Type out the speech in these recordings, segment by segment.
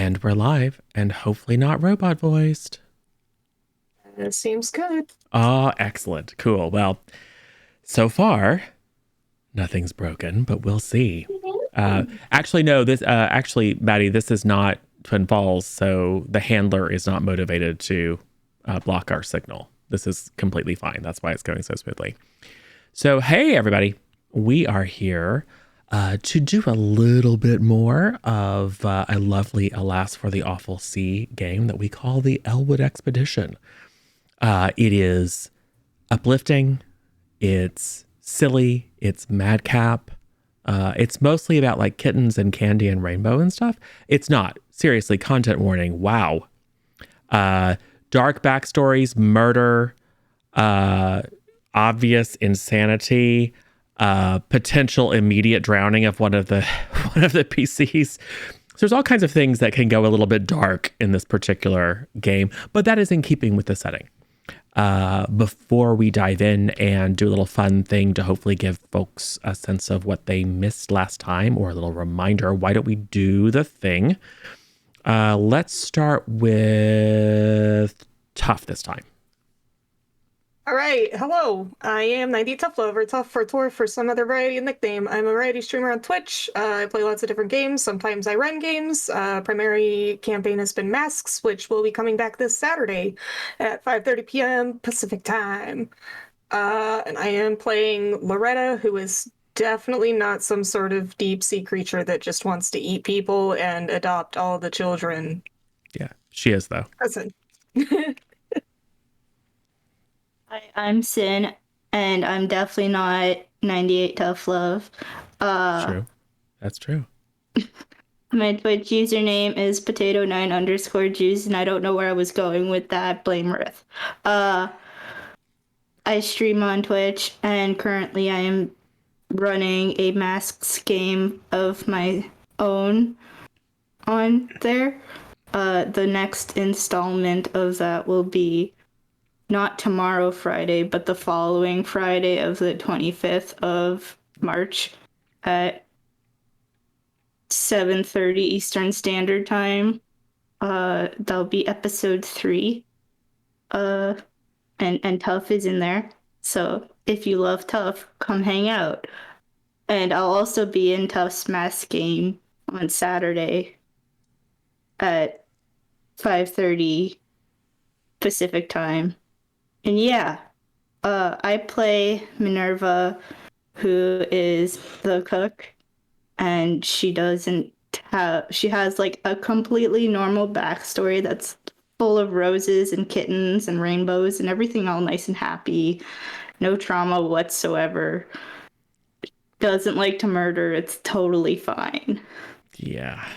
And we're live and hopefully not robot voiced. It seems good. Ah, excellent. Cool. Well, so far, nothing's broken, but we'll see. Actually, no, Maddie, this is not Twin Falls, so the handler is not motivated to block our signal. This is completely fine. That's why it's going so smoothly. So, hey, everybody. We are here to do a little bit more of a lovely Alas for the Awful Sea game that we call the Elwood Expedition. It is uplifting, it's silly, it's madcap. It's mostly about like kittens and candy and rainbow and stuff. It's not. Seriously, content warning. Wow. Dark backstories, murder, obvious insanity, potential immediate drowning of one of the PCs. So there's all kinds of things that can go a little bit dark in this particular game, but that is in keeping with the setting. Before we dive in and do a little fun thing to hopefully give folks a sense of what they missed last time, or a little reminder, why don't we do the thing? Let's start with Tough this time. All right, hello. I am 90 Tough Lover, Tough for Tor for some other variety of nickname. I'm a variety streamer on Twitch. I play lots of different games. Sometimes I run games. Primary campaign has been Masks, which will be coming back this Saturday at 5:30 p.m. Pacific time. And I am playing Loretta, who is definitely not some sort of deep sea creature that just wants to eat people and adopt all the children. Yeah, she is though. Listen. Hi, I'm Sin, and I'm definitely not 98 Tough Love. True. That's true. My Twitch username is potato9_juice, and I don't know where I was going with that. Blame Rith. I stream on Twitch, and currently I am running a Masks game of my own on there. The next installment of that will be not tomorrow Friday, but the following Friday of the 25th of March at 7:30 Eastern Standard Time. That'll be episode 3. And Tough is in there. So if you love Tough, come hang out. And I'll also be in Tough's Mask game on Saturday at 5:30 Pacific Time. And yeah, I play Minerva, who is the cook, and she has like a completely normal backstory that's full of roses and kittens and rainbows and everything all nice and happy. No trauma whatsoever. Doesn't like to murder. It's totally fine. Yeah.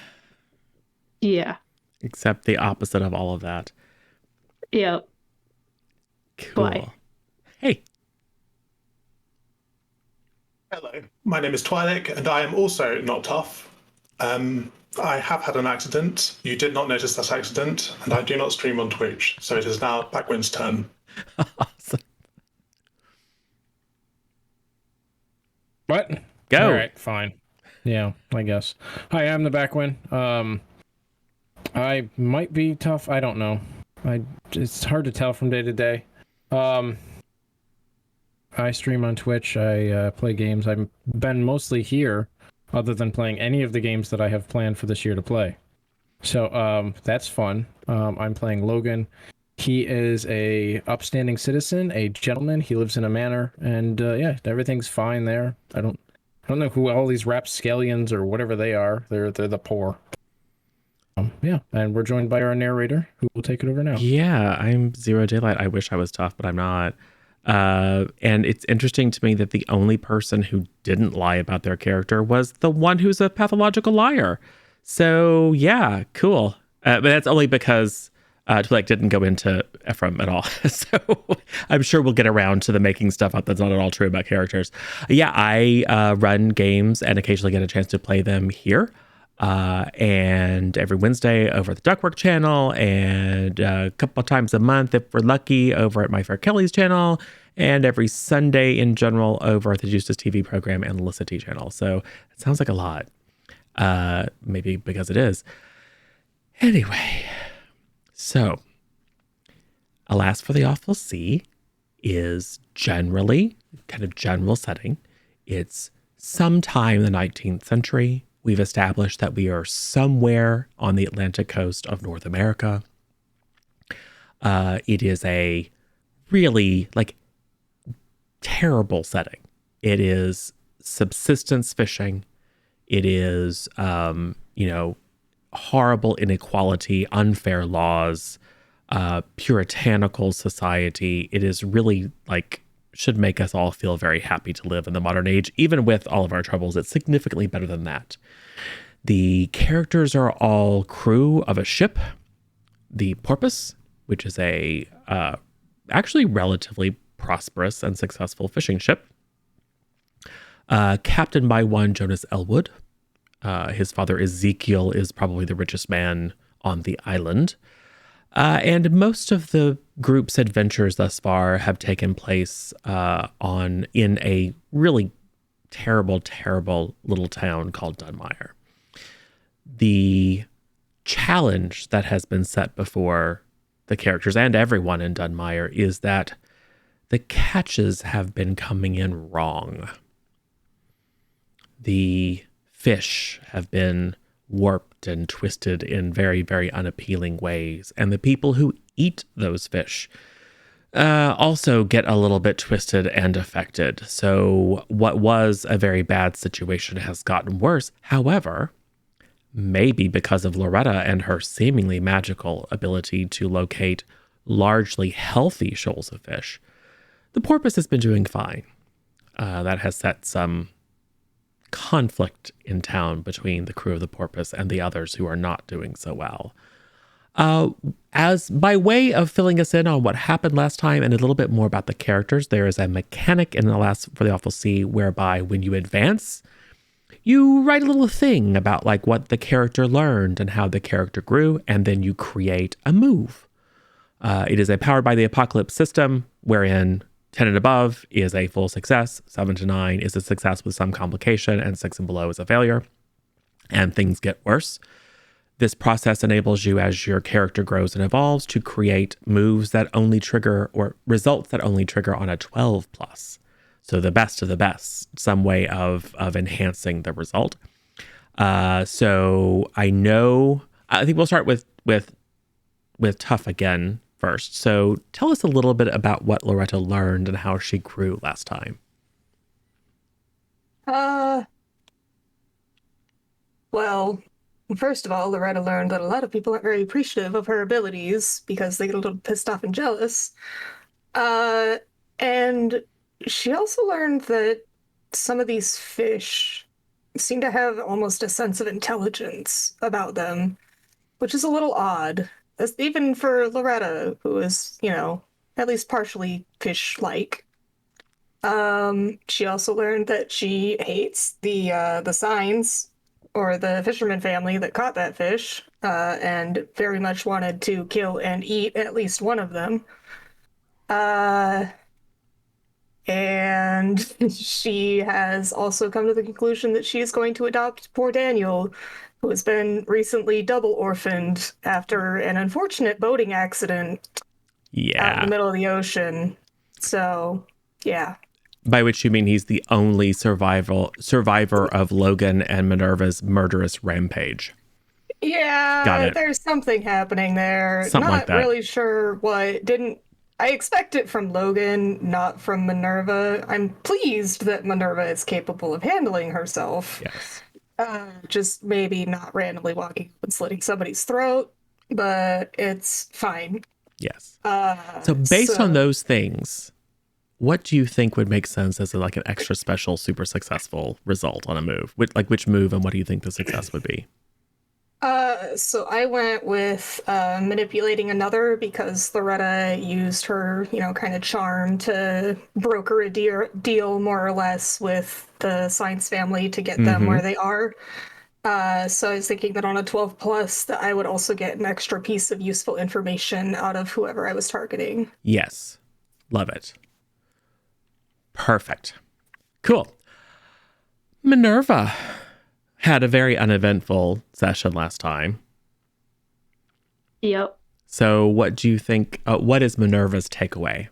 Yeah. Except the opposite of all of that. Yep. Cool. Why? Hey. Hello, my name is Twi'lek, and I am also not tough. I have had an accident. You did not notice that accident, and I do not stream on Twitch, so it is now Backwind's turn. Awesome. What? Go. All right, fine. Yeah, I guess. Hi, I'm the Backwind. I might be tough. I don't know. It's hard to tell from day to day. I stream on Twitch. I play games. I've been mostly here, other than playing any of the games that I have planned for this year to play. So that's fun. I'm playing Logan. He is a upstanding citizen, a gentleman. He lives in a manor, and yeah, everything's fine there. I don't know who all these rapscallions or whatever they are. They're the poor. Yeah, and we're joined by our narrator, who will take it over now. Yeah, I'm Zero Daylight. I wish I was tough, but I'm not. And it's interesting to me that the only person who didn't lie about their character was the one who's a pathological liar. So yeah, cool. But that's only because Twilight didn't go into Ephraim at all. So I'm sure we'll get around to the making stuff up that's not at all true about characters. Yeah, I run games and occasionally get a chance to play them here. And every Wednesday over at the Duckwork channel, and a couple of times a month if we're lucky over at My Fair Kelly's channel, and every Sunday in general over at the Justice TV program and Licity channel. So it sounds like a lot, maybe because it is. Anyway, so Alas for the Awful Sea is generally kind of general setting. It's sometime in the 19th century. We've established that we are somewhere on the Atlantic coast of North America. It is a really terrible setting. It is subsistence fishing. It is, horrible inequality, unfair laws, puritanical society. It is really should make us all feel very happy to live in the modern age. Even with all of our troubles, it's significantly better than that. The characters are all crew of a ship, the Porpoise, which is a actually relatively prosperous and successful fishing ship, captained by one Jonas Elwood. His father Ezekiel is probably the richest man on the island. And most of the group's adventures thus far have taken place in a really terrible, terrible little town called Dunmire. The challenge that has been set before the characters and everyone in Dunmire is that the catches have been coming in wrong. The fish have been warped and twisted in very, very unappealing ways. And the people who eat those fish also get a little bit twisted and affected. So what was a very bad situation has gotten worse. However, maybe because of Loretta and her seemingly magical ability to locate largely healthy shoals of fish, the Porpoise has been doing fine. That has set some conflict in town between the crew of the Porpoise and the others who are not doing so well. As by way of filling us in on what happened last time and a little bit more about the characters, there is a mechanic in Alas for the Awful Sea whereby when you advance, you write a little thing about what the character learned and how the character grew, and then you create a move. It is a powered by the apocalypse system wherein 10 and above is a full success, 7 to 9 is a success with some complication, and 6 and below is a failure. And things get worse. This process enables you, as your character grows and evolves, to create moves that only trigger, or results that only trigger on a 12 plus. So the best of the best, some way of enhancing the result. So I think we'll start with Tough again first. So tell us a little bit about what Loretta learned and how she grew last time. Well, first of all, Loretta learned that a lot of people aren't very appreciative of her abilities because they get a little pissed off and jealous. And she also learned that some of these fish seem to have almost a sense of intelligence about them, which is a little odd. Even for Loretta, who is, at least partially fish-like. She also learned that she hates the signs or the fisherman family that caught that fish, and very much wanted to kill and eat at least one of them. And she has also come to the conclusion that she is going to adopt poor Daniel, who has been recently double orphaned after an unfortunate boating accident out in the middle of the ocean. So, yeah. By which you mean he's the only survivor of Logan and Minerva's murderous rampage. Yeah, there's something happening there. Something like that. Not really sure what. I expect it from Logan, not from Minerva. I'm pleased that Minerva is capable of handling herself. Yes. Just maybe not randomly walking up and slitting somebody's throat, but it's fine. Yes. So based on those things, what do you think would make sense as an extra special, super successful result on a move? Which move and what do you think the success would be? So I went with manipulating another because Loretta used her, kind of charm to broker a deal more or less with the Science family to get them where they are. So I was thinking that on a 12 plus that I would also get an extra piece of useful information out of whoever I was targeting. Yes. Love it. Perfect. Cool. Minerva had a very uneventful session last time. Yep. So what do you think, what is Minerva's takeaway?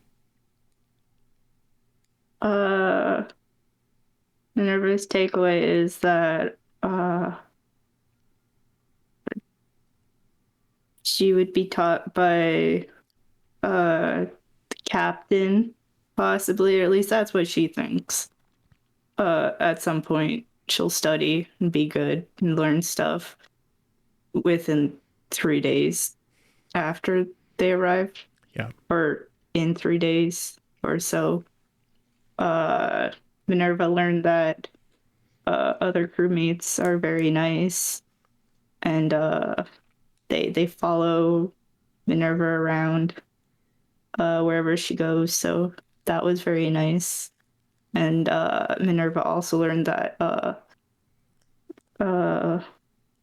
Minerva's takeaway is that she would be taught by the captain, possibly, or at least that's what she thinks. At some point, she'll study and be good and learn stuff within 3 days after they arrive. Yeah. Or in 3 days or so. Minerva learned that other crewmates are very nice, and they follow Minerva around wherever she goes. So that was very nice. And Minerva also learned that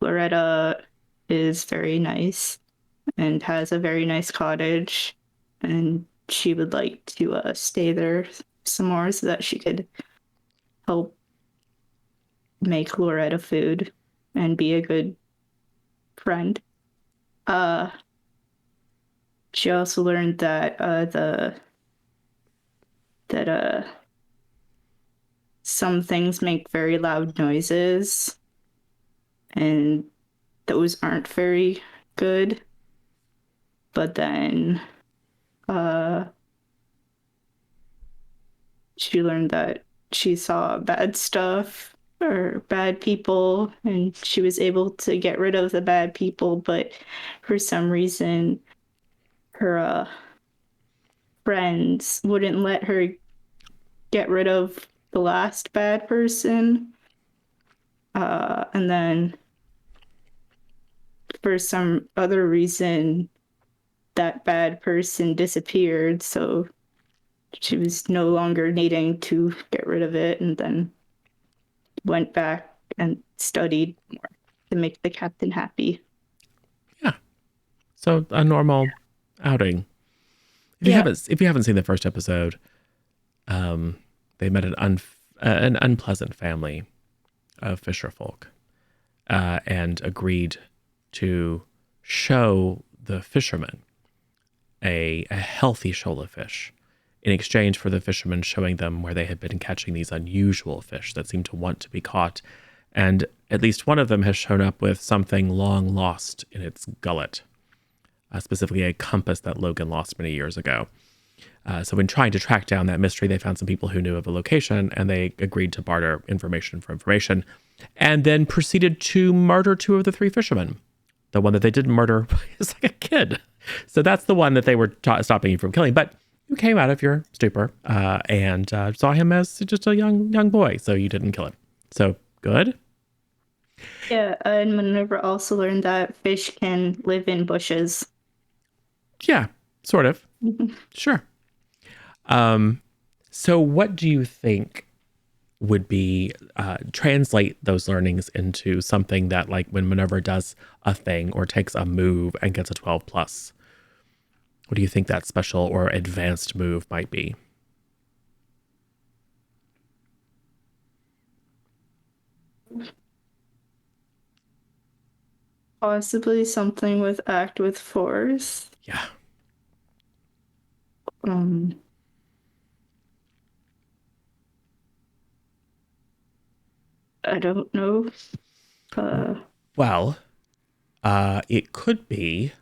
Loretta is very nice and has a very nice cottage, and she would like to stay there some more so that she could help make Loretta food and be a good friend. She also learned that some things make very loud noises, and those aren't very good. But then she learned that she saw bad stuff or bad people, and she was able to get rid of the bad people, but for some reason her friends wouldn't let her get rid of the last bad person. And then for some other reason, that bad person disappeared, so she was no longer needing to get rid of it, and then went back and studied more to make the captain happy. Yeah. So a normal outing. If you haven't seen the first episode, they met an unpleasant family of fisherfolk, and agreed to show the fishermen a healthy shoal of fish in exchange for the fishermen showing them where they had been catching these unusual fish that seemed to want to be caught. And at least one of them has shown up with something long lost in its gullet, specifically a compass that Logan lost many years ago. So when trying to track down that mystery, they found some people who knew of a location, and they agreed to barter information for information, and then proceeded to murder 2 of the 3 fishermen. The one that they didn't murder is like a kid. So that's the one that they were stopping you from killing. But you came out of your stupor and saw him as just a young boy, so you didn't kill him. So good. Yeah, and Minerva also learned that fish can live in bushes. Yeah, sort of. Sure. So what do you think would be translate those learnings into something that, like, when Minerva does a thing or takes a move and gets a 12 plus, what do you think that special or advanced move might be? Possibly something with act with force. Yeah. I don't know. Well, it could be.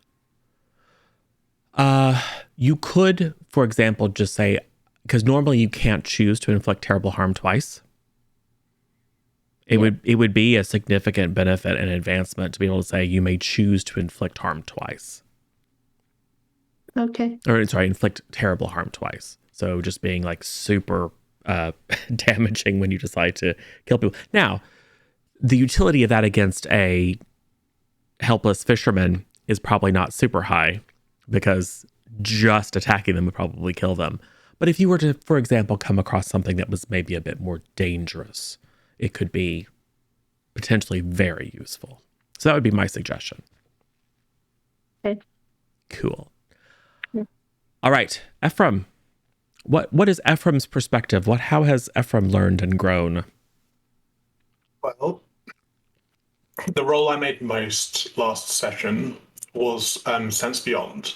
You could, for example, just say, because normally you can't choose to inflict terrible harm twice. It would be a significant benefit and advancement to be able to say you may choose to inflict harm twice. Okay. Or sorry, inflict terrible harm twice. So just being like super damaging when you decide to kill people. Now, the utility of that against a helpless fisherman is probably not super high, because just attacking them would probably kill them. But if you were to, for example, come across something that was maybe a bit more dangerous, it could be potentially very useful. So that would be my suggestion. Okay. Cool. Yeah. All right, Ephraim. What is Ephraim's perspective? How has Ephraim learned and grown? Well, the role I made most last session was Sense Beyond.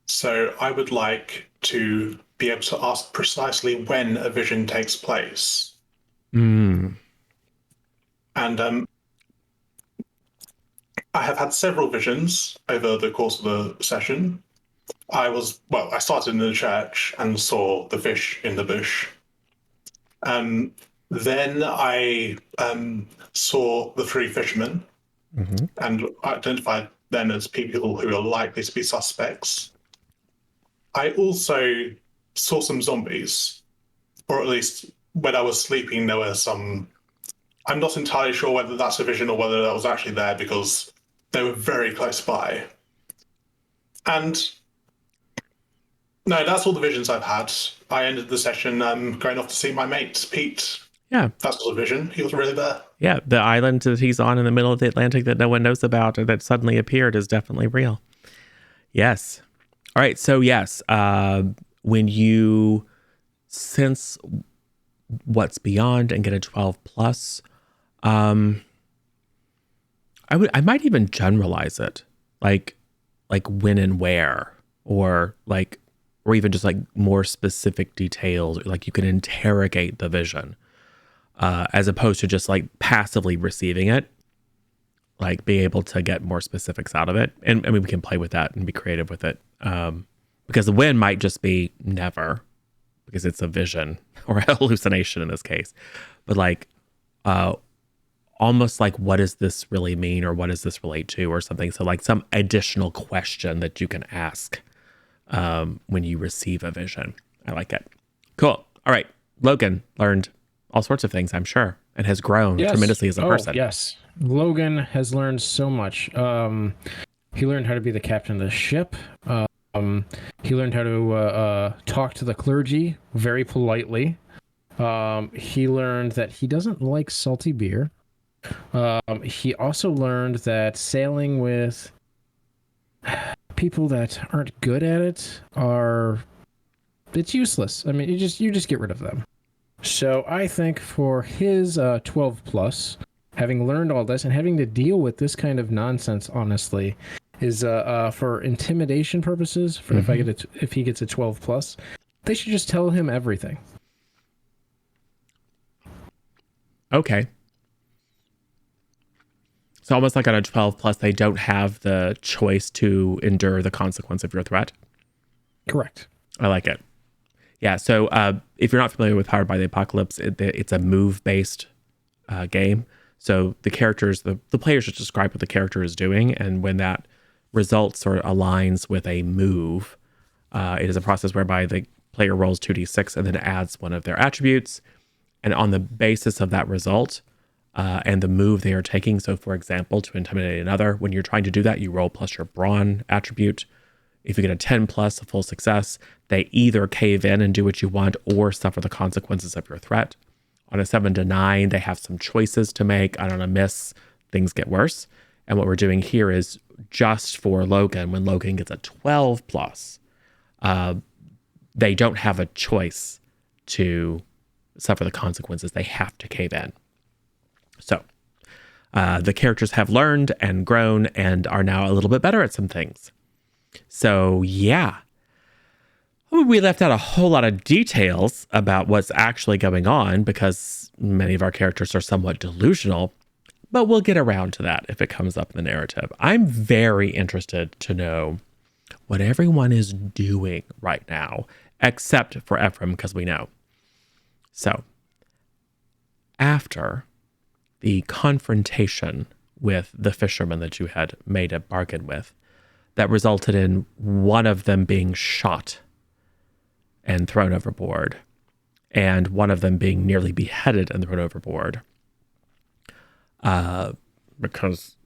So I would like to be able to ask precisely when a vision takes place. Mm. And I have had several visions over the course of the session. I started in the church and saw the fish in the bush. Then I saw the three fishermen and identified them as people who are likely to be suspects. I also saw some zombies, or at least when I was sleeping, there were some. I'm not entirely sure whether that's a vision or whether that was actually there because they were very close by. And no, that's all the visions I've had. I ended the session going off to see my mate, Pete. Yeah. That's not a vision. He was really there. Yeah, the island that he's on in the middle of the Atlantic that no one knows about or that suddenly appeared is definitely real. Yes. All right. So yes, when you sense what's beyond and get a 12 plus, I might even generalize it, like when and where, or even just like more specific details. Like you can interrogate the vision. As opposed to just like passively receiving it, like be able to get more specifics out of it. And I mean, we can play with that and be creative with it. Because the when might just be never, because it's a vision or a hallucination in this case. But like, almost like, what does this really mean? Or what does this relate to or something? So like some additional question that you can ask when you receive a vision. I like it. Cool. All right. Logan learned all sorts of things, I'm sure, and has grown tremendously as a person. Yes. Logan has learned so much. He learned how to be the captain of the ship. He learned how to talk to the clergy very politely. He learned that he doesn't like salty beer. He also learned that sailing with people that aren't good at it it's useless. I mean, you just get rid of them. So I think for his 12 plus, having learned all this and having to deal with this kind of nonsense, honestly, is for intimidation purposes. For if he gets a 12 plus, they should just tell him everything. Okay. So almost like on a 12 plus, they don't have the choice to endure the consequence of your threat. Correct. I like it. Yeah, so if you're not familiar with Powered by the Apocalypse, it's a move-based game. So the characters, the players just describe what the character is doing, and when that result sort of aligns with a move, it is a process whereby the player rolls 2d6 and then adds one of their attributes, and on the basis of that result and the move they are taking, so for example, to intimidate another, when you're trying to do that, you roll plus your brawn attribute. If you get a 10 plus, a full success, they either cave in and do what you want or suffer the consequences of your threat. On a 7 to 9, they have some choices to make. And on a miss, things get worse. And what we're doing here is just for Logan, when Logan gets a 12 plus, they don't have a choice to suffer the consequences. They have to cave in. So the characters have learned and grown and are now a little bit better at some things. So yeah, we left out a whole lot of details about what's actually going on because many of our characters are somewhat delusional, but we'll get around to that if it comes up in the narrative. I'm very interested to know what everyone is doing right now, except for Ephraim, because we know. So after the confrontation with the fisherman that you had made a bargain with, that resulted in one of them being shot and thrown overboard, and one of them being nearly beheaded and thrown overboard. Because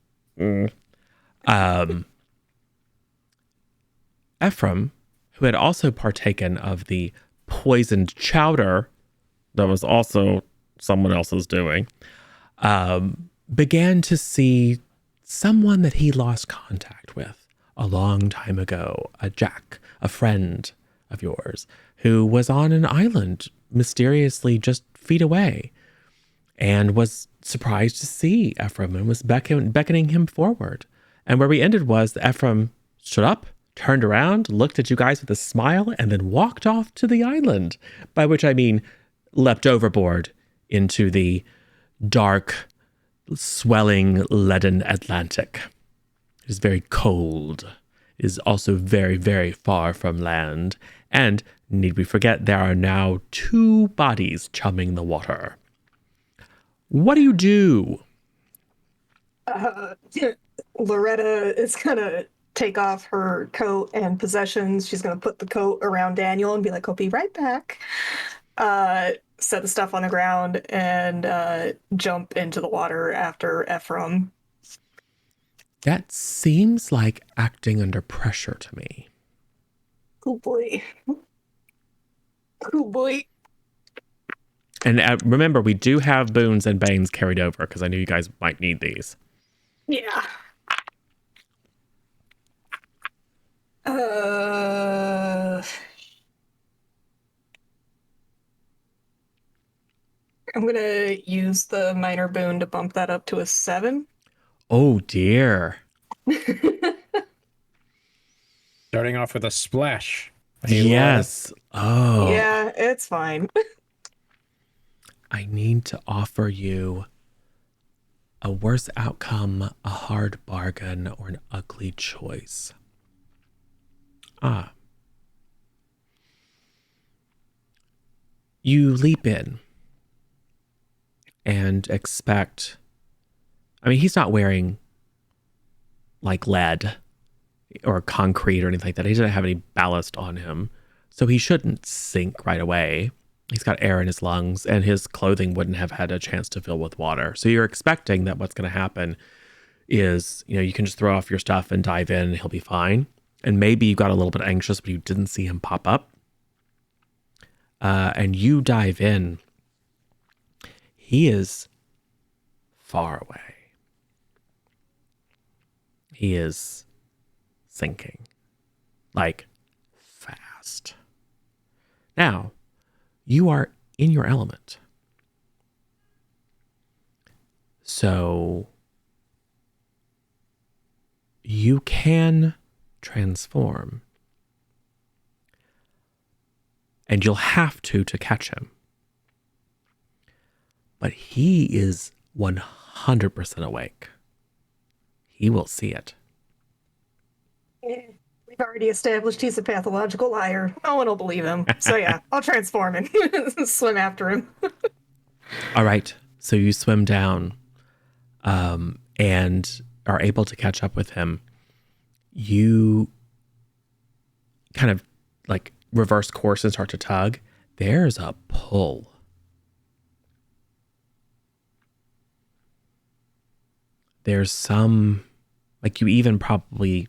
Ephraim, who had also partaken of the poisoned chowder that was also someone else's doing, began to see someone that he lost contact with a long time ago, a Jack, a friend of yours, who was on an island mysteriously just feet away and was surprised to see Ephraim and was beckoning him forward. And where we ended was Ephraim stood up, turned around, looked at you guys with a smile, and then walked off to the island, by which I mean leapt overboard into the dark, swelling, leaden Atlantic. It is very cold. It is also very, very far from land. And, need we forget, there are now 2 bodies chumming the water. What do you do? Loretta is gonna take off her coat and possessions. She's gonna put the coat around Daniel and be like, I'll be right back. Set the stuff on the ground and jump into the water after Ephraim. That seems like acting under pressure to me. Oh boy. Oh boy. And remember, we do have boons and banes carried over because I knew you guys might need these. Yeah. I'm gonna use the minor boon to bump that up to a 7. Oh dear. Starting off with a splash. Hey, Yes. Oh. Yeah, it's fine. I need to offer you a worse outcome, a hard bargain, or an ugly choice. You leap in and expect. I mean, he's not wearing like lead or concrete or anything like that. He doesn't have any ballast on him, so he shouldn't sink right away. He's got air in his lungs, and his clothing wouldn't have had a chance to fill with water. So you're expecting that what's going to happen is, you can just throw off your stuff and dive in, and he'll be fine. And maybe you got a little bit anxious, but you didn't see him pop up. And you dive in. He is far away. He is sinking, like fast. Now, you are in your element. So you can transform. And you'll have to catch him. But he is 100% awake. He will see it. We've already established he's a pathological liar. No one will believe him. So yeah, I'll transform and swim after him. All right. So you swim down and are able to catch up with him. You kind of like reverse course and start to tug. There's a pull. There's some, like you even probably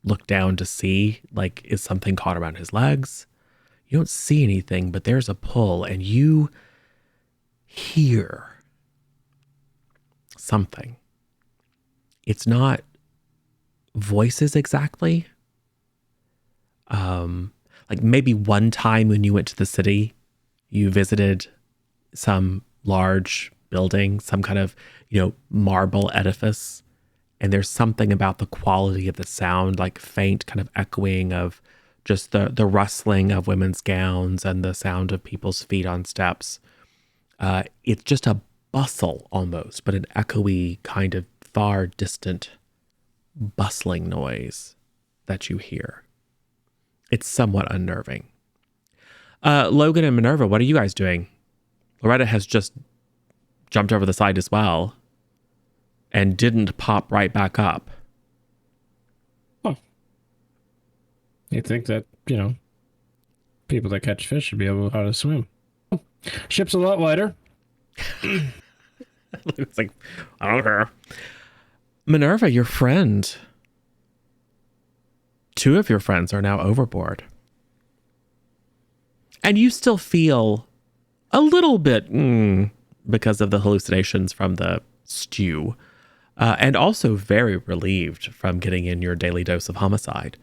look down to see, like, is something caught around his legs? You don't see anything, but there's a pull, and you hear something. It's not voices exactly. Like maybe one time when you went to the city, you visited some large building, some kind of, marble edifice. And there's something about the quality of the sound, like faint kind of echoing of just the rustling of women's gowns and the sound of people's feet on steps. It's just a bustle almost, but an echoey kind of far distant bustling noise that you hear. It's somewhat unnerving. Logan and Minerva, what are you guys doing? Loretta has just jumped over the side as well and didn't pop right back up. Oh. You think that, people that catch fish should be able how to swim. Ship's a lot lighter. It's like, I don't care. Minerva, your friend. 2 of your friends are now overboard. And you still feel a little bit because of the hallucinations from the stew. And also very relieved from getting in your daily dose of homicide.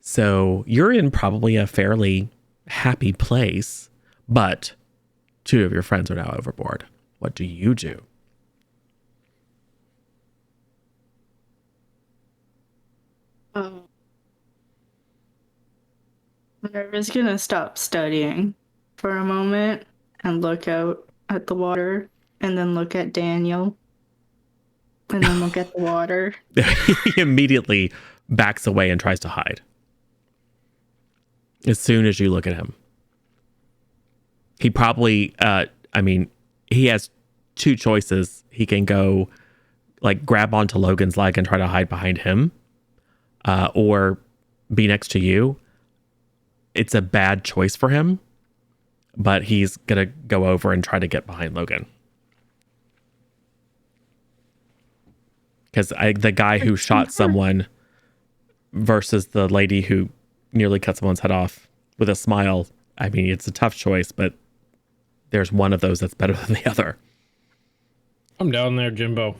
So you're in probably a fairly happy place, but 2 of your friends are now overboard. What do you do? Minerva's gonna stop studying for a moment and look out at the water, and then look at Daniel, and then look at the water. He immediately backs away and tries to hide as soon as you look at him. He probably, he has two choices. He can go like grab onto Logan's leg and try to hide behind him, or be next to you. It's a bad choice for him, but he's going to go over and try to get behind Logan. Because the guy who shot someone versus the lady who nearly cut someone's head off with a smile, I mean, it's a tough choice, but there's one of those that's better than the other. I'm down there, Jimbo.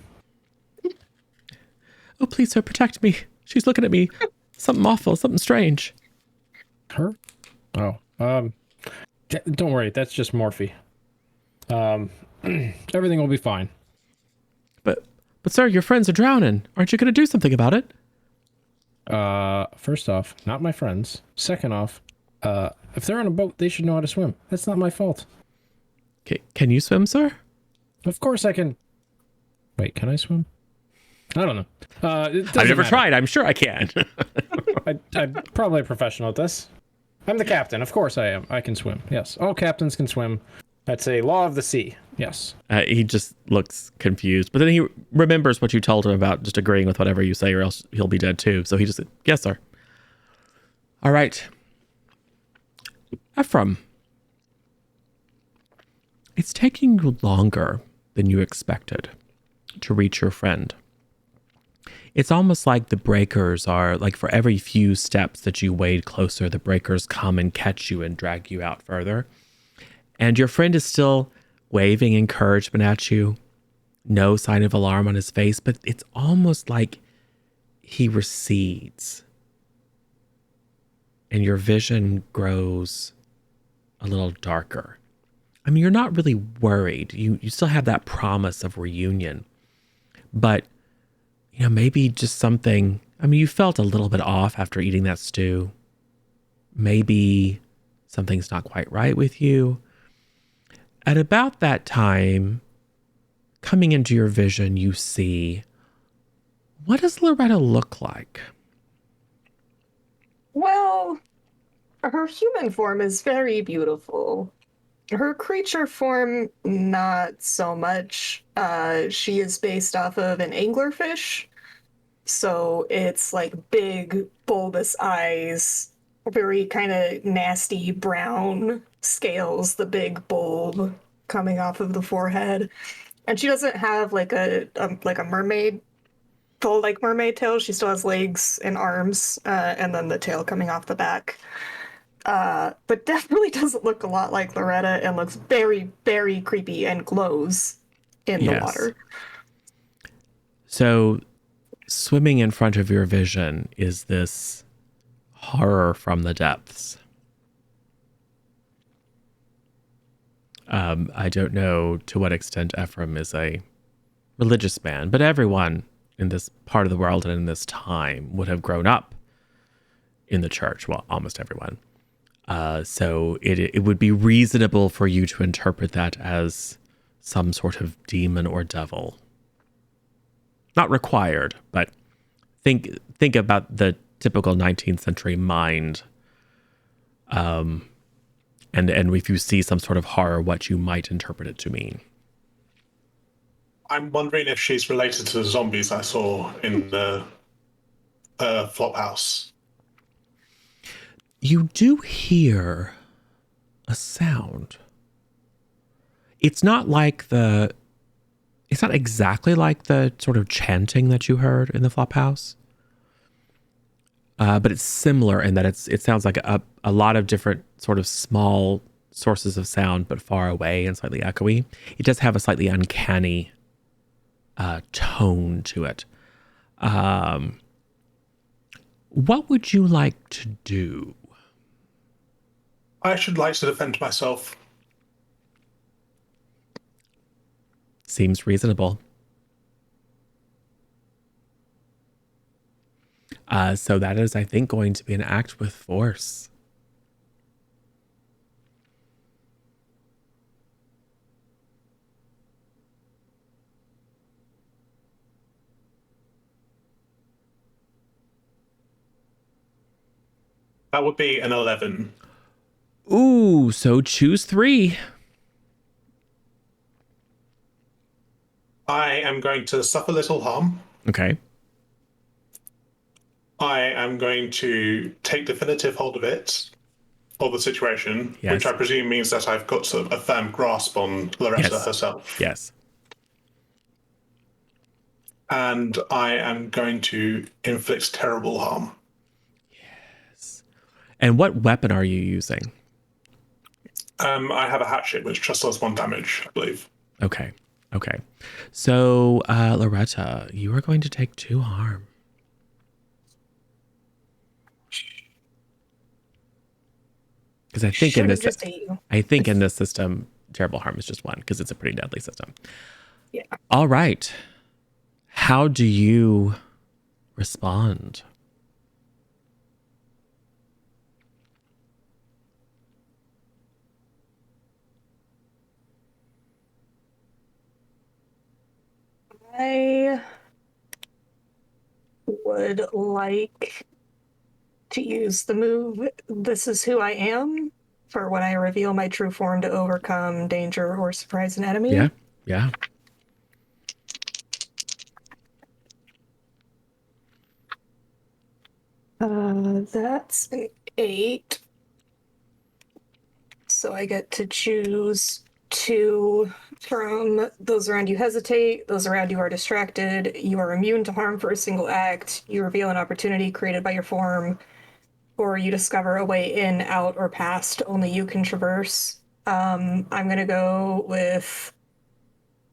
Oh, please, sir, protect me. She's looking at me. Something awful, something strange. Her? Oh, don't worry. That's just Morphe. Everything will be fine. But sir, your friends are drowning. Aren't you going to do something about it? First off, not my friends. Second off, if they're on a boat, they should know how to swim. That's not my fault. Okay, can you swim, sir? Of course I can. Wait, can I swim? I don't know. I've never tried. I'm sure I can. I'm probably a professional at this. I'm the captain. Of course I am. I can swim. Yes. All captains can swim. That's a law of the sea. Yes. He just looks confused. But then he remembers what you told him about just agreeing with whatever you say or else he'll be dead too. So he just said, yes, sir. All right. Ephraim. It's taking you longer than you expected to reach your friend. It's almost like the breakers are like for every few steps that you wade closer, the breakers come and catch you and drag you out further. And your friend is still waving encouragement at you. No sign of alarm on his face, but it's almost like he recedes. And your vision grows a little darker. I mean, you're not really worried. You still have that promise of reunion. But maybe just something, you felt a little bit off after eating that stew. Maybe something's not quite right with you. At about that time, coming into your vision, you see, what does Loretta look like? Well, her human form is very beautiful. Her creature form, not so much. She is based off of an anglerfish. So it's like big, bulbous eyes, very kind of nasty brown scales, the big bulb coming off of the forehead. And she doesn't have like a mermaid, full like mermaid tail. She still has legs and arms, and then the tail coming off the back. But definitely doesn't look a lot like Loretta and looks very, very creepy and glows in the water. So swimming in front of your vision is this horror from the depths. I don't know to what extent Ephraim is a religious man, but everyone in this part of the world and in this time would have grown up in the church. Well, almost everyone. So it would be reasonable for you to interpret that as some sort of demon or devil. Not required, but think about the typical 19th century mind. And if you see some sort of horror, what you might interpret it to mean. I'm wondering if she's related to the zombies I saw in the flop house. You do hear a sound. It's not exactly like the sort of chanting that you heard in the flop house. But it's similar in that it sounds like a lot of different sort of small sources of sound, but far away and slightly echoey. It does have a slightly uncanny tone to it. What would you like to do? I should like to defend myself. Seems reasonable. So that is, I think, going to be an act with force. That would be an 11. Ooh, so choose 3. I am going to suffer little harm. Okay. I am going to take definitive hold of it, or the situation, Yes. which I presume means that I've got sort of a firm grasp on Loretta herself. Yes. And I am going to inflict terrible harm. Yes. And what weapon are you using? I have a hatchet, which just does 1 damage, I believe. Okay. Okay. So, Loretta, you are going to take 2 harm. Because I think in this system, terrible harm is just 1 because it's a pretty deadly system. Yeah. All right. How do you respond? I would like to use the move "This is who I am" for when I reveal my true form to overcome danger or surprise an enemy. Yeah. Yeah. That's an 8. So I get to choose 2 from those around you hesitate, those around you are distracted, you are immune to harm for a single act, you reveal an opportunity created by your form, or you discover a way in, out, or past only you can traverse. I'm going to go with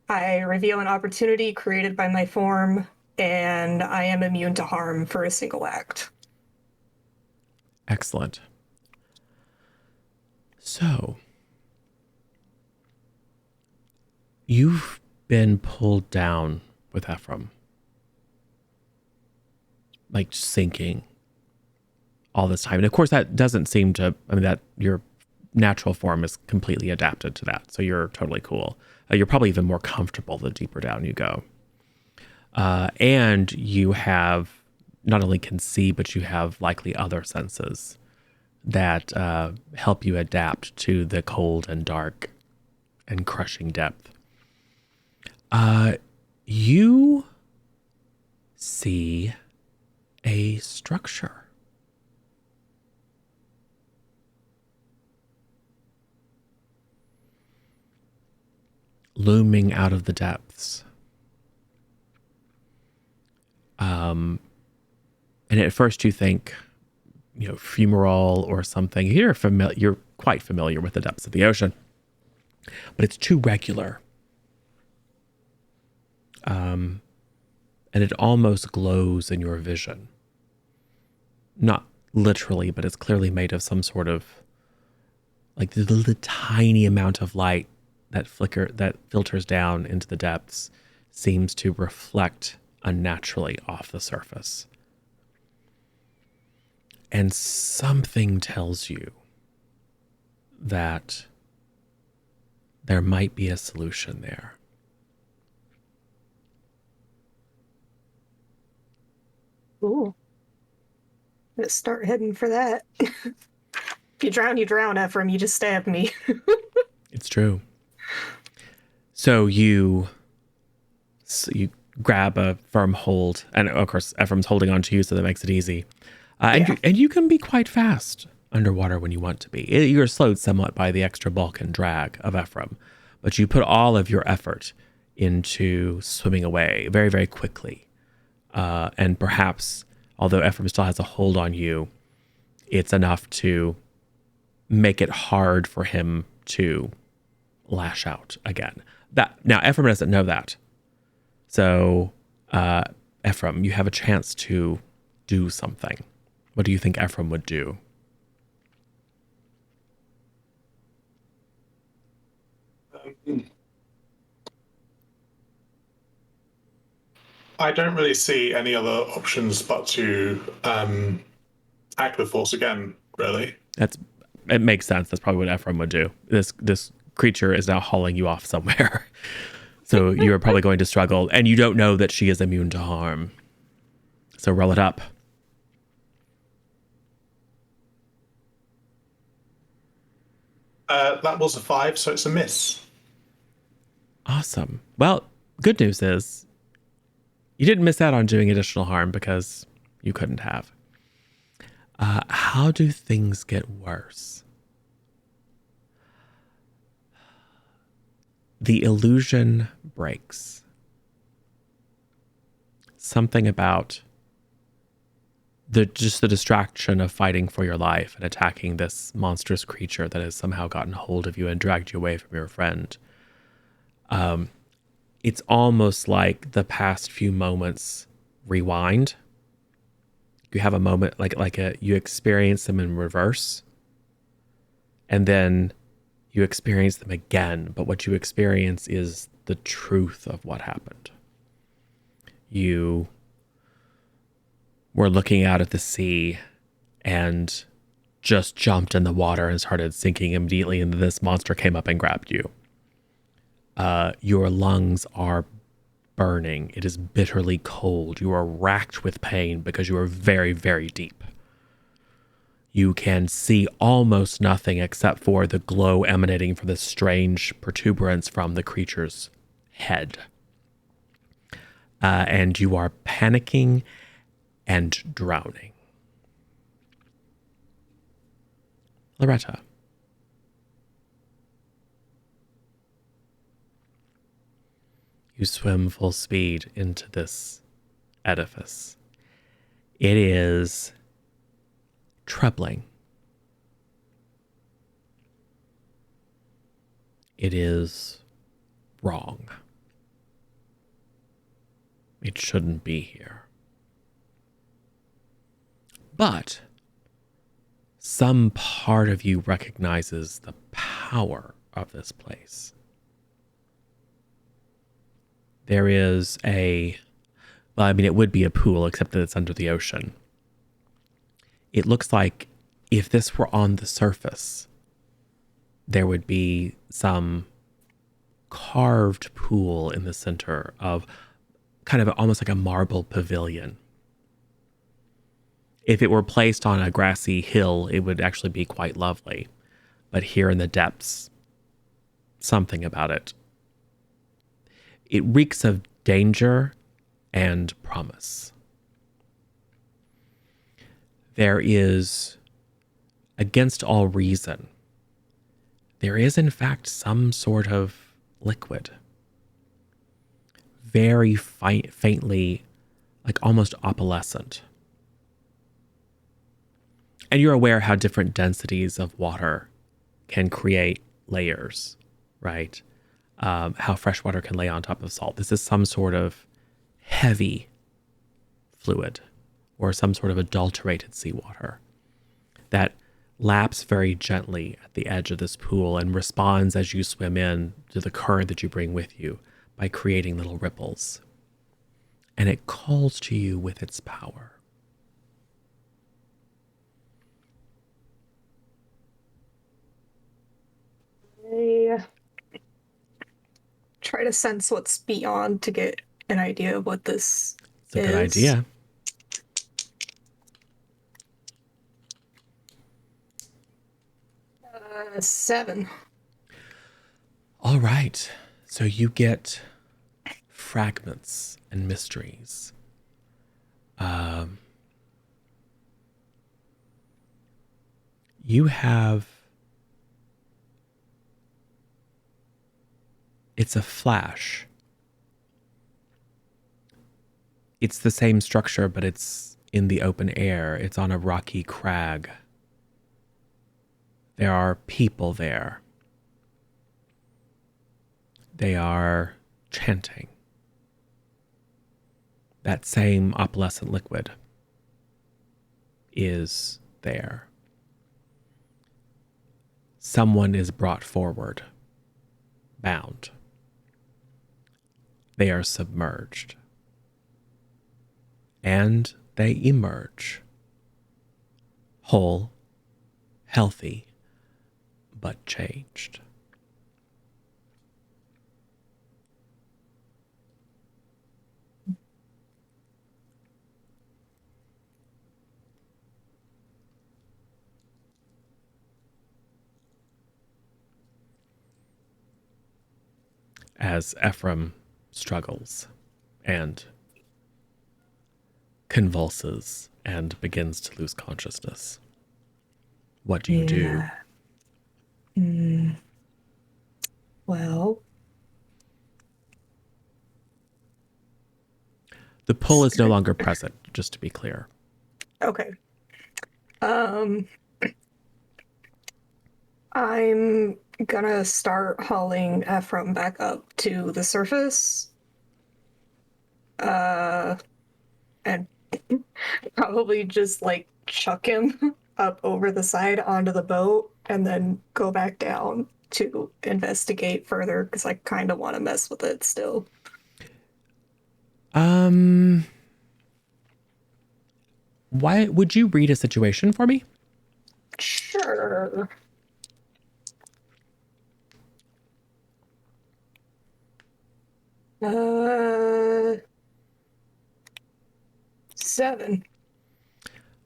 I reveal an opportunity created by my form, and I am immune to harm for a single act. Excellent. So, you've been pulled down with Ephraim, like sinking all this time. And of course, that doesn't seem to, that your natural form is completely adapted to that. So you're totally cool. You're probably even more comfortable the deeper down you go. And you have not only can see, but you have likely other senses that help you adapt to the cold and dark and crushing depth. You see a structure. Looming out of the depths. And at first you think, fumarole or something. You're quite familiar with the depths of the ocean, but it's too regular. And it almost glows in your vision. Not literally, but it's clearly made of some sort of, like the tiny amount of light that filters down into the depths seems to reflect unnaturally off the surface. And something tells you that there might be a solution there. Ooh. Let's start heading for that. If you drown, Ephraim. You just stabbed me. It's true. So you grab a firm hold, and of course Ephraim's holding on to you, so that makes it easy. And you can be quite fast underwater when you want to be. You're slowed somewhat by the extra bulk and drag of Ephraim, but you put all of your effort into swimming away very, very quickly. And perhaps, although Ephraim still has a hold on you, it's enough to make it hard for him to lash out again. Now, Ephraim doesn't know that. So, Ephraim, you have a chance to do something. What do you think Ephraim would do? I don't really see any other options but to act with force again, really. It makes sense. That's probably what Ephraim would do. This creature is now hauling you off somewhere. So you're probably going to struggle, and you don't know that she is immune to harm. So roll it up. That was a 5, so it's a miss. Awesome. Well, good news is you didn't miss out on doing additional harm because you couldn't have. How do things get worse? The illusion breaks. Something about the distraction of fighting for your life and attacking this monstrous creature that has somehow gotten hold of you and dragged you away from your friend. It's almost like the past few moments rewind. You have a moment you experience them in reverse, and then you experience them again. But what you experience is the truth of what happened. You were looking out at the sea and just jumped in the water and started sinking immediately, and this monster came up and grabbed you. Your lungs are burning. It is bitterly cold. You are racked with pain because you are very, very deep. You can see almost nothing except for the glow emanating from this strange protuberance from the creature's head. And you are panicking and drowning. Loretta. You swim full speed into this edifice. It is troubling. It is wrong. It shouldn't be here. But some part of you recognizes the power of this place. There is it would be a pool, except that it's under the ocean. It looks like if this were on the surface, there would be some carved pool in the center of kind of almost like a marble pavilion. If it were placed on a grassy hill, it would actually be quite lovely. But here in the depths, something about it. It reeks of danger and promise. There is, against all reason, there is in fact some sort of liquid. Very faintly, like almost opalescent. And you're aware how different densities of water can create layers, right? How fresh water can lay on top of salt. This is some sort of heavy fluid or some sort of adulterated seawater that laps very gently at the edge of this pool and responds as you swim in to the current that you bring with you by creating little ripples. And it calls to you with its power. I try to sense what's beyond to get an idea of what this It's a is. good idea. Uh, 7. All right. So you get fragments and mysteries. You have... It's a flash. It's the same structure, but it's in the open air. It's on a rocky crag. There are people there. They are chanting. That same opalescent liquid is there. Someone is brought forward, bound. They are submerged. And they emerge. Whole, healthy, but changed. as Ephraim struggles and convulses and begins to lose consciousness. What do you do? Well, The pull is no longer present, just to be clear. okay. I'm gonna start hauling Ephraim back up to the surface. And probably just like chuck him up over the side onto the boat and then go back down to investigate further because I kind of want to mess with it still. Why would you read a situation for me? Sure. Seven.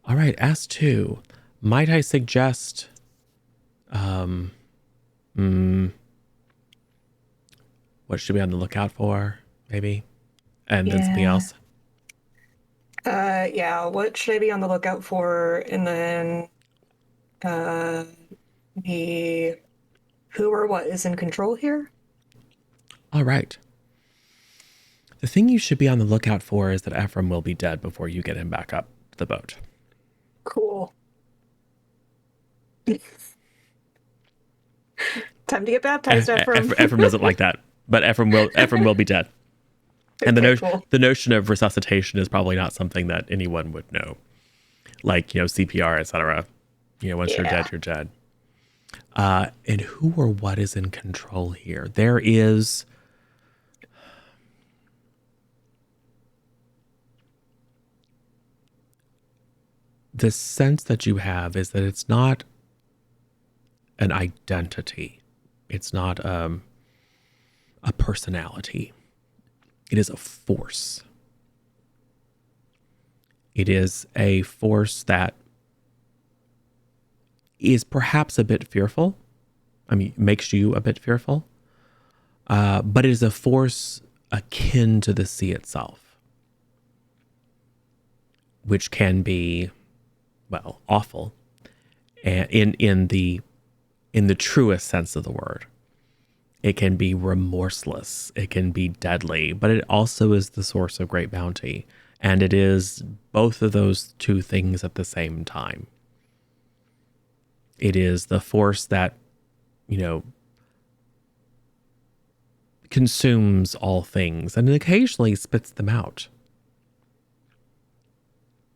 All right, ask 2. Might I suggest what should we be on the lookout for, maybe? And then something Yeah. else? Yeah, what should I be on the lookout for? And then the who or what is in control here? All right. The thing you should be on the lookout for is that Ephraim will be dead before you get him back up to the boat. Cool. Time to get baptized, Ephraim. Ephraim doesn't like that, but Ephraim will be dead. And Okay, cool. the notion of resuscitation is probably not something that anyone would know, like CPR, etc. Once you're dead, you're dead. And who or what is in control here? There is the sense that you have is that it's not an identity. It's not a personality. It is a force. It is a force that is perhaps a bit fearful. I mean, makes you a bit fearful. But it is a force akin to the sea itself, which can be, well, awful, and in the truest sense of the word. It can be remorseless. It can be deadly, but it also is the source of great bounty. And it is both of those two things at the same time. It is the force that, consumes all things and occasionally spits them out.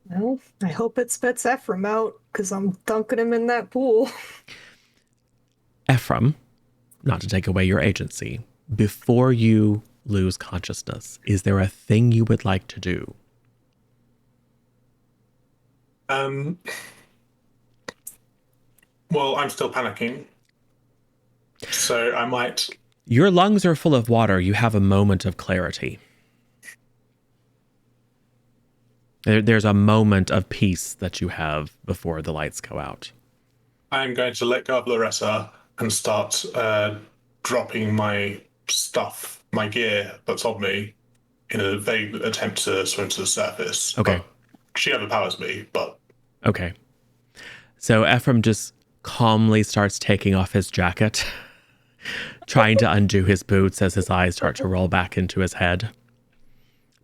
Well, I hope it spits Ephraim out because I'm dunking him in that pool. Ephraim, not to take away your agency, before you lose consciousness, is there a thing you would like to do? Well, I'm still panicking, so I might. Your lungs are full of water. You have a moment of clarity. There's a moment of peace that you have before the lights go out. I'm going to let go of Larissa and start dropping my stuff, my gear that's on me, in a vague attempt to swim to the surface. Okay. But she overpowers me, but... Okay. So Ephraim just calmly starts taking off his jacket, trying to undo his boots as his eyes start to roll back into his head.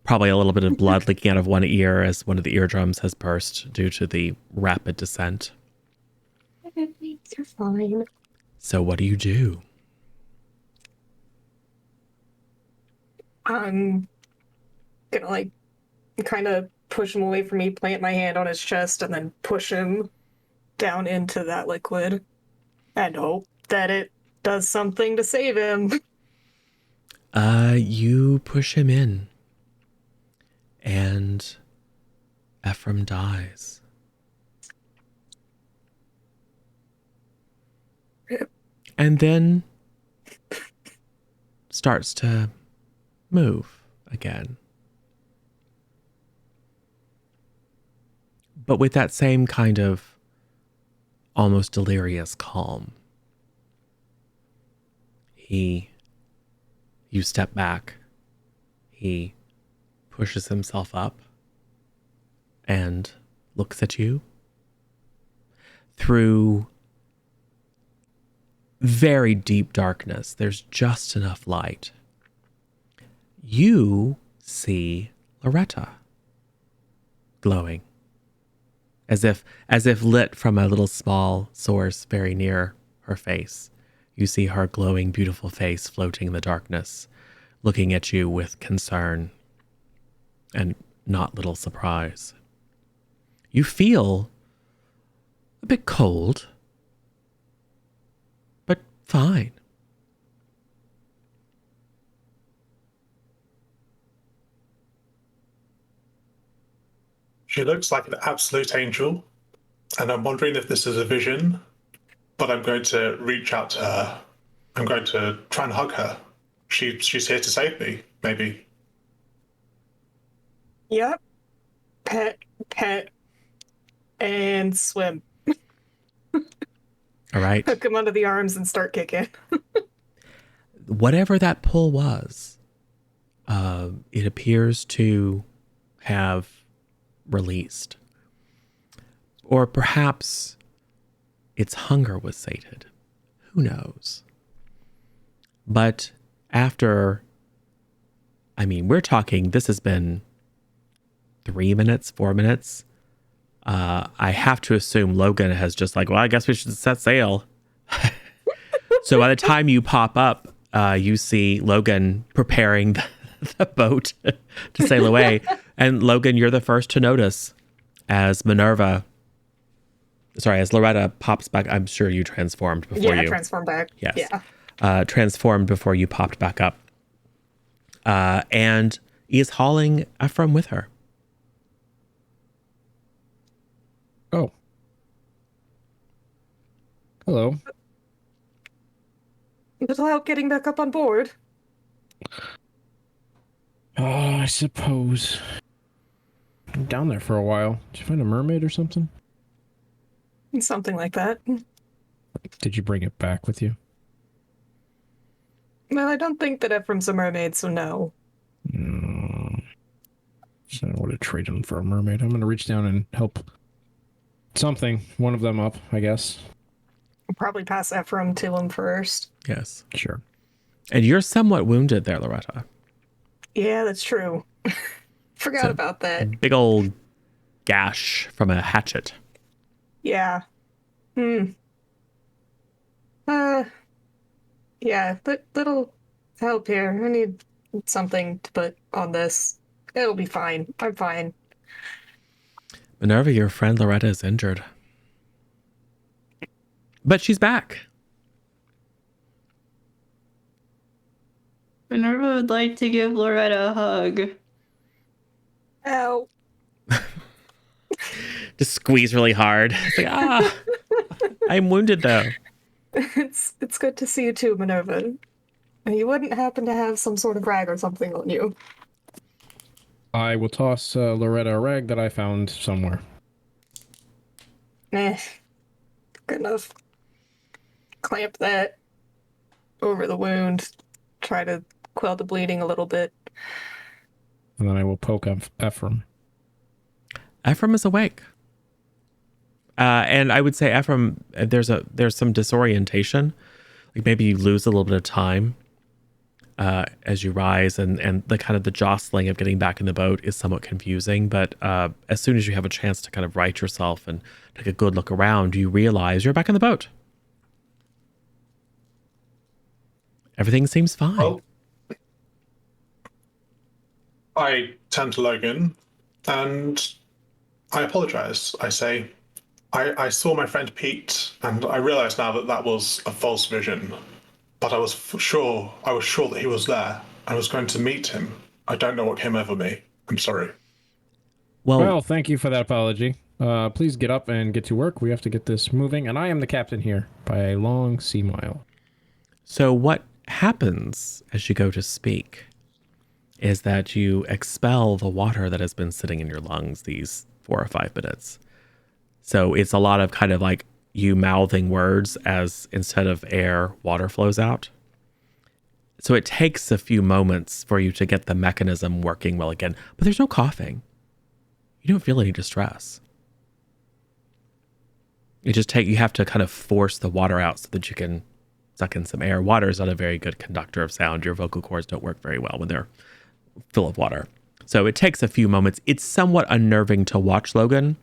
Probably a little bit of blood leaking out of one ear as one of the eardrums has burst due to the rapid descent. You're fine. So what do you do? I'm gonna kind of push him away from me, plant my hand on his chest, and then push him down into that liquid and hope that it does something to save him. You push him in, and Ephraim dies. And then starts to move again. But with that same kind of almost delirious calm. He You step back. He pushes himself up and looks at you. Through very deep darkness, there's just enough light. You see Loretta glowing, as if lit from a little small source very near her face. You see her glowing, beautiful face floating in the darkness, looking at you with concern and not little surprise. You feel a bit cold, but fine. She looks like an absolute angel, and I'm wondering if this is a vision, but I'm going to reach out to her. I'm going to try and hug her. She's here to save me, maybe. Yep. Pet, and swim. All right. Hook him under the arms and start kicking. Whatever that pull was, it appears to have released. Or perhaps its hunger was sated. Who knows? But after, we're talking, this has been 3 minutes, 4 minutes. I have to assume Logan has just like, well, I guess we should set sail. So by the time you pop up, you see Logan preparing the boat to sail away. And Logan, you're the first to notice as Loretta pops back. I'm sure you transformed before you. Yeah, transform back. Yes. Yeah. Transformed before you popped back up. And is hauling Ephraim with her. Oh. Hello. Little help getting back up on board. I suppose. I'm down there for a while. Did you find a mermaid or something? Something like that. Did you bring it back with you? Well, I don't think that Ephraim's a mermaid, so no. So I would have traded him for a mermaid. I'm going to reach down and help one of them up, I guess. We'll probably pass Ephraim to him first. Yes. Sure. And you're somewhat wounded there, Loretta. Yeah, that's true. Forgot about that. Big old gash from a hatchet. Yeah. Yeah, little help here. I need something to put on this. It'll be fine. I'm fine. Minerva, your friend Loretta is injured. But she's back. Minerva would like to give Loretta a hug. Ow. Just squeeze really hard. It's like, I'm wounded though. It's good to see you too, Minerva. You wouldn't happen to have some sort of rag or something on you. I will toss Loretta a rag that I found somewhere. Good enough. Clamp that over the wound. Try to quell the bleeding a little bit. And then I will poke Ephraim. Ephraim is awake. And I would say Ephraim, there's some disorientation. Like maybe you lose a little bit of time as you rise, and the kind of the jostling of getting back in the boat is somewhat confusing. But as soon as you have a chance to kind of right yourself and take a good look around, you realize you're back in the boat. Everything seems fine. Well, I turn to Logan and I apologize. I say, I saw my friend Pete, and I realize now that that was a false vision. But I was sure that he was there. I was going to meet him. I don't know what came over me. I'm sorry. Well, thank you for that apology. Please get up and get to work. We have to get this moving, and I am the captain here by a long sea mile. So what happens as you go to speak is that you expel the water that has been sitting in your lungs these 4 or 5 minutes. So it's a lot of kind of like you mouthing words as instead of air, water flows out. So it takes a few moments for you to get the mechanism working well again. But there's no coughing. You don't feel any distress. You have to kind of force the water out so that you can suck in some air. Water is not a very good conductor of sound. Your vocal cords don't work very well when they're full of water. So it takes a few moments. It's somewhat unnerving to watch Logan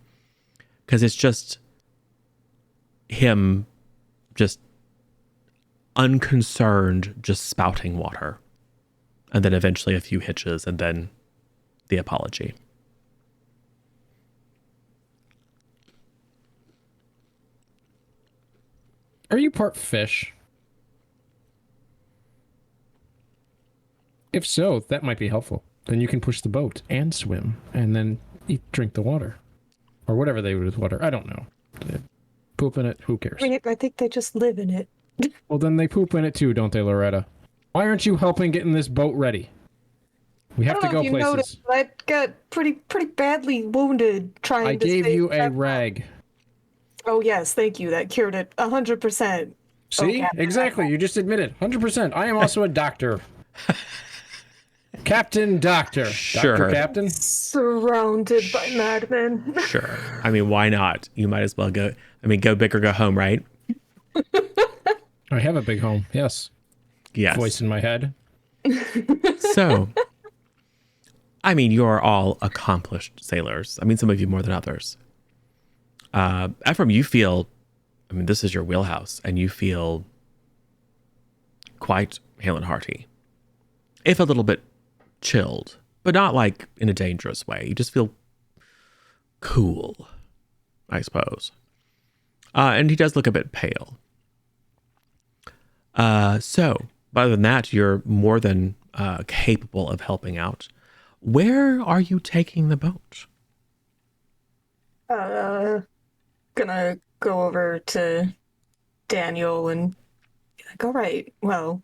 because it's just him just unconcerned, just spouting water. And then eventually a few hitches and then the apology. Are you part fish? If so, that might be helpful. Then you can push the boat and swim and then drink the water. Or whatever they would with water. I don't know. Poop in it, who cares? I think they just live in it. Well, then they poop in it too, don't they, Loretta? Why aren't you helping getting this boat ready? We have to go places. Noticed, I got pretty badly wounded trying to I gave save you a that- rag. Oh yes, thank you. That cured it 100%. See? Okay. Exactly. You just admitted. 100%. I am also a doctor. Captain Doctor. Sure. Dr. Captain? Surrounded by madmen. Sure. I mean, why not? You might as well go big or go home, right? I have a big home. Yes. Yes. Voice in my head. So, I mean, you're all accomplished sailors. I mean, some of you more than others. Ephraim, you feel, I mean, this is your wheelhouse, and you feel quite hale and hearty. If a little bit chilled, but not like in a dangerous way. You just feel cool, I suppose. And he does look a bit pale. So, other than that, you're more than capable of helping out. Where are you taking the boat? Gonna go over to Daniel and be like, all right, well,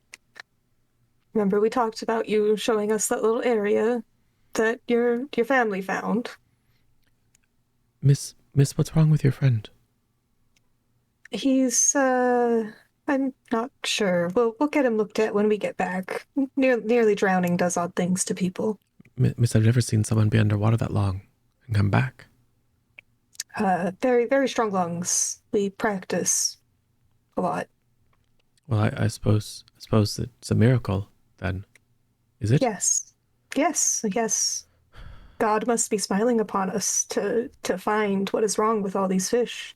remember we talked about you showing us that little area that your family found? Miss, what's wrong with your friend? He's, I'm not sure. We'll get him looked at when we get back. Nearly drowning does odd things to people. Miss, I've never seen someone be underwater that long and come back. Very, very strong lungs. We practice a lot. Well, I suppose it's a miracle, then. Is it? Yes. God must be smiling upon us to find what is wrong with all these fish.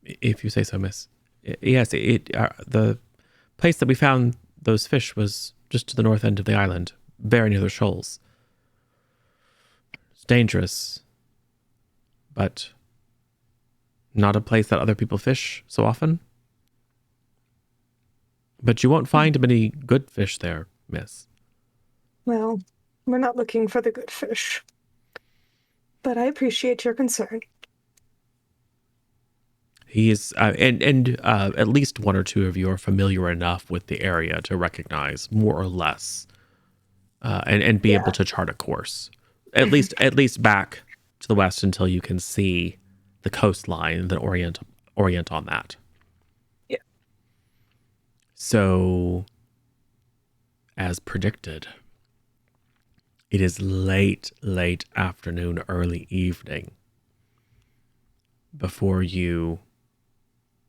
If you say so, miss. Yes, the place that we found those fish was just to the north end of the island, very near the shoals. It's dangerous, but not a place that other people fish so often. But you won't find many good fish there, miss. Well, we're not looking for the good fish. But I appreciate your concern. He is, and at least one or two of you are familiar enough with the area to recognize more or less, and be able to chart a course. At least back to the west until you can see the coastline and then orient on that. Yeah. So, as predicted, it is late afternoon, early evening before you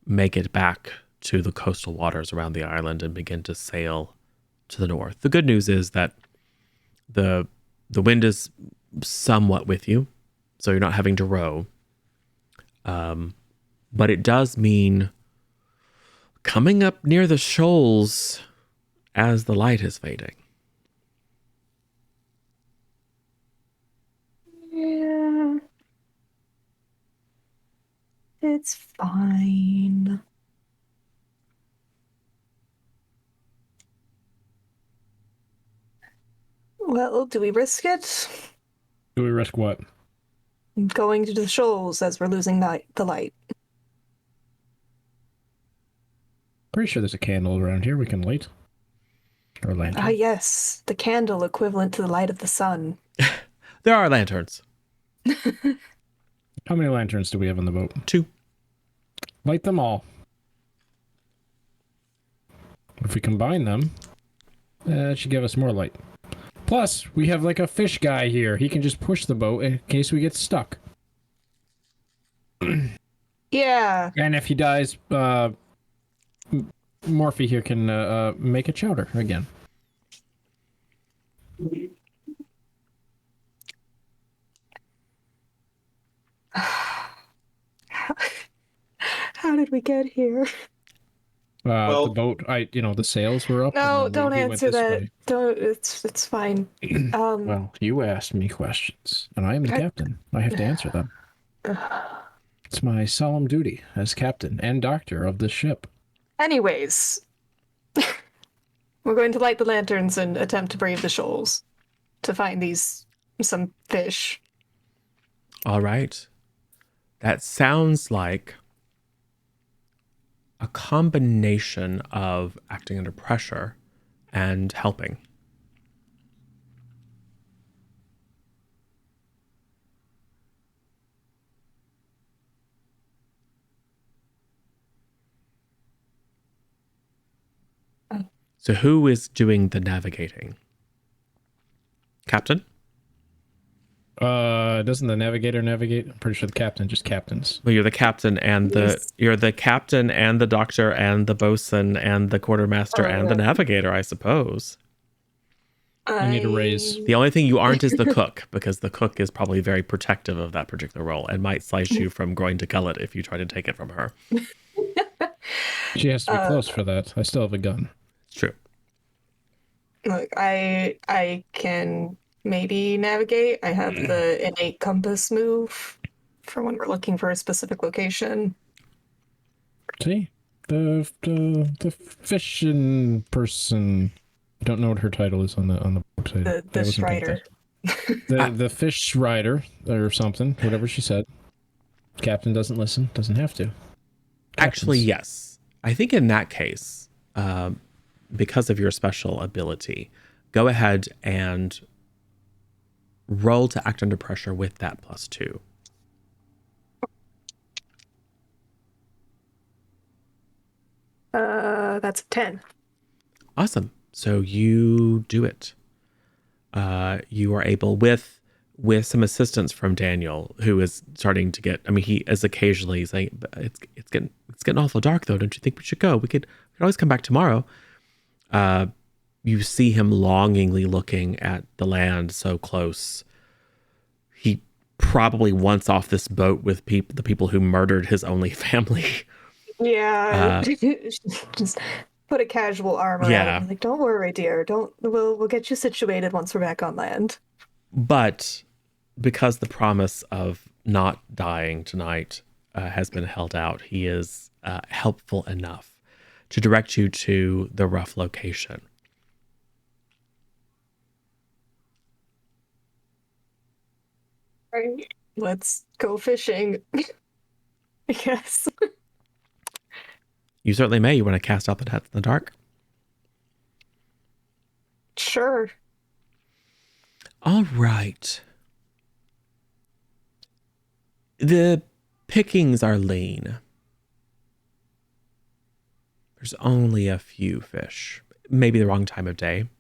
make it back to the coastal waters around the island and begin to sail to the north. The good news is that the wind is somewhat with you, so you're not having to row. But it does mean coming up near the shoals as the light is fading. Yeah. It's fine. Well, do we risk it? Do we risk what? Going to the shoals as we're losing the light. Pretty sure there's a candle around here we can light. Or a lantern. Ah, yes. The candle equivalent to the light of the sun. There are lanterns. How many lanterns do we have on the boat? 2. Light them all. If we combine them, That should give us more light. Plus, we have like a fish guy here. He can just push the boat in case we get stuck. Yeah. And if he dies, Morphe here can make a chowder again. How did we get here? The boat, the sails were up. No, and don't we went answer this that. way. Don't. It's fine. Well, you asked me questions, and I am the captain. I have to answer them. It's my solemn duty as captain and doctor of this ship. Anyways, we're going to light the lanterns and attempt to brave the shoals to find some fish. All right. That sounds like a combination of acting under pressure and helping. So who is doing the navigating? Captain? Doesn't the navigator navigate? I'm pretty sure the captain just captains. Well, you're the captain and the captain and the doctor and the bosun and the quartermaster and the navigator, I suppose. You need a raise. The only thing you aren't is the cook, because the cook is probably very protective of that particular role and might slice you from groin to gullet if you try to take it from her. She has to be close for that. I still have a gun. It's true. Look, I can maybe navigate. I have the innate compass move for when we're looking for a specific location. See? The fishing person. I don't know what her title is on the website. The strider. The fish rider or something, whatever she said. Captain doesn't listen, doesn't have to. Captains. Actually, yes. I think in that case, because of your special ability, go ahead and roll to act under pressure with that +2. That's a 10. Awesome. So you do it. You are able, with some assistance from Daniel, who is starting to get. I mean, he is occasionally saying, "It's getting awful dark, though. Don't you think we should go? We could always come back tomorrow." You see him longingly looking at the land so close. He probably wants off this boat with the people who murdered his only family. Yeah. Just put a casual arm around him. Like, don't worry, dear. We'll get you situated once we're back on land. But because the promise of not dying tonight has been held out, he is helpful enough to direct you to the rough location. Right. Let's go fishing. Yes. You certainly may. You want to cast out the nets in the dark? Sure. All right. The pickings are lean. There's only a few fish. Maybe the wrong time of day.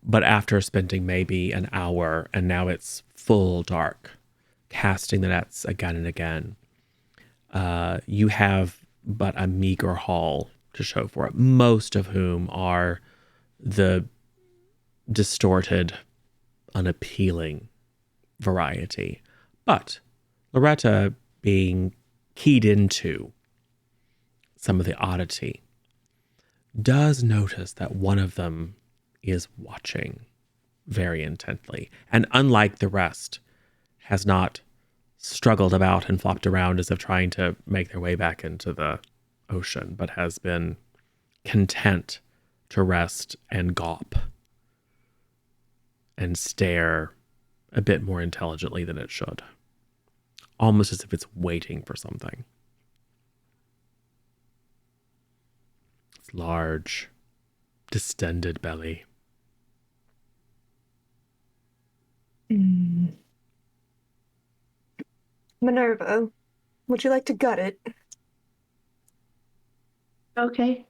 But after spending maybe an hour, and now it's full dark, casting the nets again and again, you have but a meager haul to show for it, most of whom are the distorted, unappealing variety. But Loretta, being keyed into some of the oddity, does notice that one of them is watching very intently, and unlike the rest, has not struggled about and flopped around as if trying to make their way back into the ocean, but has been content to rest and gawp and stare a bit more intelligently than it should, almost as if it's waiting for something. Its large, distended belly. Minerva, would you like to gut it? Okay.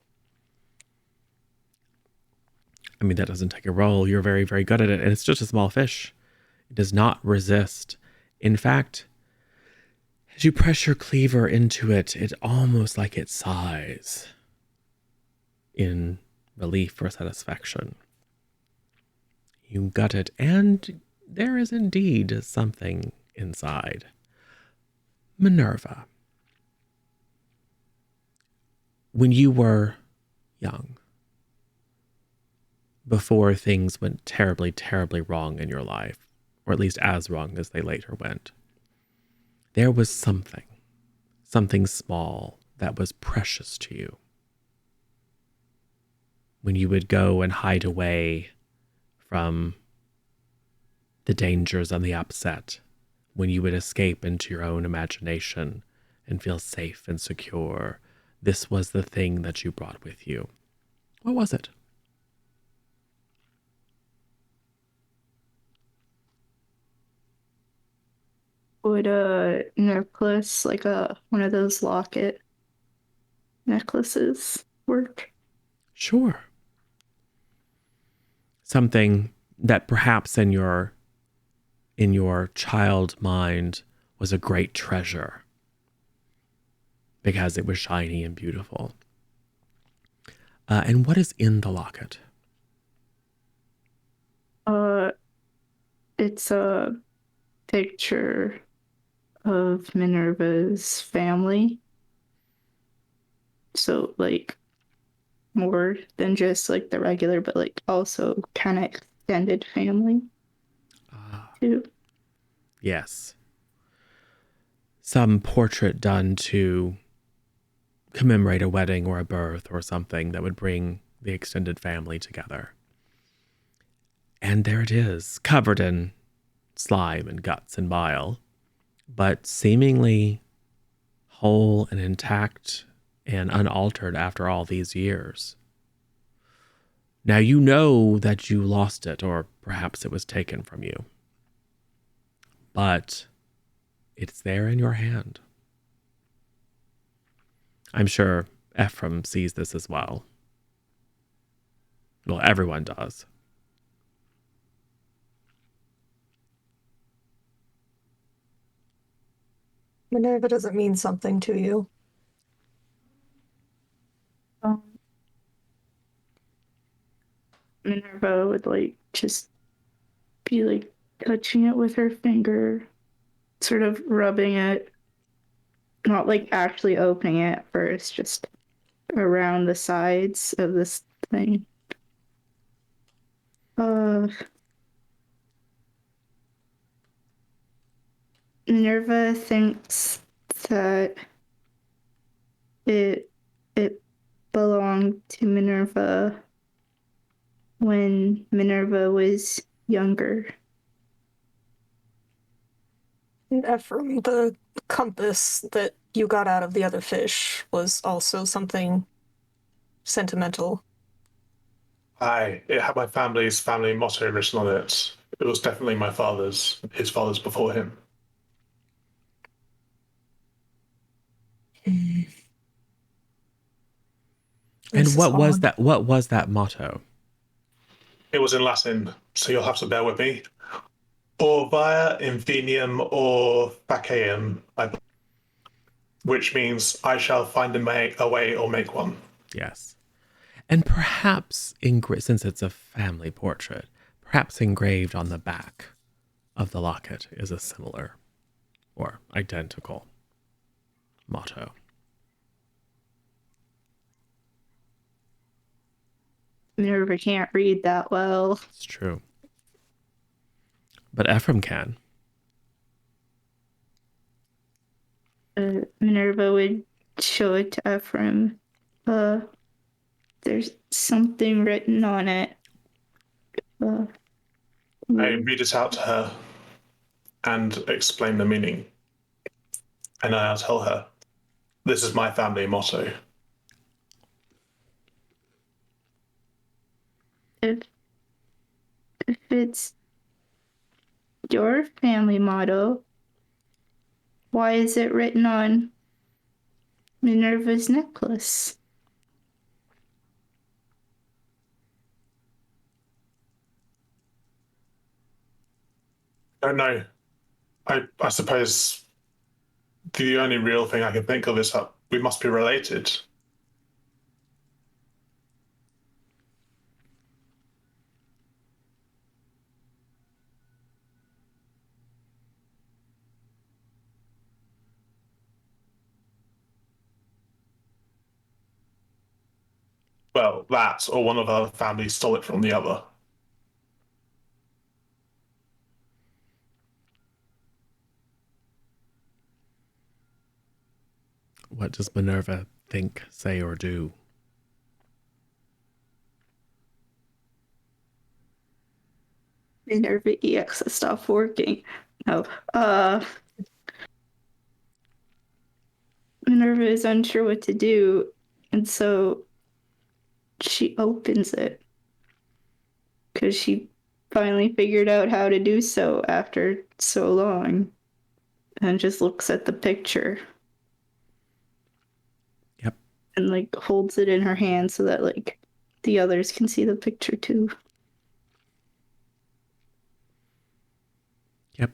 I mean, that doesn't take a roll. You're very, very good at it. And it's just a small fish. It does not resist. In fact, as you press your cleaver into it, it's almost like it sighs in relief or satisfaction. You gut it, and there is indeed something inside. Minerva, when you were young, before things went terribly, terribly wrong in your life, or at least as wrong as they later went, there was something small that was precious to you. When you would go and hide away from the dangers and the upset, when you would escape into your own imagination and feel safe and secure, this was the thing that you brought with you. What was it? Would a necklace, like one of those locket necklaces, work? Sure. Something that perhaps in your child mind was a great treasure because it was shiny and beautiful. And what is in the locket? It's a picture of Minerva's family. So like more than just like the regular, but like also kind of extended family too. Yes. Some portrait done to commemorate a wedding or a birth or something that would bring the extended family together. And there it is, covered in slime and guts and bile, but seemingly whole and intact and unaltered after all these years. Now you know that you lost it, or perhaps it was taken from you. But it's there in your hand. I'm sure Ephraim sees this as well. Well, everyone does. Minerva doesn't mean something to you. Minerva would like just be like touching it with her finger, sort of rubbing it, not like actually opening it first, just around the sides of this thing. Minerva thinks that it belonged to Minerva when Minerva was younger. And Ephraim, the compass that you got out of the other fish was also something sentimental. Aye, it had my family's family motto written on it. It was definitely my father's, his father's before him. And This is what was odd. that? What was that motto? It was in Latin, so you'll have to bear with me. Or via infinium or facium, which means I shall find a way or make one. Yes. And perhaps, since it's a family portrait, perhaps engraved on the back of the locket is a similar or identical motto. Minerva can't read that well. It's true. But Ephraim can. Minerva would show it to Ephraim. There's something written on it. I read it out to her and explain the meaning. And I'll tell her, this is my family motto. If it's your family motto, why is it written on Minerva's necklace? don't know. I suppose the only real thing I can think of is that we must be related. Well, that or one of our families stole it from the other. What does Minerva think, say, or do? Minerva EX has stopped working. No. Minerva is unsure what to do, and so she opens it because she finally figured out how to do so after so long, and just looks at the picture. Yep. And like holds it in her hand so that like the others can see the picture too. Yep.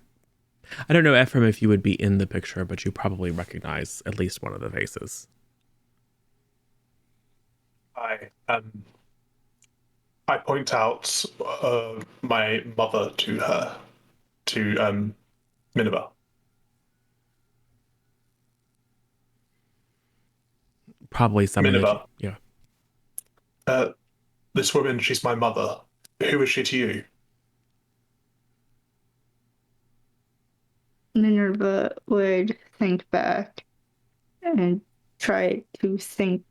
I don't know, Ephraim, if you would be in the picture, but you probably recognize at least one of the faces. I point out my mother to her, to Minerva. Probably someone Minerva. that, yeah. This woman, she's my mother. Who is she to you? Minerva would think back and try to think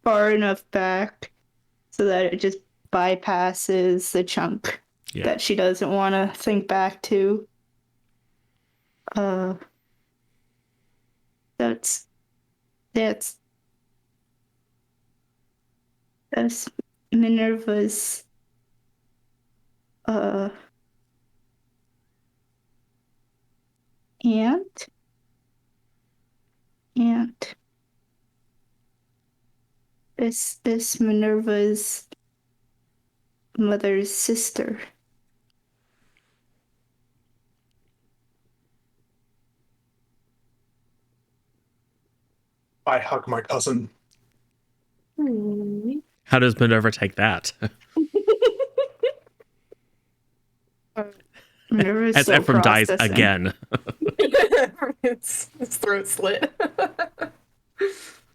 far enough back so that it just bypasses the chunk that she doesn't want to think back to. That's Minerva's aunt. This Minerva's mother's sister. I hug my cousin. How does Minerva take that? Minerva's As still Ephraim dies processing. again. His throat slit.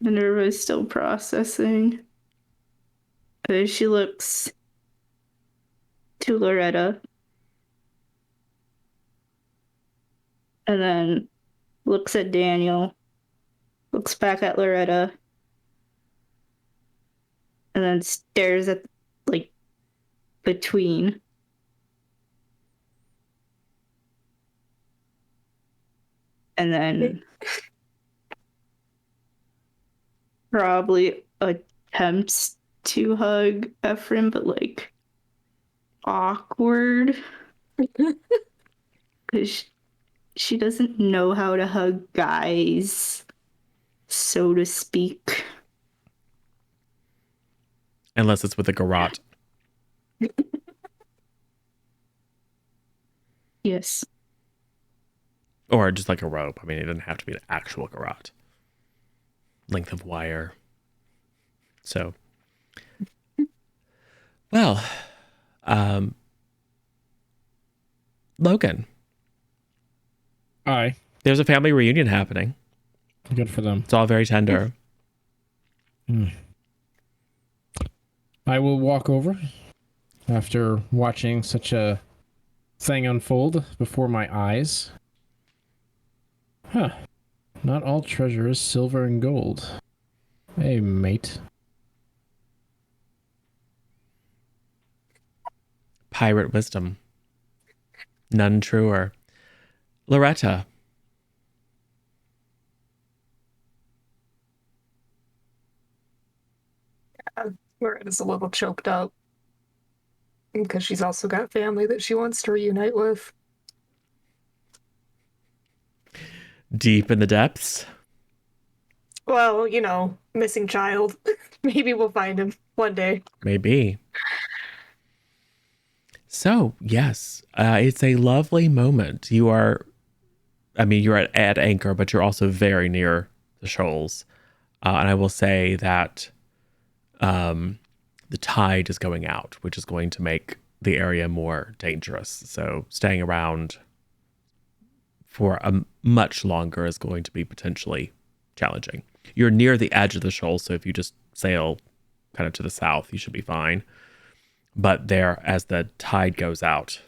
Minerva is still processing. She looks to Loretta and then looks at Daniel, looks back at Loretta, and then stares at like between. And then probably attempts to hug Ephraim, but like awkward. Because she doesn't know how to hug guys, so to speak. Unless it's with a garrote. Yes. Or just like a rope. I mean, it doesn't have to be an actual garrote. Length of wire. So, well, Logan. Aye. There's a family reunion happening. Good for them. It's all very tender. I will walk over after watching such a thing unfold before my eyes. Huh. Not all treasure is silver and gold. Hey, mate. Pirate wisdom. None truer. Loretta. Loretta's a little choked up because she's also got family that she wants to reunite with. Deep in the depths. Well, you know, missing child. Maybe we'll find him one day. Maybe. So, yes, it's a lovely moment. You're at anchor, but you're also very near the shoals. And I will say that the tide is going out, which is going to make the area more dangerous. So staying around for a much longer is going to be potentially challenging. You're near the edge of the shoal, so if you just sail kind of to the south, you should be fine. But there, as the tide goes out,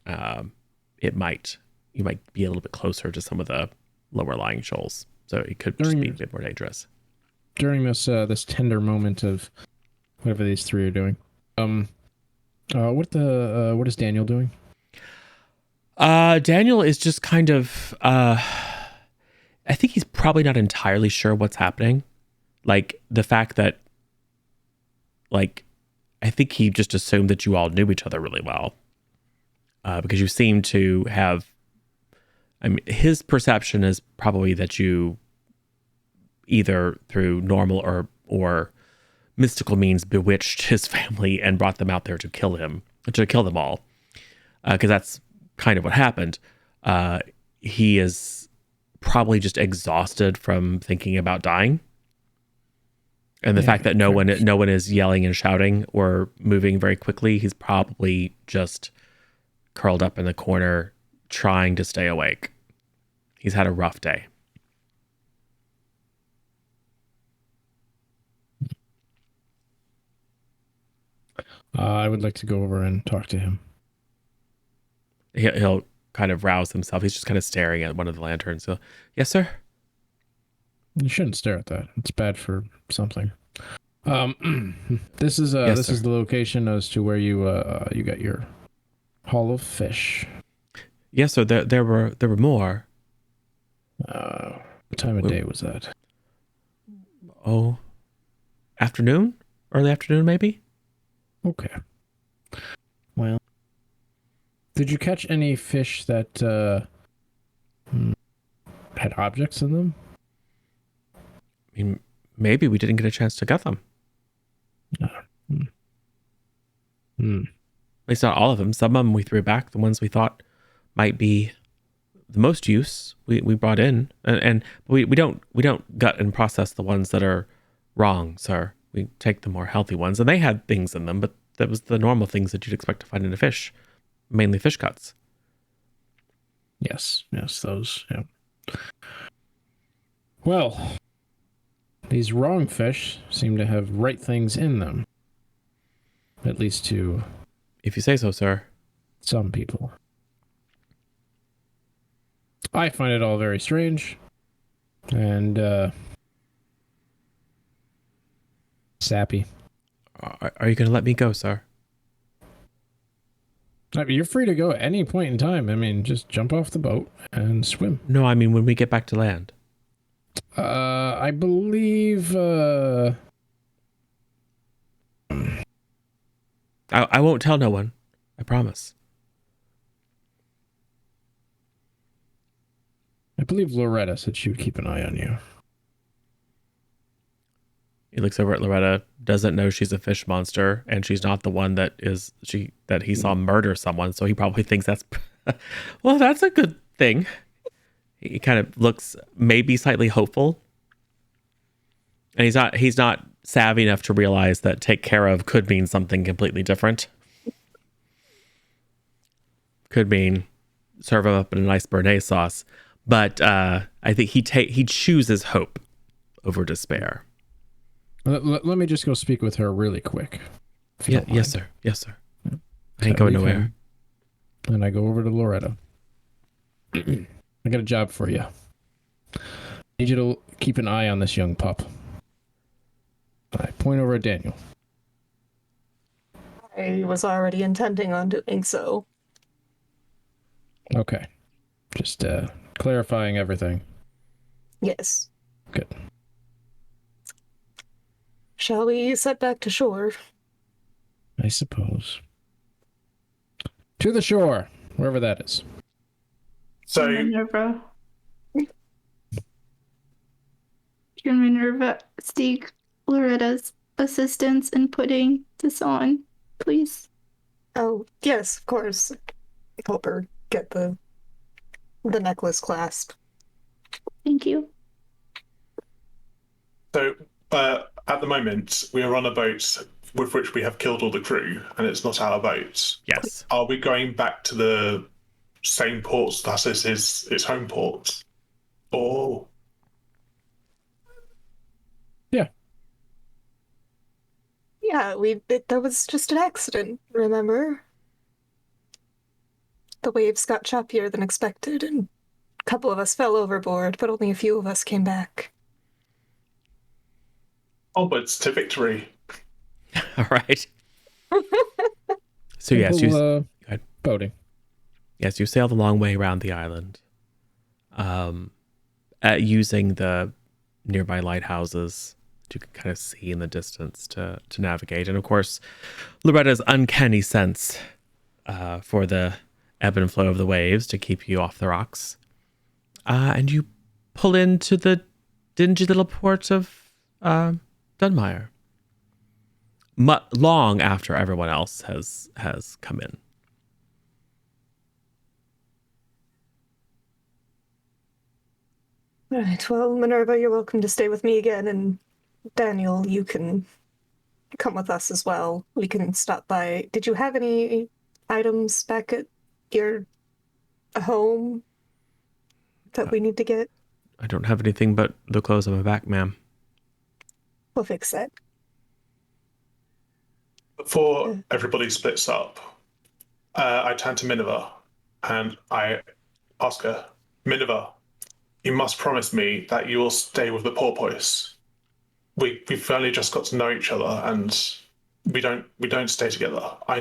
you might be a little bit closer to some of the lower lying shoals, so it could just be a bit more dangerous. During this tender moment of whatever these three are doing, what is Daniel doing? Daniel is just kind of, I think he's probably not entirely sure what's happening. Like the fact that, like, I think he just assumed that you all knew each other really well. Because you seem to have, I mean, his perception is probably that you either through normal or mystical means bewitched his family and brought them out there to kill them all. Because that's kind of what happened. He is probably just exhausted from thinking about dying. And the fact that no one is yelling and shouting or moving very quickly, he's probably just curled up in the corner trying to stay awake. He's had a rough day. I would like to go over and talk to him. He'll kind of rouse himself. He's just kind of staring at one of the lanterns. So, yes, sir? You shouldn't stare at that. It's bad for something. This is Yes, this sir. is the location as to where you got your haul of fish. Yes, sir. There were more. What time of day was that? Oh, afternoon? Early afternoon, maybe? Okay. Well, did you catch any fish that had objects in them? I mean, maybe we didn't get a chance to get them. At least not all of them. Some of them we threw back. The ones we thought might be the most use we brought in, and we don't gut and process the ones that are wrong, sir. We take the more healthy ones, and they had things in them, but that was the normal things that you'd expect to find in a fish, mainly fish cuts. Yes, those. Yeah. Well, these wrong fish seem to have right things in them. At least to If you say so, sir. some people. I find it all very strange and sappy. Are you going to let me go, sir? I mean, you're free to go at any point in time. I mean, just jump off the boat and swim. No, I mean when we get back to land. I believe I won't tell no one. I promise. Loretta said she would keep an eye on you. He looks over at Loretta, doesn't know she's a fish monster, and she's not the one that he saw murder someone, so he probably thinks that's well, that's a good thing. He kind of looks maybe slightly hopeful. And he's not savvy enough to realize that take care of could mean something completely different. Could mean serve him up in a nice béarnaise sauce. But I think he chooses hope over despair. Let me just go speak with her really quick. Yeah, yes, sir. Yes, sir. Yeah. I ain't going nowhere. And I go over to Loretta. I got a job for you. I need you to keep an eye on this young pup. I point over at Daniel. I was already intending on doing so. Okay. Just clarifying everything. Yes. Good. Shall we set back to shore? I suppose. To the shore, wherever that is. So, Minerva. Can Minerva seek Loretta's assistance in putting this on, please? Oh, yes, of course. Help her get the necklace clasp. Thank you. So, at the moment, we are on a boat with which we have killed all the crew, and it's not our boat. Yes. Are we going back to the same port that this is its home port? Or Yeah. Yeah, there was just an accident, remember? The waves got choppier than expected, and a couple of us fell overboard, but only a few of us came back. onwards to victory? All right. So yes, Simple, ahead. boating. Yes, you sail the long way around the island, using the nearby lighthouses that you can kind of see in the distance to navigate, and of course, Loretta's uncanny sense for the ebb and flow of the waves to keep you off the rocks. And you pull into the dingy little port of Dunmire. Long after everyone else has come in. All right, well, Minerva, you're welcome to stay with me again, and Daniel, you can come with us as well. We can stop by. Did you have any items back at your home that we need to get? I don't have anything but the clothes on my back, ma'am. We'll fix that. Before everybody splits up, I turn to Minerva and I ask her, Minerva, you must promise me that you will stay with the Porpoise. We've only just got to know each other, and we don't stay together. I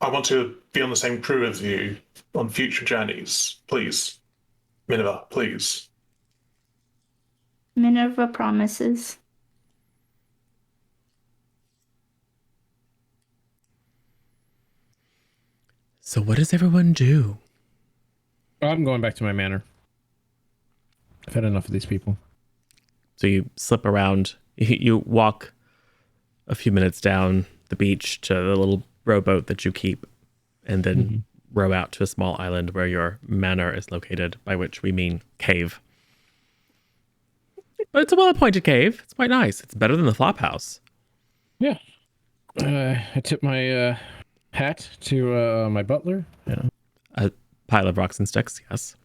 want to be on the same crew as you on future journeys. Please, Minerva, please. Minerva promises. So what does everyone do? I'm going back to my manor. I've had enough of these people. So you slip around, you walk a few minutes down the beach to the little rowboat that you keep, and then row out to a small island where your manor is located, by which we mean cave. But it's a well-appointed cave. It's quite nice. It's better than the flop house. Yeah. I tip my hat to my butler. A pile of rocks and sticks, yes.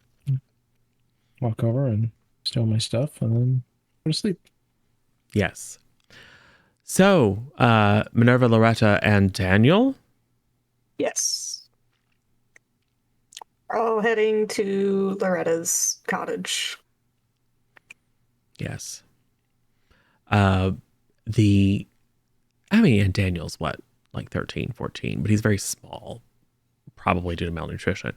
Walk over and steal my stuff and then go to sleep. Yes. So, Minerva, Loretta, and Daniel? Yes. We're all heading to Loretta's cottage. Yes. And Daniel's what? Like 13, 14, but he's very small, probably due to malnutrition.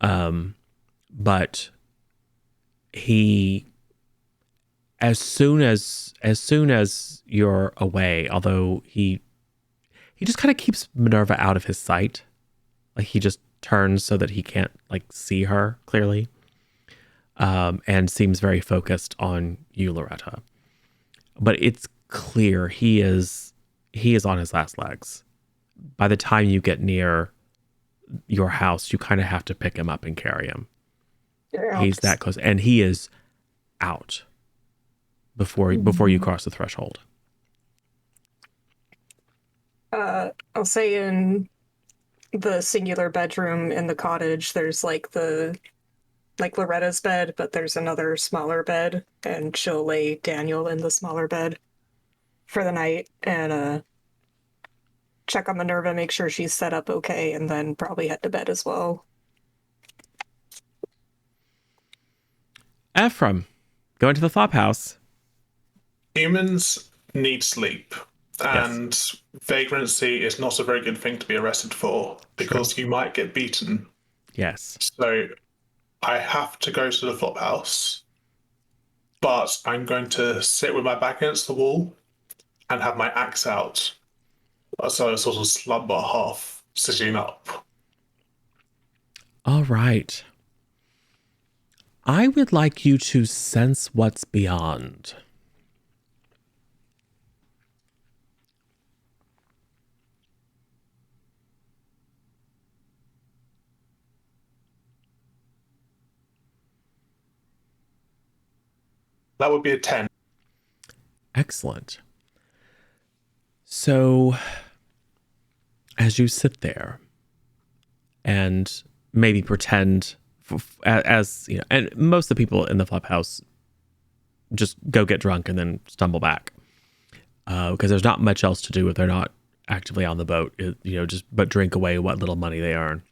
But he, as soon as you're away, although he just kind of keeps Minerva out of his sight. Like he just turns so that he can't like see her clearly. And seems very focused on you, Loretta. But it's clear he is on his last legs. By the time you get near your house, you kind of have to pick him up and carry him. He's that close, and he is out before you cross the threshold. I'll say in the singular bedroom in the cottage, there's like Loretta's bed, but there's another smaller bed, and she'll lay Daniel in the smaller bed for the night and check on Minerva, make sure she's set up okay, and then probably head to bed as well. Ephraim, going to the flop house. Humans need sleep, and vagrancy is not a very good thing to be arrested for because you might get beaten. Yes. So I have to go to the flop house, but I'm going to sit with my back against the wall and have my axe out. So I sort of slumber half sitting up. All right. I would like you to sense what's beyond. That would be a 10. Excellent. So, as you sit there and maybe pretend, as you know, and most of the people in the flop house just go get drunk and then stumble back, because there's not much else to do if they're not actively on the boat. Just but drink away what little money they earn.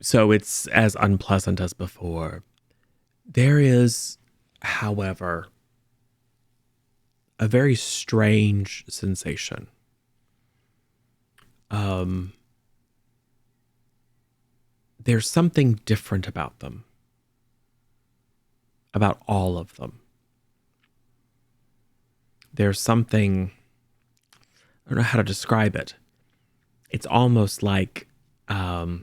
So it's as unpleasant as before. There is, however, a very strange sensation. There's something different about them. About all of them. There's something, I don't know how to describe it. It's almost like they're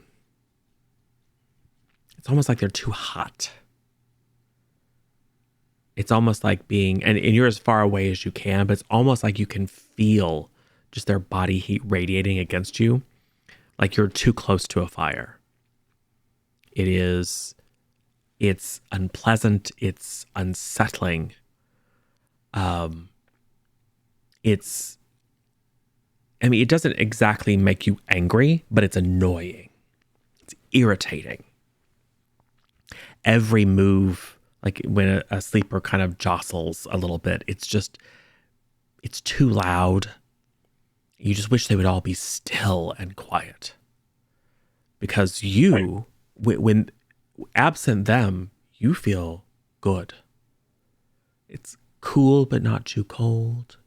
too hot. It's almost like being, and you're as far away as you can, but it's almost like you can feel just their body heat radiating against you, like you're too close to a fire. It's unpleasant. It's unsettling. It doesn't exactly make you angry, but it's annoying. It's irritating. Every move, like when a sleeper kind of jostles a little bit, it's too loud. You just wish they would all be still and quiet. Because you, when absent them, you feel good. It's cool, but not too cold.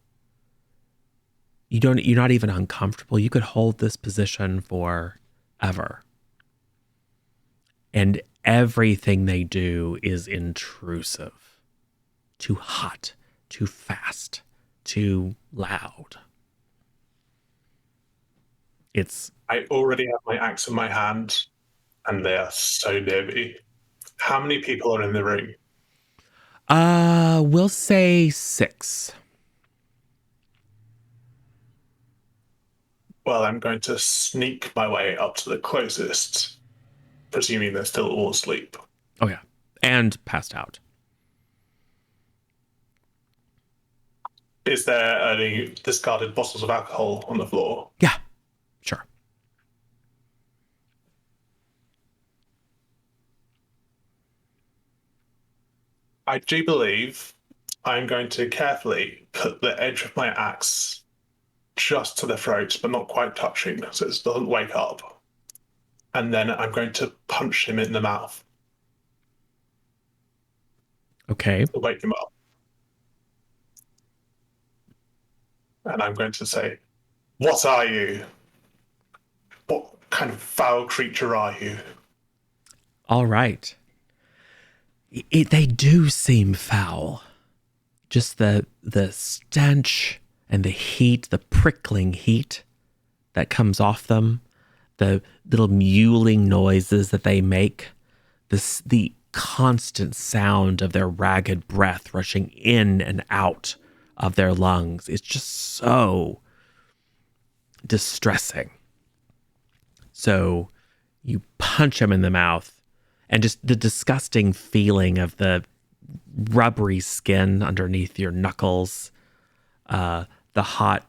You're not even uncomfortable. You could hold this position forever. And everything they do is intrusive. Too hot, too fast, too loud. I already have my axe in my hand, and they are so near me. How many people are in the room? We'll say 6. Well, I'm going to sneak my way up to the closest, presuming they're still all asleep. Oh yeah, and passed out. Is there any discarded bottles of alcohol on the floor? Yeah, sure. I do believe I'm going to carefully put the edge of my axe just to the throat, but not quite touching, so it doesn't wake up. And then I'm going to punch him in the mouth. Okay. To wake him up. And I'm going to say, "What are you? What kind of foul creature are you?" All right. They do seem foul. Just the stench and the heat, the prickling heat that comes off them, the little mewling noises that they make, the constant sound of their ragged breath rushing in and out of their lungs. It's just so distressing. So you punch them in the mouth, and just the disgusting feeling of the rubbery skin underneath your knuckles, the hot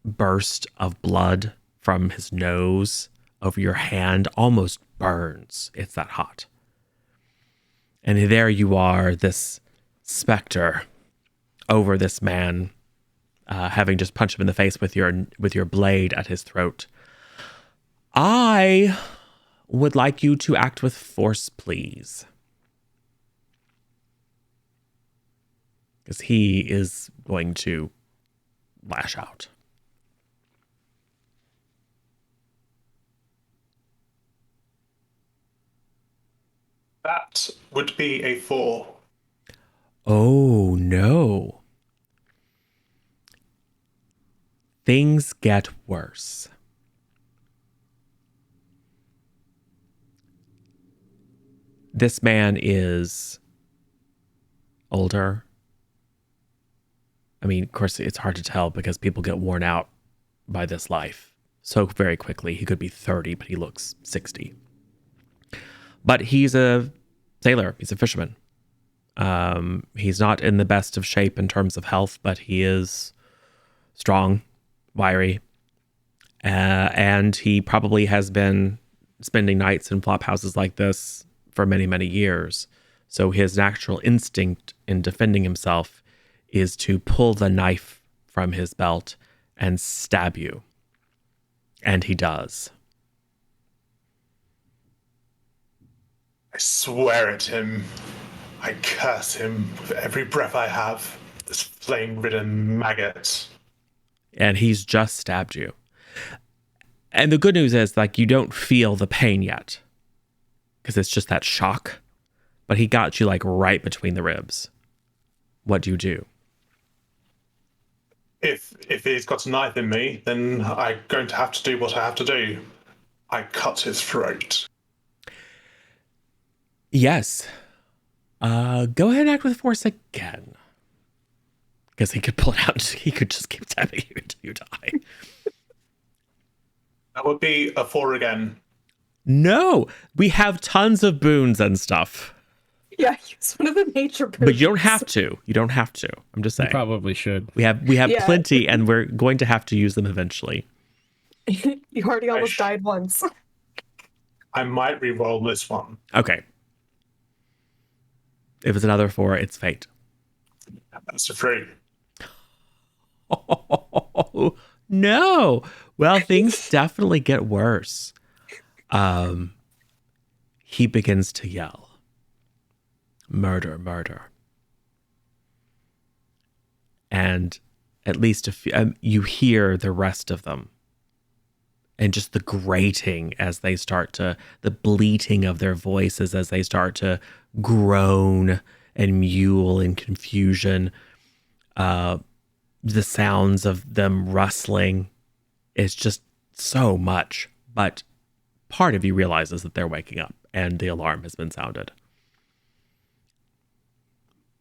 burst of blood from his nose over your hand almost burns. It's that hot. And there you are, this specter over this man, having just punched him in the face with your blade at his throat. I would like you to act with force, please. Because he is going to lash out. That would be a 4. Oh, no. Things get worse. This man is older. I mean, of course, it's hard to tell because people get worn out by this life so very quickly. He could be 30, but he looks 60. But he's a sailor. He's a fisherman. He's not in the best of shape in terms of health, but he is strong, wiry, and he probably has been spending nights in flop houses like this for many, many years. So his natural instinct in defending himself is to pull the knife from his belt and stab you. And he does. I swear at him. I curse him with every breath I have. This flame-ridden maggot. And he's just stabbed you. And the good news is, like, you don't feel the pain yet, because it's just that shock. But he got you, like, right between the ribs. What do you do? If he's got a knife in me, then I'm going to have to do what I have to do. I cut his throat. Yes. Go ahead and act with force again. Because he could pull it out. He could just keep stabbing you until you die. That would be a 4 again. No, we have tons of boons and stuff. Yeah, he's one of the major boons. But you don't have to. You don't have to. I'm just You saying. probably should. We have Yeah. plenty, and we're going to have to use them eventually. You already almost died once. I might re-roll this one. Okay. If it's another 4, it's fate. That's a 3. Oh, no. Well, things definitely get worse. He begins to yell. Murder, murder. And at least you hear the rest of them. And just the grating as they start to, the bleating of their voices as they start to groan and mewl in confusion. The sounds of them rustling. It's just so much. But part of you realizes that they're waking up and the alarm has been sounded.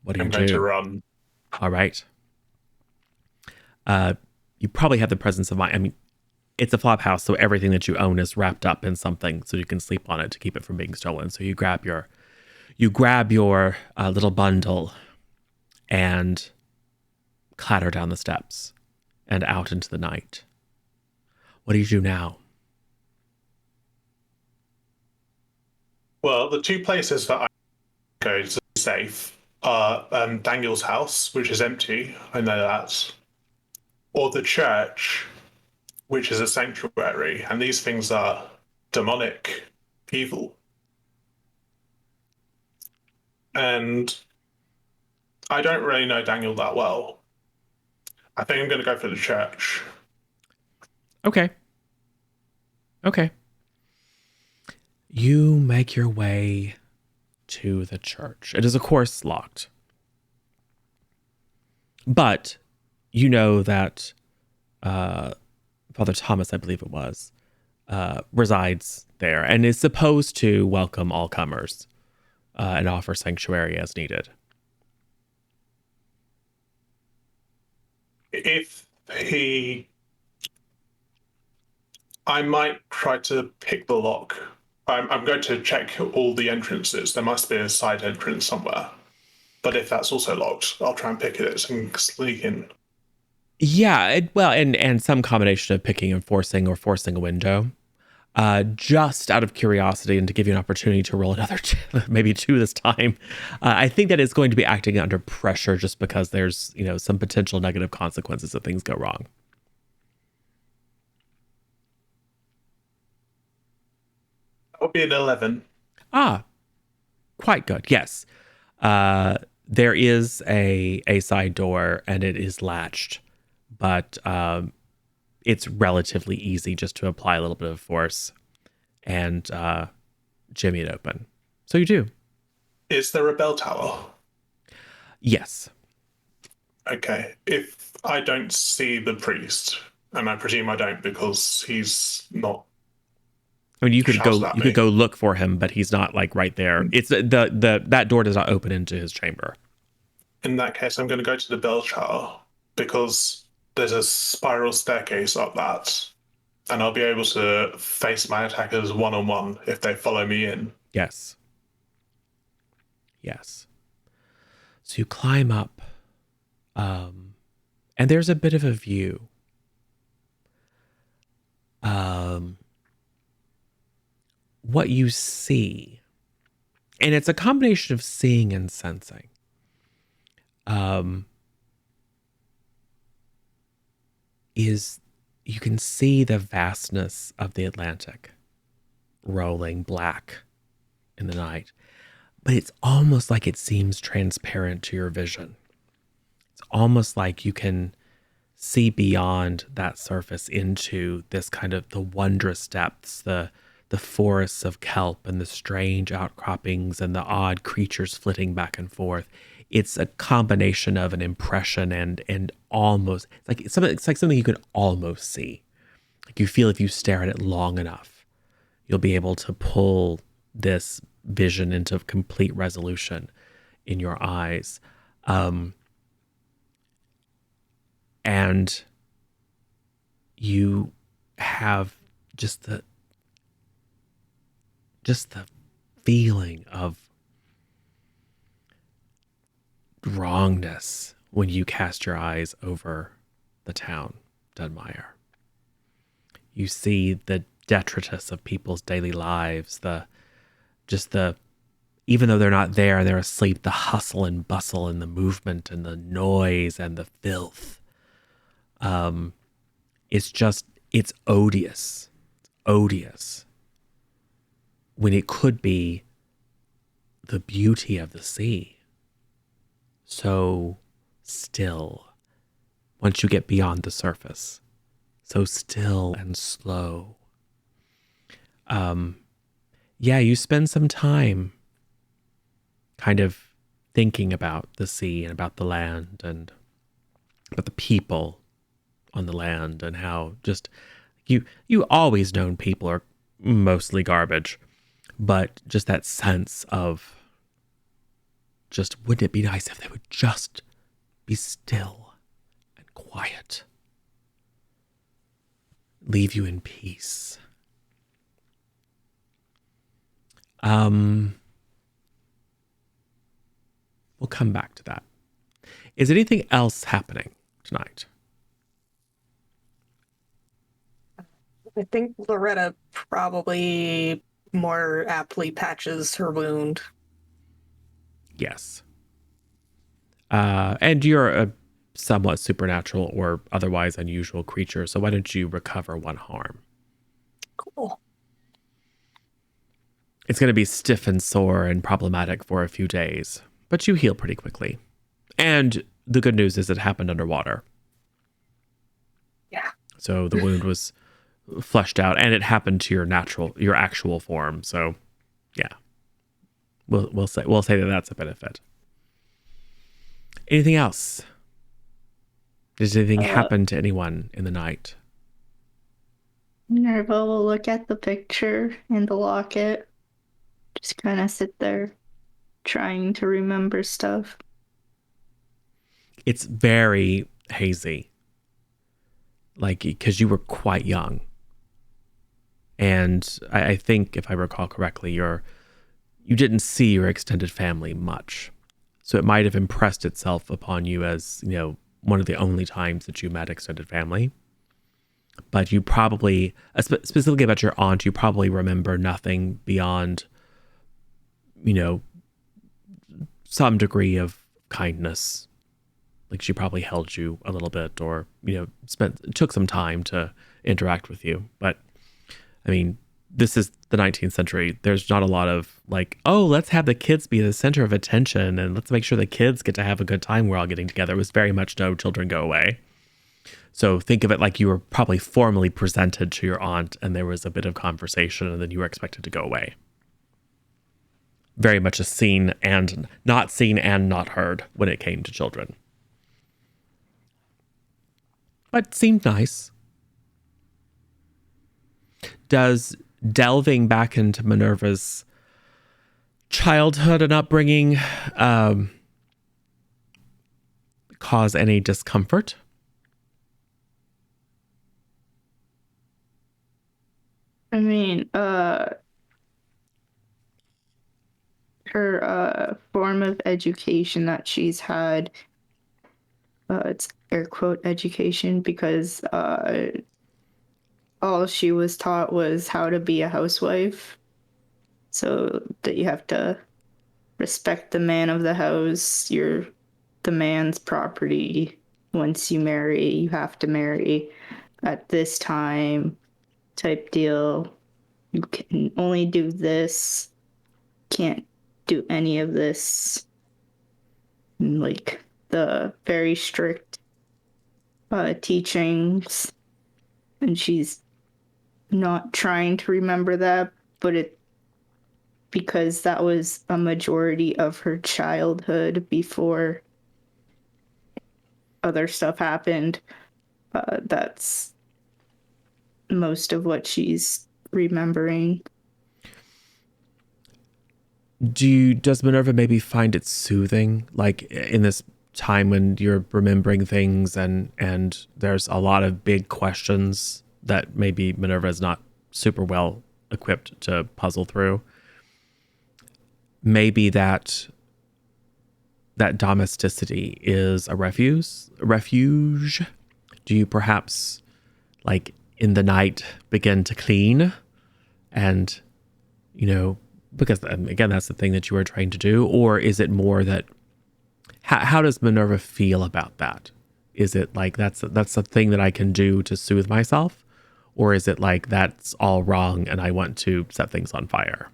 What do you I'm do? going to run. All right. You probably have the presence of mind. I mean, it's a flop house, so everything that you own is wrapped up in something so you can sleep on it to keep it from being stolen. So you grab your little bundle and clatter down the steps and out into the night. What do you do now? Well, the 2 places that I go to be safe are Daniel's house, which is empty. I know that. Or the church, which is a sanctuary. And these things are demonic, evil. And I don't really know Daniel that well. I think I'm going to go for the church. Okay. You make your way to the church. It is, of course, locked. But you know that Father Thomas, I believe it was, resides there and is supposed to welcome all comers and offer sanctuary as needed. I might try to pick the lock. I'm going to check all the entrances. There must be a side entrance somewhere. But if that's also locked, I'll try and pick it and sneak in. Yeah, and some combination of picking and forcing or forcing a window. Just out of curiosity and to give you an opportunity to roll another maybe 2 this time. I think that it's going to be acting under pressure just because there's, some potential negative consequences if things go wrong. That would be an 11. Quite good. Yes. There is a side door and it is latched, but it's relatively easy just to apply a little bit of force and jimmy it open. So you do. Is there a bell tower? Yes. Okay. If I don't see the priest, and I presume I don't because he's not. I mean, you could shouted at me. go look for him, but he's not like right there. It's that door does not open into his chamber. In that case, I'm going to go to the bell tower because there's a spiral staircase up that, and I'll be able to face my attackers one-on-one if they follow me in. Yes. Yes. So you climb up, and there's a bit of a view. What you see, and it's a combination of seeing and sensing. Is you can see the vastness of the Atlantic rolling black in the night, but it's almost like it seems transparent to your vision. It's almost like you can see beyond that surface into this kind of the wondrous depths, the forests of kelp and the strange outcroppings and the odd creatures flitting back and forth. It's a combination of an impression and almost it's like something you can almost see. Like you feel if you stare at it long enough, you'll be able to pull this vision into complete resolution in your eyes. And you have just the feeling of wrongness when you cast your eyes over the town, Dunmire. You see the detritus of people's daily lives, even though they're not there and they're asleep, the hustle and bustle and the movement and the noise and the filth. It's odious. It's odious. When it could be the beauty of the sea. So still, once you get beyond the surface. So still and slow. You spend some time kind of thinking about the sea and about the land and about the people on the land and how just you always known people are mostly garbage, but just that sense of just wouldn't it be nice if they would just be still and quiet, leave you in peace. We'll come back to that. Is anything else happening tonight? I think Loretta probably more aptly patches her wound. Yes. And you're a somewhat supernatural or otherwise unusual creature, so why don't you recover 1 harm? Cool. It's going to be stiff and sore and problematic for a few days, but you heal pretty quickly. And the good news is it happened underwater. Yeah. So the wound was fleshed out, and it happened to your actual form. So, yeah, we'll say that that's a benefit. Anything else? Did anything happen to anyone in the night? Nerva will look at the picture and the locket. Just kind of sit there trying to remember stuff. It's very hazy. Like, because you were quite young. And I think, if I recall correctly, you didn't see your extended family much. So it might have impressed itself upon you as, one of the only times that you met extended family. But you probably, specifically about your aunt, you probably remember nothing beyond, some degree of kindness. Like she probably held you a little bit or, took some time to interact with you. But I mean, this is the 19th century. There's not a lot of like, oh, let's have the kids be the center of attention and let's make sure the kids get to have a good time. We're all getting together. It was very much no, children go away. So think of it like you were probably formally presented to your aunt and there was a bit of conversation and then you were expected to go away. Very much a seen and not heard when it came to children. But seemed nice. Does delving back into Minerva's childhood and upbringing cause any discomfort? I mean, her form of education that she's had. It's air quote education because all she was taught was how to be a housewife. So that you have to respect the man of the house. You're the man's property. Once you marry, you have to marry at this time type deal. You can only do this. Can't do any of this. And, like the very strict teachings. And she's not trying to remember that, but it because that was a majority of her childhood before other stuff happened. That's most of what she's remembering. Does Minerva maybe find it soothing, like in this time when you're remembering things and there's a lot of big questions that maybe Minerva is not super well equipped to puzzle through? Maybe that domesticity is a refuge. Do you perhaps, like in the night, begin to clean and, because again, that's the thing that you were trying to do? Or is it more that, how does Minerva feel about that? Is it like, that's a thing that I can do to soothe myself? Or is it like, that's all wrong and I want to set things on fire?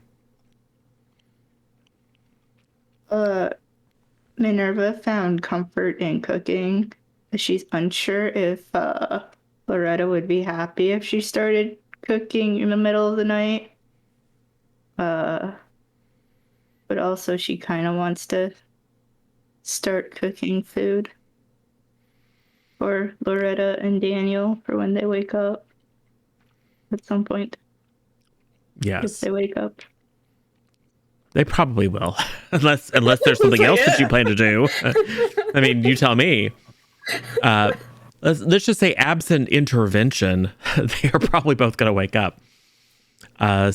Minerva found comfort in cooking. She's unsure if Loretta would be happy if she started cooking in the middle of the night. But also she kind of wants to start cooking food for Loretta and Daniel for when they wake up at some point. Yes. If they wake up. They probably will, unless there's something else that you plan to do. I mean, you tell me. Let's just say, absent intervention, they are probably both going to wake up.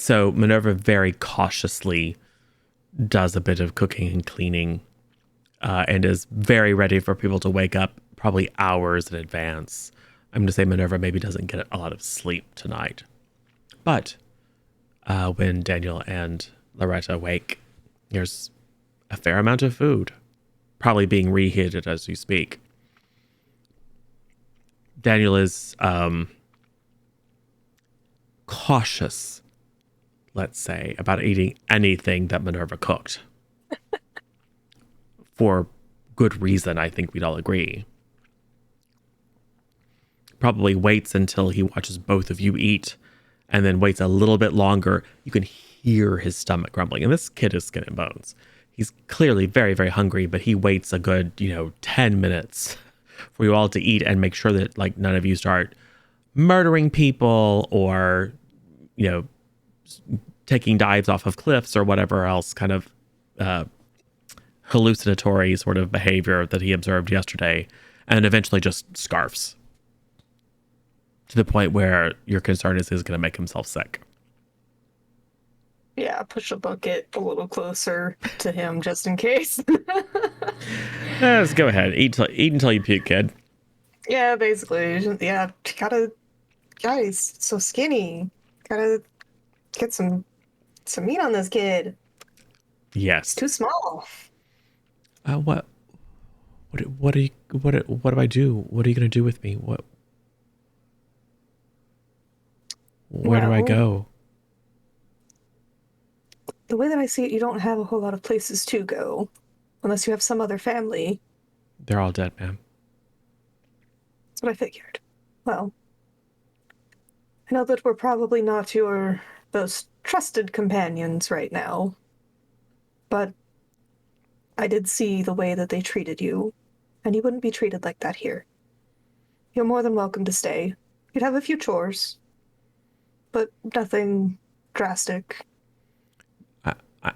So Minerva very cautiously does a bit of cooking and cleaning, and is very ready for people to wake up, probably hours in advance. I'm going to say Minerva maybe doesn't get a lot of sleep tonight, but when Daniel and Loretta wake, there's a fair amount of food, probably being reheated as you speak. Daniel is cautious, let's say, about eating anything that Minerva cooked. For good reason, I think we'd all agree. Probably waits until he watches both of you eat, and then waits a little bit longer. You can hear his stomach grumbling. And this kid is skin and bones. He's clearly very, very hungry, but he waits a good, 10 minutes for you all to eat and make sure that, like, none of you start murdering people or, taking dives off of cliffs or whatever else kind of hallucinatory sort of behavior that he observed yesterday, and eventually just scarfs to the point where your concern is he's going to make himself sick. Yeah, push a bucket a little closer to him just in case. Let's go ahead. Eat until you puke, kid. Yeah, basically. Yeah, guys, so skinny. Gotta get some meat on this kid. Yes. It's too small. What do I do? What are you going to do with me? Where do I go? The way that I see it, you don't have a whole lot of places to go. Unless you have some other family. They're all dead, ma'am. That's what I figured. Well, I know that we're probably not your most trusted companions right now. But I did see the way that they treated you. And you wouldn't be treated like that here. You're more than welcome to stay. You'd have a few chores. But nothing drastic.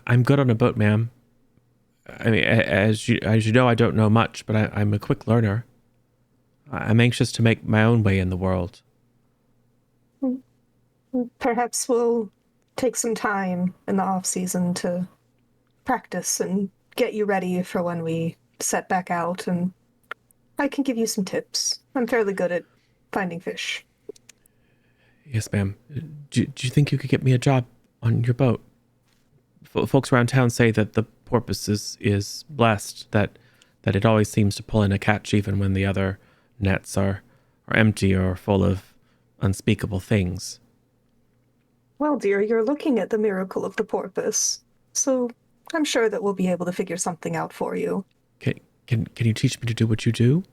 I'm good on a boat, ma'am. I mean, as you know, I don't know much, but I'm a quick learner. I'm anxious to make my own way in the world. Perhaps we'll take some time in the off season to practice and get you ready for when we set back out, and I can give you some tips. I'm fairly good at finding fish. Yes, ma'am. Do you think you could get me a job on your boat? Folks around town say that the Porpoise is blessed, that it always seems to pull in a catch even when the other nets are empty or full of unspeakable things. Well, dear, you're looking at the miracle of the Porpoise, so I'm sure that we'll be able to figure something out for you. Can you teach me to do what you do?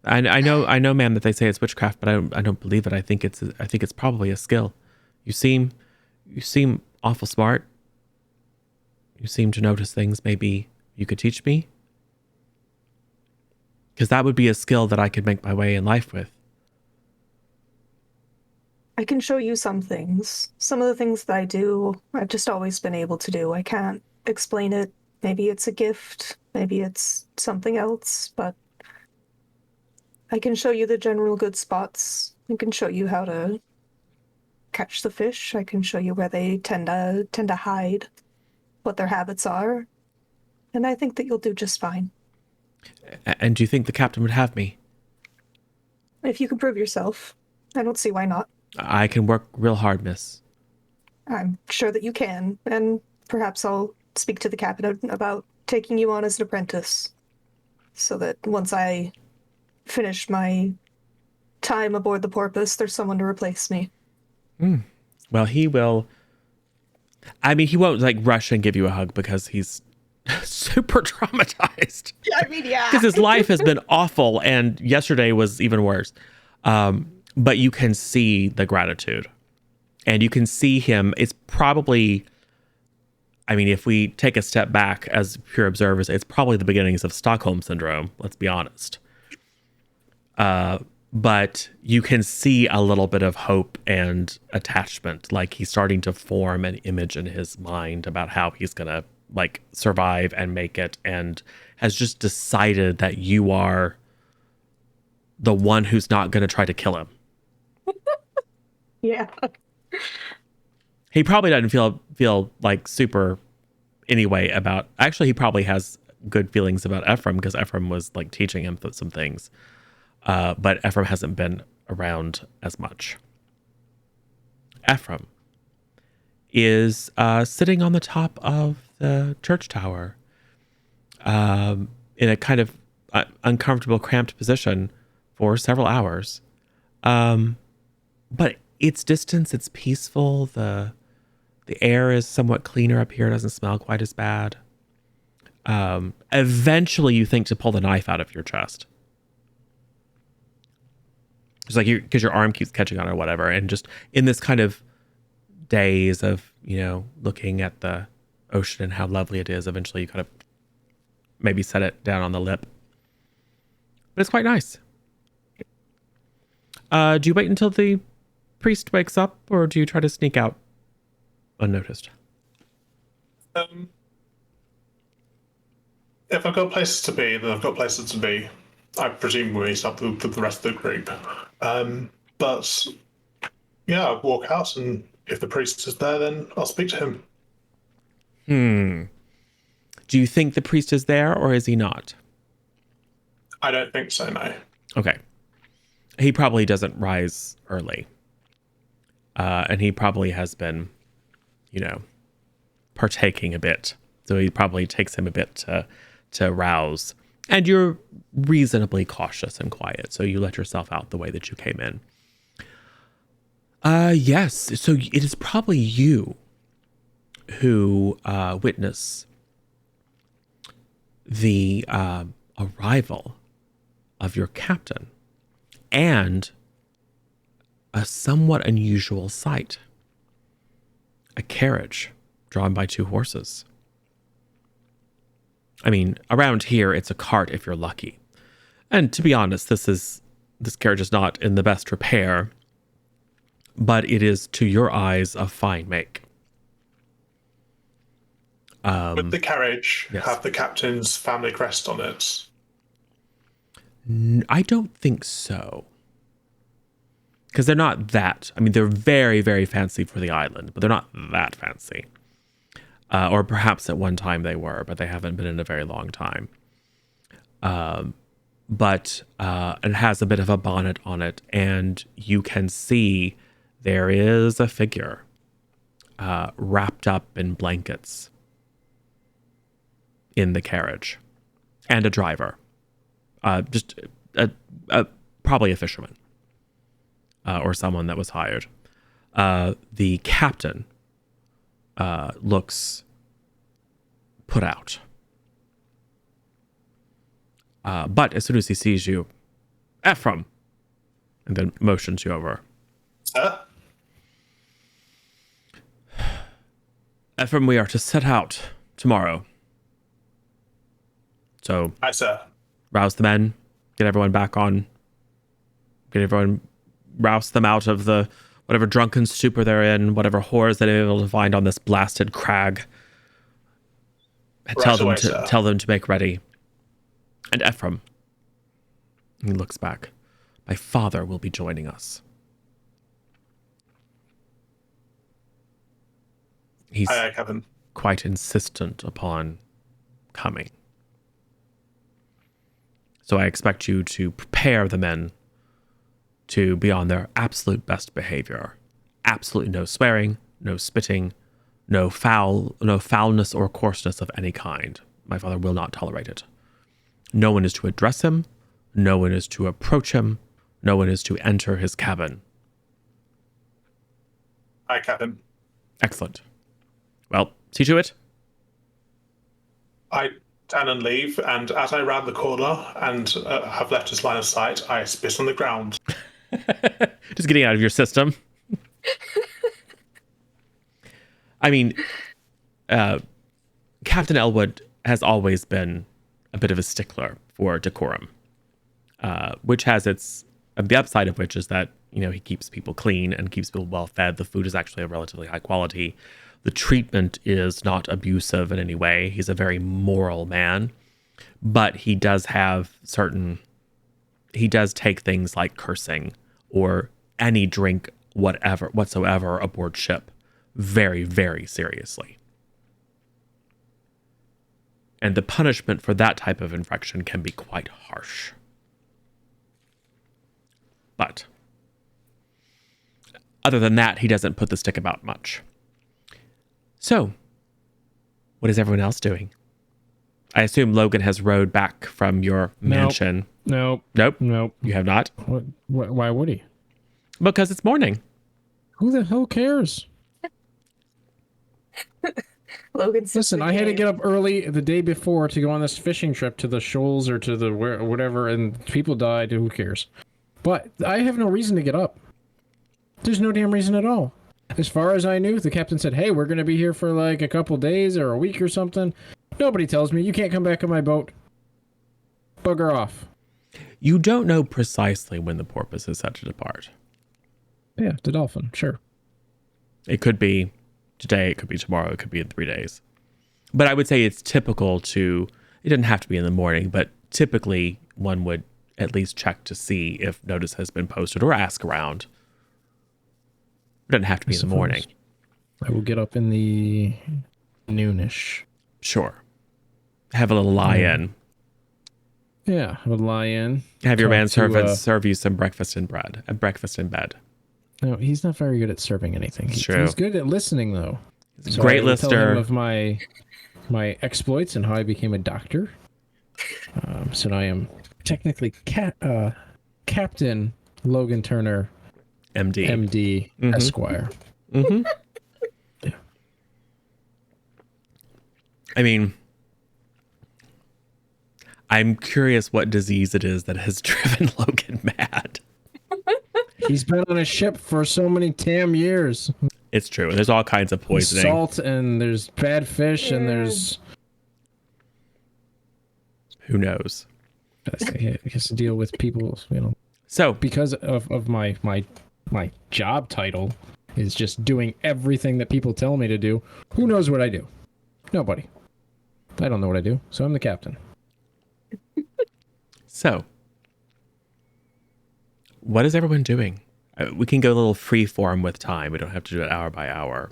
I know, ma'am, that they say it's witchcraft, but I don't believe it. I think it's probably a skill. You seem awful smart. You seem to notice things. Maybe you could teach me, because that would be a skill that I could make my way in life with. I can show you some things. Some of the things that I do, I've just always been able to do. I can't explain it. Maybe it's a gift. Maybe it's something else, but I can show you the general good spots. I can show you how to catch the fish. I can show you where they tend to hide, what their habits are, and I think that you'll do just fine. And do you think the captain would have me? If you can prove yourself, I don't see why not. I can work real hard, miss. I'm sure that you can, and perhaps I'll speak to the captain about taking you on as an apprentice, so that once I finish my time aboard the Porpoise, there's someone to replace me. Well, he will. I mean, he won't like rush and give you a hug because he's super traumatized. I mean, yeah. Because his life has been awful, and yesterday was even worse. But you can see the gratitude, and you can see him. It's probably, I mean, if we take a step back as pure observers, it's probably the beginnings of Stockholm syndrome. Let's be honest. But you can see a little bit of hope and attachment. Like he's starting to form an image in his mind about how he's going to like survive and make it, and has just decided that you are the one who's not going to try to kill him. Yeah. He probably doesn't feel like super anyway about, actually he probably has good feelings about Ephraim, because Ephraim was like teaching him some things. But Ephraim hasn't been around as much. Ephraim is sitting on the top of the church tower in a kind of uncomfortable, cramped position for several hours. But it's distance, it's peaceful. The air is somewhat cleaner up here. It doesn't smell quite as bad. Eventually you think to pull the knife out of your chest. It's like because your arm keeps catching on or whatever. And just in this kind of daze of, looking at the ocean and how lovely it is, eventually you kind of maybe set it down on the lip. But it's quite nice. Do you wait until the priest wakes up, or do you try to sneak out unnoticed? If I've got places to be, then I've got places to be. I presume we meet up with the rest of the group. But yeah, I'll walk out, and if the priest is there, then I'll speak to him. Do you think the priest is there, or is he not? I don't think so, no. Okay. He probably doesn't rise early. And he probably has been, partaking a bit. So he probably takes him a bit to rouse. And you're reasonably cautious and quiet, so you let yourself out the way that you came in. Yes, so it is probably you who witness the arrival of your captain and a somewhat unusual sight. A carriage drawn by two horses. I mean, around here, it's a cart if you're lucky. And to be honest, this carriage is not in the best repair, but it is, to your eyes, a fine make. Would the carriage yes. have the captain's family crest on it? I don't think so. Because they're not that. I mean, they're very, very fancy for the island, but they're not that fancy. Or perhaps at one time they were, but they haven't been in a very long time. But it has a bit of a bonnet on it, and you can see there is a figure wrapped up in blankets in the carriage, and a driver, just probably a fisherman or someone that was hired. The captain looks put out. But as soon as he sees you, Ephraim, and then motions you over. Sir? Ephraim, we are to set out tomorrow. So, Aye, sir. rouse the men, rouse them out of the whatever drunken stupor they're in, whatever horrors they're able to find on this blasted crag. Tell them to make ready. And Ephraim, he looks back. My father will be joining us. He's Aye, Captain. quite insistent upon coming. So I expect you to prepare the men to be on their absolute best behavior. Absolutely no swearing, no spitting, no foulness or coarseness of any kind. My father will not tolerate it. No one is to address him. No one is to approach him. No one is to enter his cabin. Aye, Captain. Excellent. Well, see to it. I turn and leave, and as I round the corner and have left his line of sight, I spit on the ground. Just getting out of your system. I mean, Captain Elwood has always been a bit of a stickler for decorum, which has the upside of which is that, he keeps people clean and keeps people well fed. The food is actually of relatively high quality. The treatment is not abusive in any way. He's a very moral man, but he does take things like cursing or any drink, whatsoever aboard ship very, very seriously. And the punishment for that type of infraction can be quite harsh. But other than that, he doesn't put the stick about much. So, what is everyone else doing? I assume Logan has rowed back from your mansion. Nope. You have not? Why would he? Because it's morning. Who the hell cares? Logan's Listen, I had to get up early the day before to go on this fishing trip to the shoals or to the whatever, and people died. Who cares? But I have no reason to get up. There's no damn reason at all. As far as I knew, the captain said, hey, we're going to be here for like a couple days or a week or something. Nobody tells me you can't come back on my boat. Bugger off. You don't know precisely when the Porpoise is set to depart. Yeah, the dolphin, sure. It could be today, it could be tomorrow, it could be in 3 days. But I would say it's typical it doesn't have to be in the morning, but typically one would at least check to see if notice has been posted or ask around. It doesn't have to be in the morning. I will get up in the noonish. Sure. Have a little lie-in. Yeah, I would lie in. Have your Talk manservant serve you some breakfast in bed. No, he's not very good at serving anything. True. He's good at listening, though. He's a great listener. Tell him of my exploits and how I became a doctor. So now I am technically Captain Logan Turner, MD, Esquire. Mm-hmm. Yeah. I mean, I'm curious what disease it is that has driven Logan mad. He's been on a ship for so many damn years. It's true. There's all kinds of poisoning. Salt, and there's bad fish, and there's... Who knows? He has to deal with people, So, because of my job title is just doing everything that people tell me to do. Who knows what I do? Nobody. I don't know what I do, so I'm the captain. So, what is everyone doing? We can go a little free form with time. We don't have to do it hour by hour.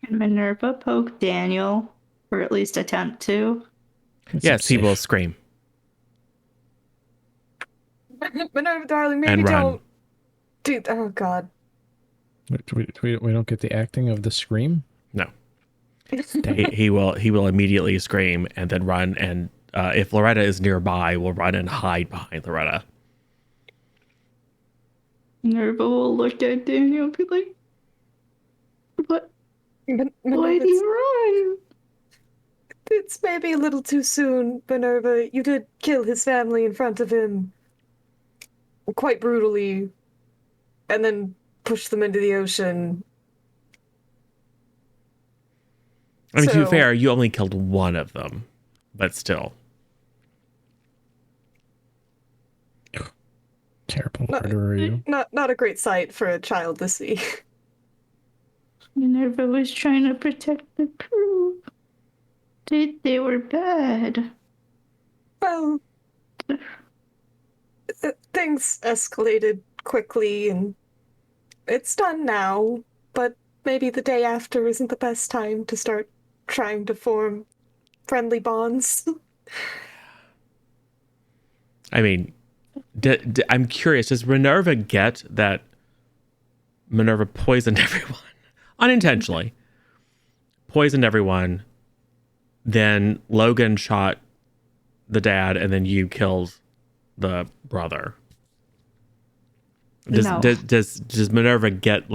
Can Minerva poke Daniel, or at least attempt to? Yes, he will scream Minerva, darling, maybe and run. don't. Dude, oh god. We don't get the acting of the scream. No, he will immediately scream and then run. And if Loretta is nearby, will run and hide behind Loretta. Minerva will look at Daniel and be like, "What? Why Minerva, do you run?" it's maybe a little too soon, Minerva. You did kill his family in front of him quite brutally, and then push them into the ocean. I mean, to be So- fair, you only killed one of them, but still. Terrible murderer, you. Not a great sight for a child to see. Minerva was trying to protect the crew. They were bad. Well, things escalated quickly, and it's done now, but maybe the day after isn't the best time to start trying to form friendly bonds. I mean, I'm curious. Does Minerva get that Minerva poisoned everyone unintentionally? Poisoned everyone. Then Logan shot the dad, and then you killed the brother. No. Does Minerva get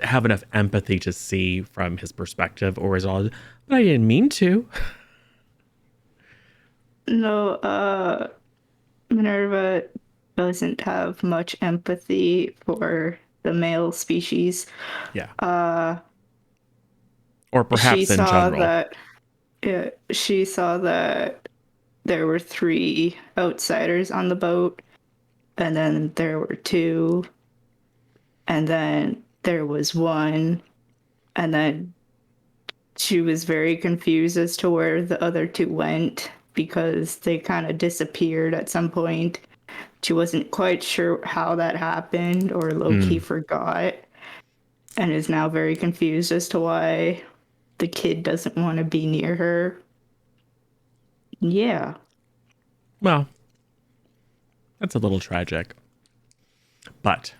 have enough empathy to see from his perspective, or is it all? But I didn't mean to. No, Minerva doesn't have much empathy for the male species. Yeah. Or perhaps She in saw general. that. Yeah, she saw that there were 3 outsiders on the boat, and then there were 2, and then there was 1, and then she was very confused as to where the other 2 went because they kind of disappeared at some point. She wasn't quite sure how that happened, or low-key forgot, and is now very confused as to why the kid doesn't want to be near her. Yeah. Well, that's a little tragic. But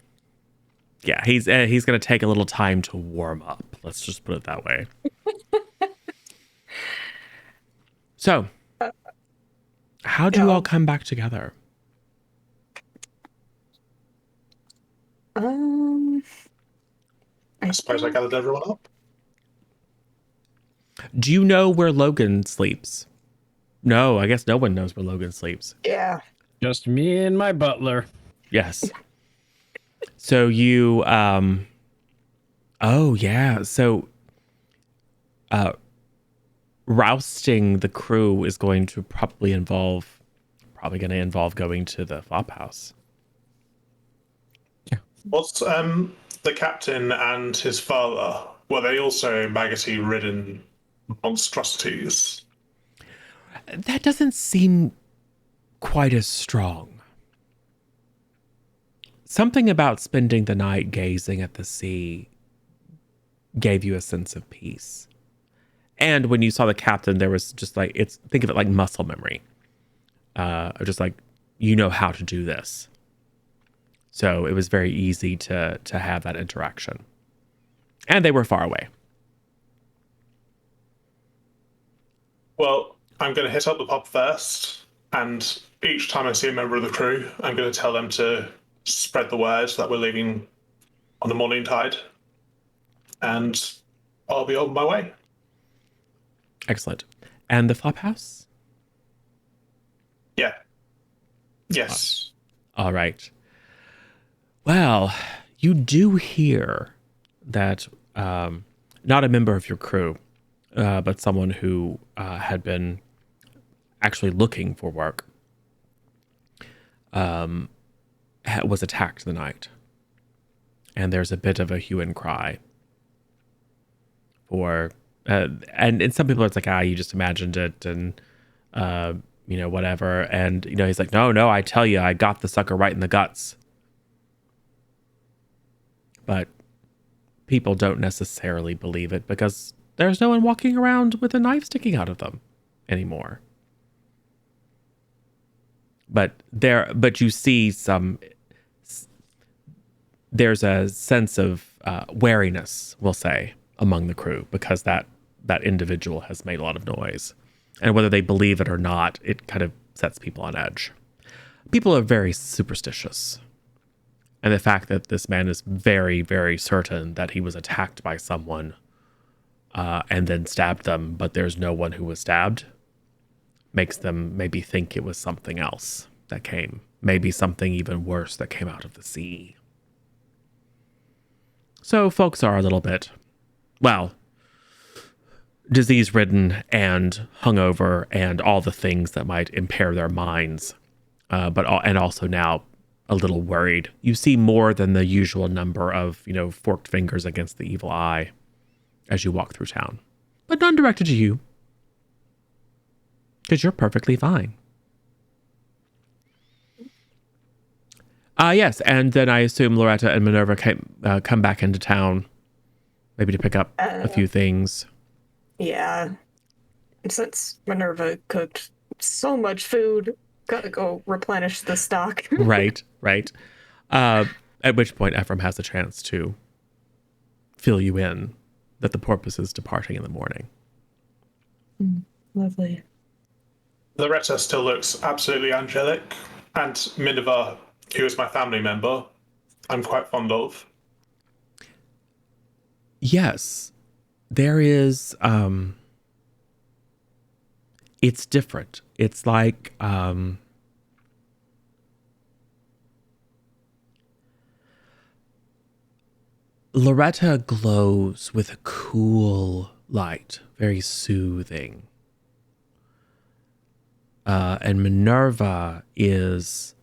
yeah, he's going to take a little time to warm up. Let's just put it that way. So, how do you all come back together? I suppose I gathered everyone up. Do you know where Logan sleeps? No, I guess no one knows where Logan sleeps. Yeah. Just me and my butler. Yes. So you, oh yeah. So, rousting the crew is going to probably involve going to the flop house. What's the captain and his father? Were they also maggoty-ridden monstrosities? That doesn't seem quite as strong. Something about spending the night gazing at the sea gave you a sense of peace. And when you saw the captain, there was just think of it like muscle memory. Just you know how to do this. So it was very easy to have that interaction. And they were far away. Well, I'm going to hit up the pub first, and each time I see a member of the crew, I'm going to tell them to spread the word that we're leaving on the morning tide, and I'll be on my way. Excellent. And the flop house? Yeah. Yes. All right. Well, you do hear that not a member of your crew, but someone who had been actually looking for work was attacked the night. And there's a bit of a hue and cry for, and some people it's you just imagined it and, whatever. And, he's like, no, I tell you, I got the sucker right in the guts. But people don't necessarily believe it because there's no one walking around with a knife sticking out of them anymore. But you see there's a sense of wariness, we'll say, among the crew, because that individual has made a lot of noise. And whether they believe it or not, it kind of sets people on edge. People are very superstitious. And the fact that this man is very, very certain that he was attacked by someone and then stabbed them, but there's no one who was stabbed, makes them maybe think it was something else that came. Maybe something even worse that came out of the sea. So folks are a little bit, well, disease-ridden and hungover and all the things that might impair their minds, and also now a little worried. You see more than the usual number of, forked fingers against the evil eye as you walk through town. But none directed to you, because you're perfectly fine. Yes, and then I assume Loretta and Minerva come back into town, maybe to pick up a few things. Yeah. Since Minerva cooked so much food, gotta go replenish the stock. Right. At which point Ephraim has a chance to fill you in that the Porpoise is departing in the morning. Lovely. Loretta still looks absolutely angelic, and Minerva, who is my family member, I'm quite fond of. Yes, there is, it's different. It's like, Loretta glows with a cool light, very soothing. And Minerva is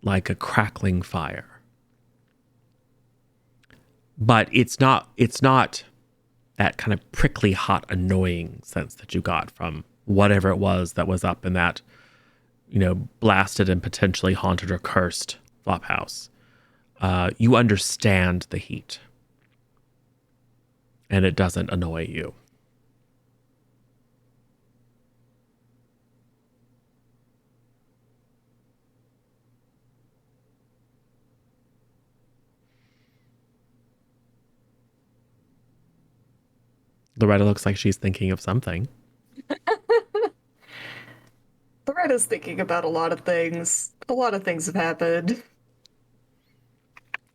like a crackling fire. But it's not that kind of prickly, hot, annoying sense that you got from whatever it was that was up in that, blasted and potentially haunted or cursed flop house. You understand the heat. And it doesn't annoy you. Loretta looks like she's thinking of something. Loretta's thinking about a lot of things. A lot of things have happened.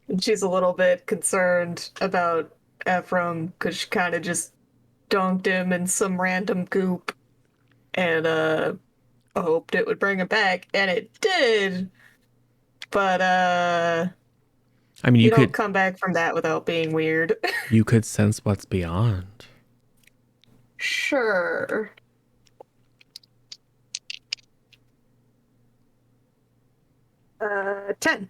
And she's a little bit concerned about Ephraim because she kind of just dunked him in some random goop and hoped it would bring him back, and it did. But I mean, you could don't come back from that without being weird. You could sense what's beyond. Sure. Uh, 10.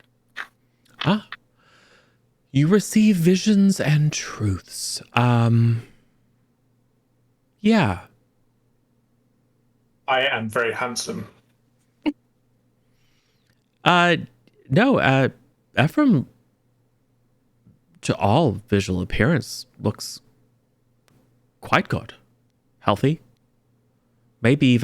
You receive visions and truths. Yeah. I am very handsome. No, Ephraim, to all visual appearance, looks quite good. Healthy. Maybe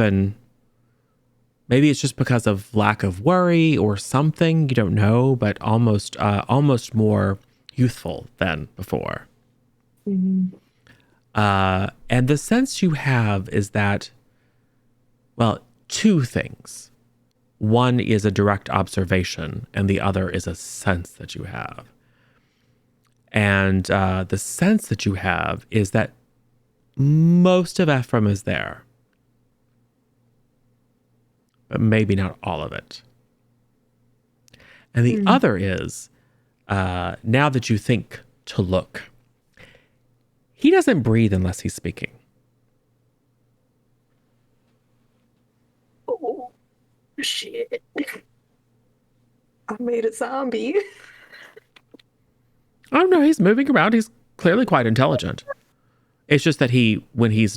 it's just because of lack of worry or something, you don't know, but almost more youthful than before. Mm-hmm. And the sense you have is that, well, two things. One is a direct observation, and the other is a sense that you have. And the sense that you have is that most of Ephraim is there, but maybe not all of it. And the other is, now that you think to look, he doesn't breathe unless he's speaking. Oh, shit. I made a zombie. Oh no, he's moving around. He's clearly quite intelligent. It's just that when he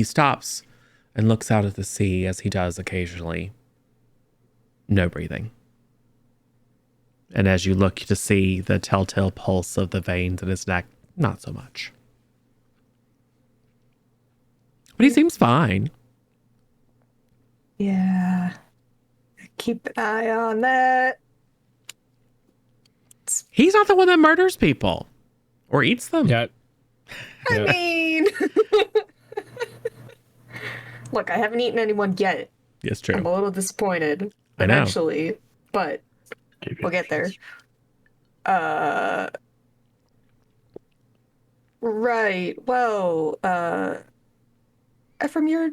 stops and looks out at the sea, as he does occasionally, no breathing. And as you look to see the telltale pulse of the veins in his neck, not so much. But he seems fine. Yeah. Keep an eye on that. He's not the one that murders people or eats them. Yeah. I Yeah. mean, look, I haven't eaten anyone yet. It's I'm true. a little disappointed I know. eventually, but we'll get there. Right. Well, Ephraim, you're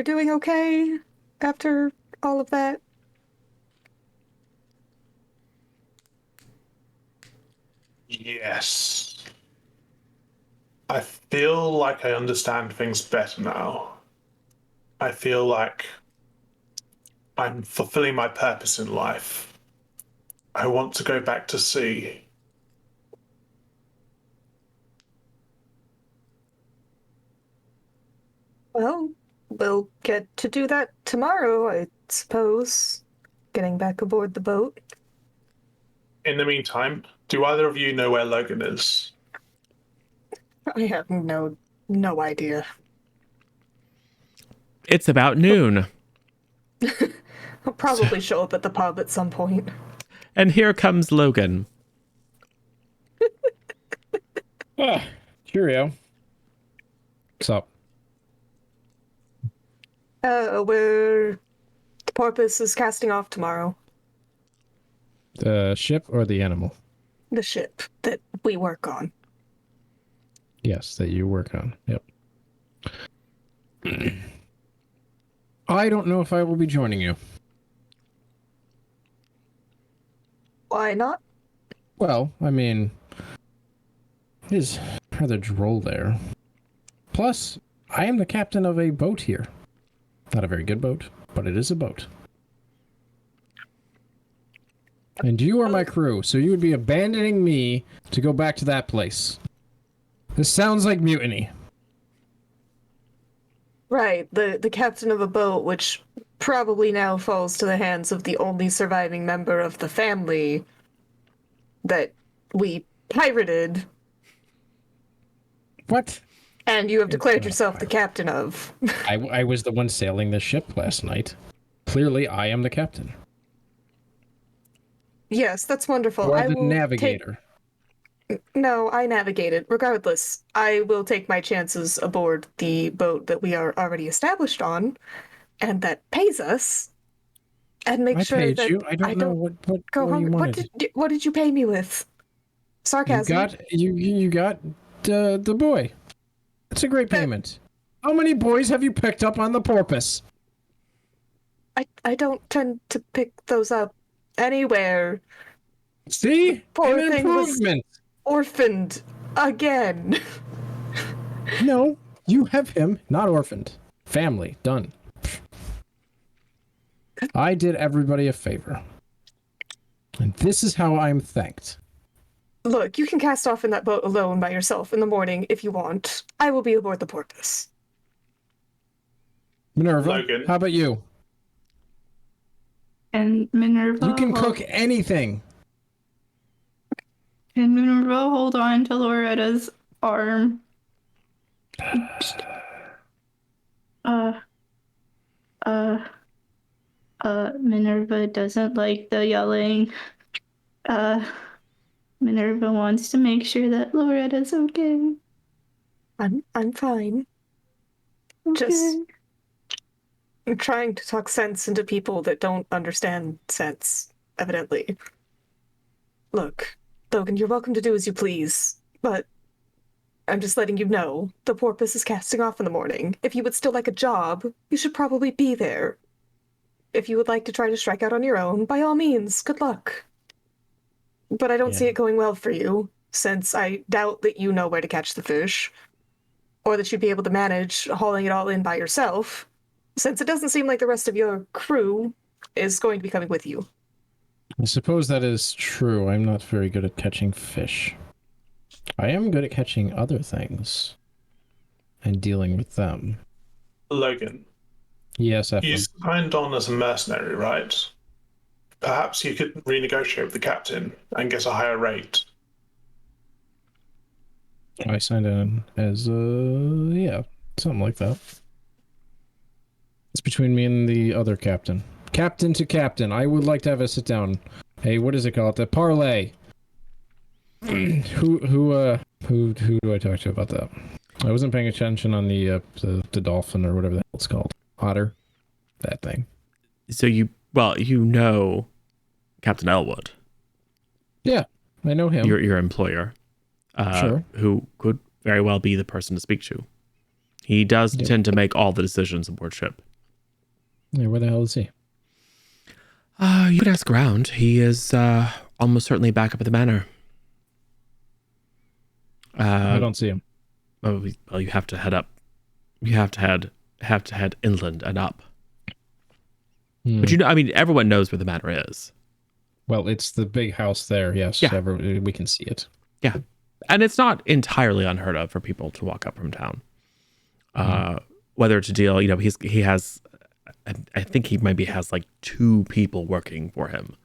doing okay after all of that? Yes. I feel like I understand things better now. I feel like I'm fulfilling my purpose in life. I want to go back to sea. Well, we'll get to do that tomorrow, I suppose. Getting back aboard the boat. In the meantime, do either of you know where Logan is? I have no idea. It's about noon. I'll probably show up at the pub at some point. And here comes Logan. Cheerio. What's up? The Porpoise is casting off tomorrow. The ship or the animal? The ship that we work on. Yes, that you work on. Yep. I don't know if I will be joining you. Why not? Well, I mean, it is rather droll there. Plus, I am the captain of a boat here. Not a very good boat, but it is a boat. And you are my crew, so you would be abandoning me to go back to that place. This sounds like mutiny. Right, the captain of a boat, which probably now falls to the hands of the only surviving member of the family that we pirated, What? and you have declared not yourself the captain of. I was the one sailing the ship last night. Clearly, I am the captain. Yes, that's wonderful. Or I the will navigator. No, I navigated. Regardless, I will take my chances aboard the boat that we are already established on, and that pays us, and make I sure paid that you. I don't know what go you hungry. wanted. What did you pay me with? Sarcasm. You got the boy. That's a great payment. How many boys have you picked up on the Porpoise? I don't tend to pick those up anywhere. See? Poor An thing was improvement. orphaned again. No, you have him not orphaned. Family, done. I did everybody a favor. And this is how I'm thanked. Look, you can cast off in that boat alone by yourself in the morning if you want. I will be aboard the Porpoise. Minerva, Logan. how about you? And Minerva, You can cook anything. Can Minerva hold on to Loretta's arm? Minerva doesn't like the yelling. Minerva wants to make sure that Loretta's okay. I'm fine. Okay. Just I'm trying to talk sense into people that don't understand sense, evidently. Look, Logan, you're welcome to do as you please, but I'm just letting you know the Porpoise is casting off in the morning. If you would still like a job, you should probably be there. If you would like to try to strike out on your own, by all means, good luck. But I don't see Yeah. it going well for you, since I doubt that you know where to catch the fish, or that you'd be able to manage hauling it all in by yourself, since it doesn't seem like the rest of your crew is going to be coming with you. I suppose that is true. I'm not very good at catching fish. I am good at catching other things and dealing with them. Logan, Yes, you Ephraim. signed on as a mercenary, right? Perhaps you could renegotiate with the captain and get a higher rate. I signed in as, yeah, something like that. It's between me and the other captain. Captain to captain, I would like to have a sit down. Hey, what is it called? The parlay. Who do I talk to about that? I wasn't paying attention on the dolphin or whatever the hell it's called. Otter. That thing. So you know Captain Elwood. Yeah, I know him. Your employer. Sure. Who could very well be the person to speak to. He does tend to make all the decisions aboard ship. Yeah, where the hell is he? You could ask around. He is almost certainly back up at the manor. I don't see him. Well, you have to head up. You have to head inland and up. But you know, I mean, everyone knows where the manor is. Well, it's the big house there. Yes, Yeah. We can see it. Yeah, and it's not entirely unheard of for people to walk up from town. Whether to deal, you know, he has. I think he maybe has like 2 people working for him.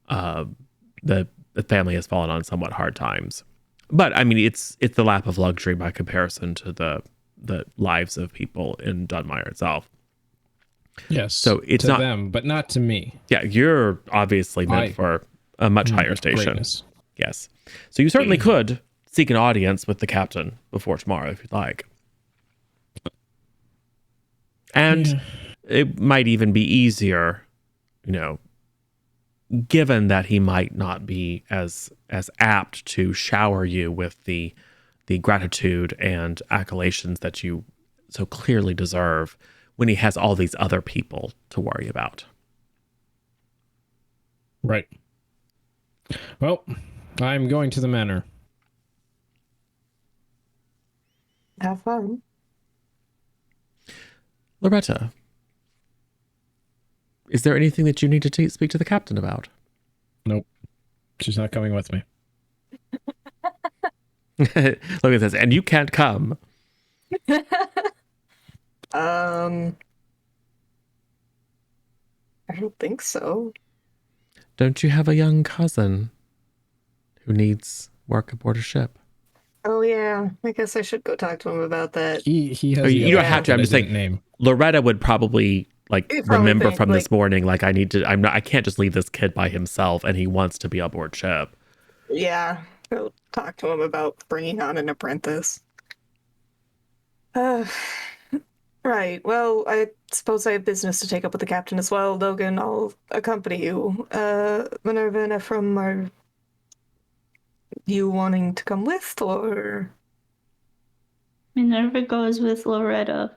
The family has fallen on somewhat hard times, but I mean, it's the lap of luxury by comparison to the lives of people in Dunmire itself. Yes. So it's to not them, but not to me. Yeah, you're obviously meant for a much higher station. Greatness. Yes. So you certainly could seek an audience with the captain before tomorrow if you'd like. And it might even be easier, you know, given that he might not be as apt to shower you with the gratitude and accolations that you so clearly deserve when he has all these other people to worry about. Right. Well, I'm going to the manor. Have fun. Loretta, is there anything that you need to speak to the captain about? Nope. She's not coming with me. Logan says, and you can't come. I don't think so. Don't you have a young cousin who needs work aboard a ship? Oh yeah, I guess I should go talk to him about that. He has. Oh, you don't have to. I'm just saying. Name. Loretta would probably He'd probably remember think, from this morning. Like I can't just leave this kid by himself, and he wants to be aboard ship. Yeah, go talk to him about bringing on an apprentice. Right. Well, I suppose I have business to take up with the captain as well. Logan, I'll accompany you. Minerva and Ephraim, are you wanting to come with, or? Minerva goes with Loretta.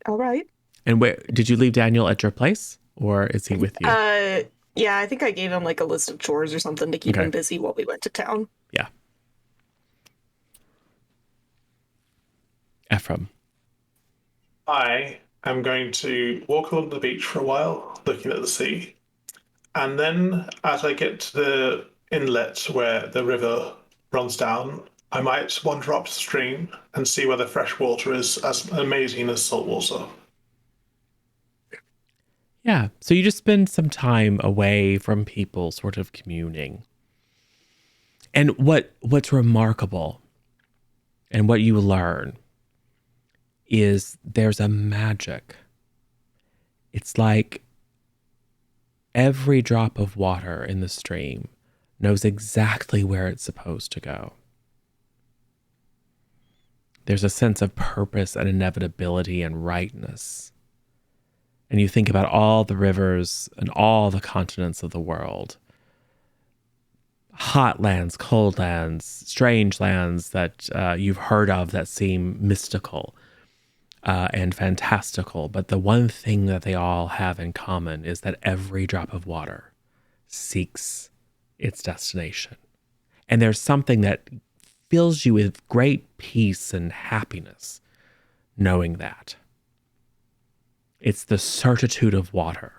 All right. And where did you leave Daniel at your place, or is he with you? Yeah, I think I gave him like a list of chores or something to keep him busy while we went to town. Yeah. Ephraim. I am going to walk along the beach for a while, looking at the sea. And then as I get to the inlet where the river runs down, I might wander upstream and see whether fresh water is as amazing as salt water. Yeah. So you just spend some time away from people, sort of communing. And what's remarkable and what you learn is there's a magic. It's like every drop of water in the stream knows exactly where it's supposed to go. There's a sense of purpose and inevitability and rightness. And you think about all the rivers and all the continents of the world. Hot lands, cold lands, strange lands that you've heard of that seem mystical and fantastical. But the one thing that they all have in common is that every drop of water seeks its destination. And there's something that fills you with great peace and happiness knowing that. It's the certitude of water.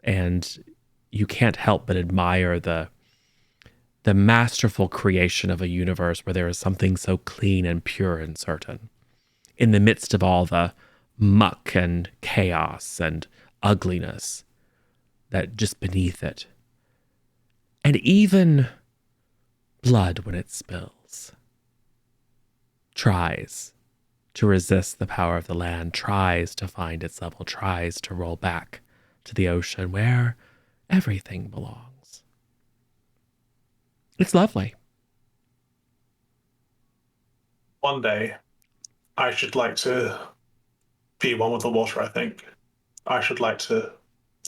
And you can't help but admire the masterful creation of a universe where there is something so clean and pure and certain. In the midst of all the muck and chaos and ugliness that just beneath it. And even blood when it spills. tries to resist the power of the land, tries to find its level, tries to roll back to the ocean where everything belongs. It's lovely. One day, I should like to be one with the water, I think. I should like to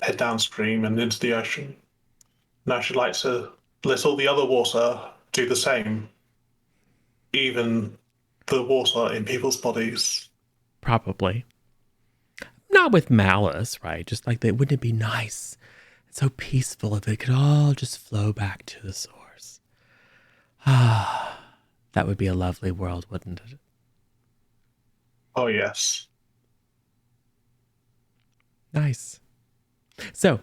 head downstream and into the ocean. And I should like to let all the other water do the same. Even the water in people's bodies. Probably. Not with malice, right? Just like wouldn't it be nice and so peaceful if it could all just flow back to the source? Ah, that would be a lovely world, wouldn't it? Oh, yes. Nice. So,